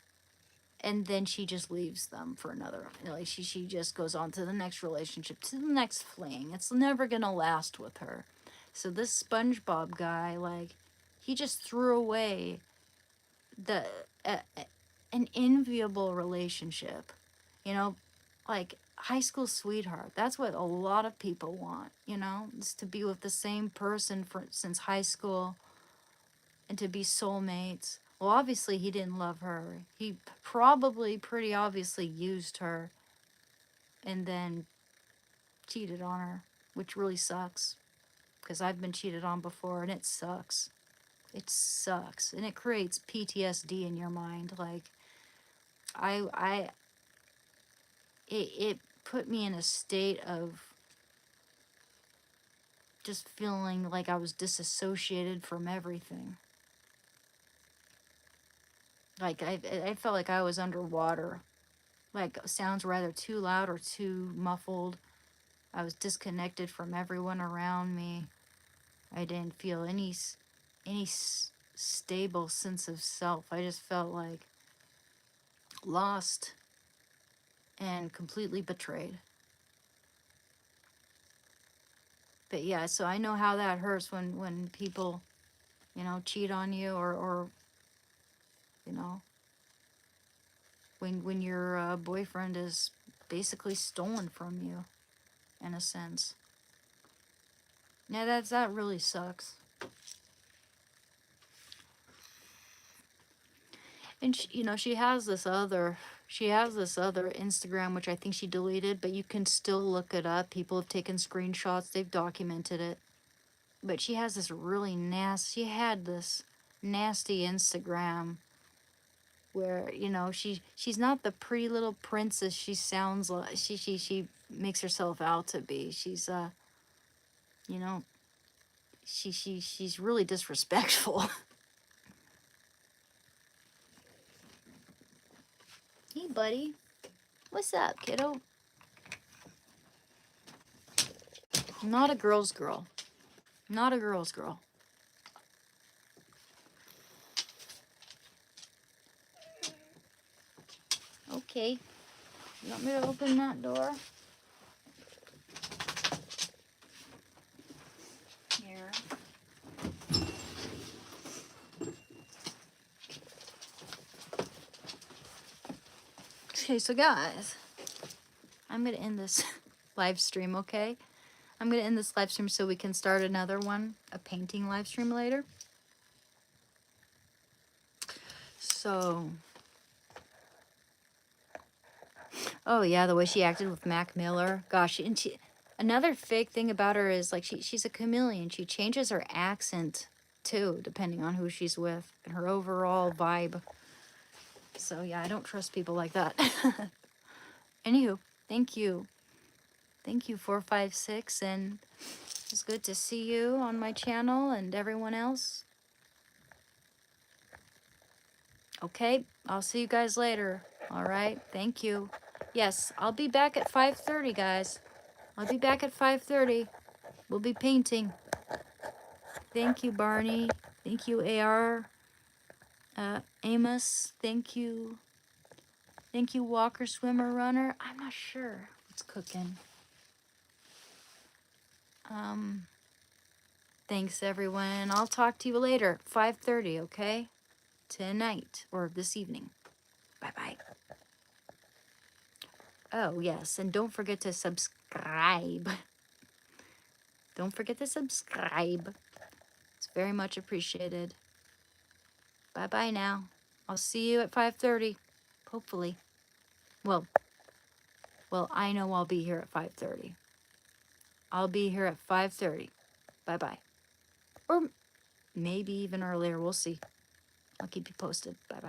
S1: and then she just leaves them for another, like she just goes on to the next relationship, to the next fling. It's never gonna last with her. So this SpongeBob guy, like, he just threw away the an enviable relationship, you know, like high school sweetheart. That's what a lot of people want, is to be with the same person since high school and to be soulmates. Well, obviously he didn't love her. He probably pretty obviously used her and then cheated on her, which really sucks because I've been cheated on before and it sucks. It sucks, and it creates PTSD in your mind. Like, I it put me in a state of just feeling like I was disassociated from everything. Like I felt like I was underwater. Like, sounds rather too loud or too muffled. I was disconnected from everyone around me. I didn't feel any stable sense of self. I just felt like lost and completely betrayed. But yeah, so I know how that hurts when people, cheat on you, or you know, when your boyfriend is basically stolen from you, in a sense. Yeah, that really sucks. And she has this other Instagram, which I think she deleted, but you can still look it up. People have taken screenshots, they've documented it. But she has this really nasty, she had this nasty Instagram where, she's not the pretty little princess she sounds like, she makes herself out to be. She's, you know, she's really disrespectful. Hey, buddy. What's up, kiddo? Not a girl's girl. Not a girl's girl. Okay. You want me to open that door?
S2: Here. there.
S1: Okay, so guys, I'm gonna end this live stream, okay? I'm gonna end this live stream so we can start another one, a painting live stream later. So, oh yeah, the way she acted with Mac Miller. Gosh, and another fake thing about her is like she's a chameleon. She changes her accent too, depending on who she's with and her overall vibe. So yeah, I don't trust people like that. Anywho, thank you. Thank you, 456, and it's good to see you on my channel and everyone else. Okay, I'll see you guys later. All right, thank you. Yes, I'll be back at 5:30, guys. I'll be back at 5:30. We'll be painting. Thank you, Barney. Thank you, AR. Amos. Thank you. Thank you, Walker, Swimmer, Runner. I'm not sure what's cooking. Thanks, everyone. I'll talk to you later. 5:30, okay? Tonight or this evening. Bye-bye. Oh, yes, and don't forget to subscribe. Don't forget to subscribe. It's very much appreciated. Bye-bye now. I'll see you at 5:30, hopefully. Well, I know I'll be here at 5:30. I'll be here at 5:30. Bye-bye. Or maybe even earlier. We'll see. I'll keep you posted. Bye-bye.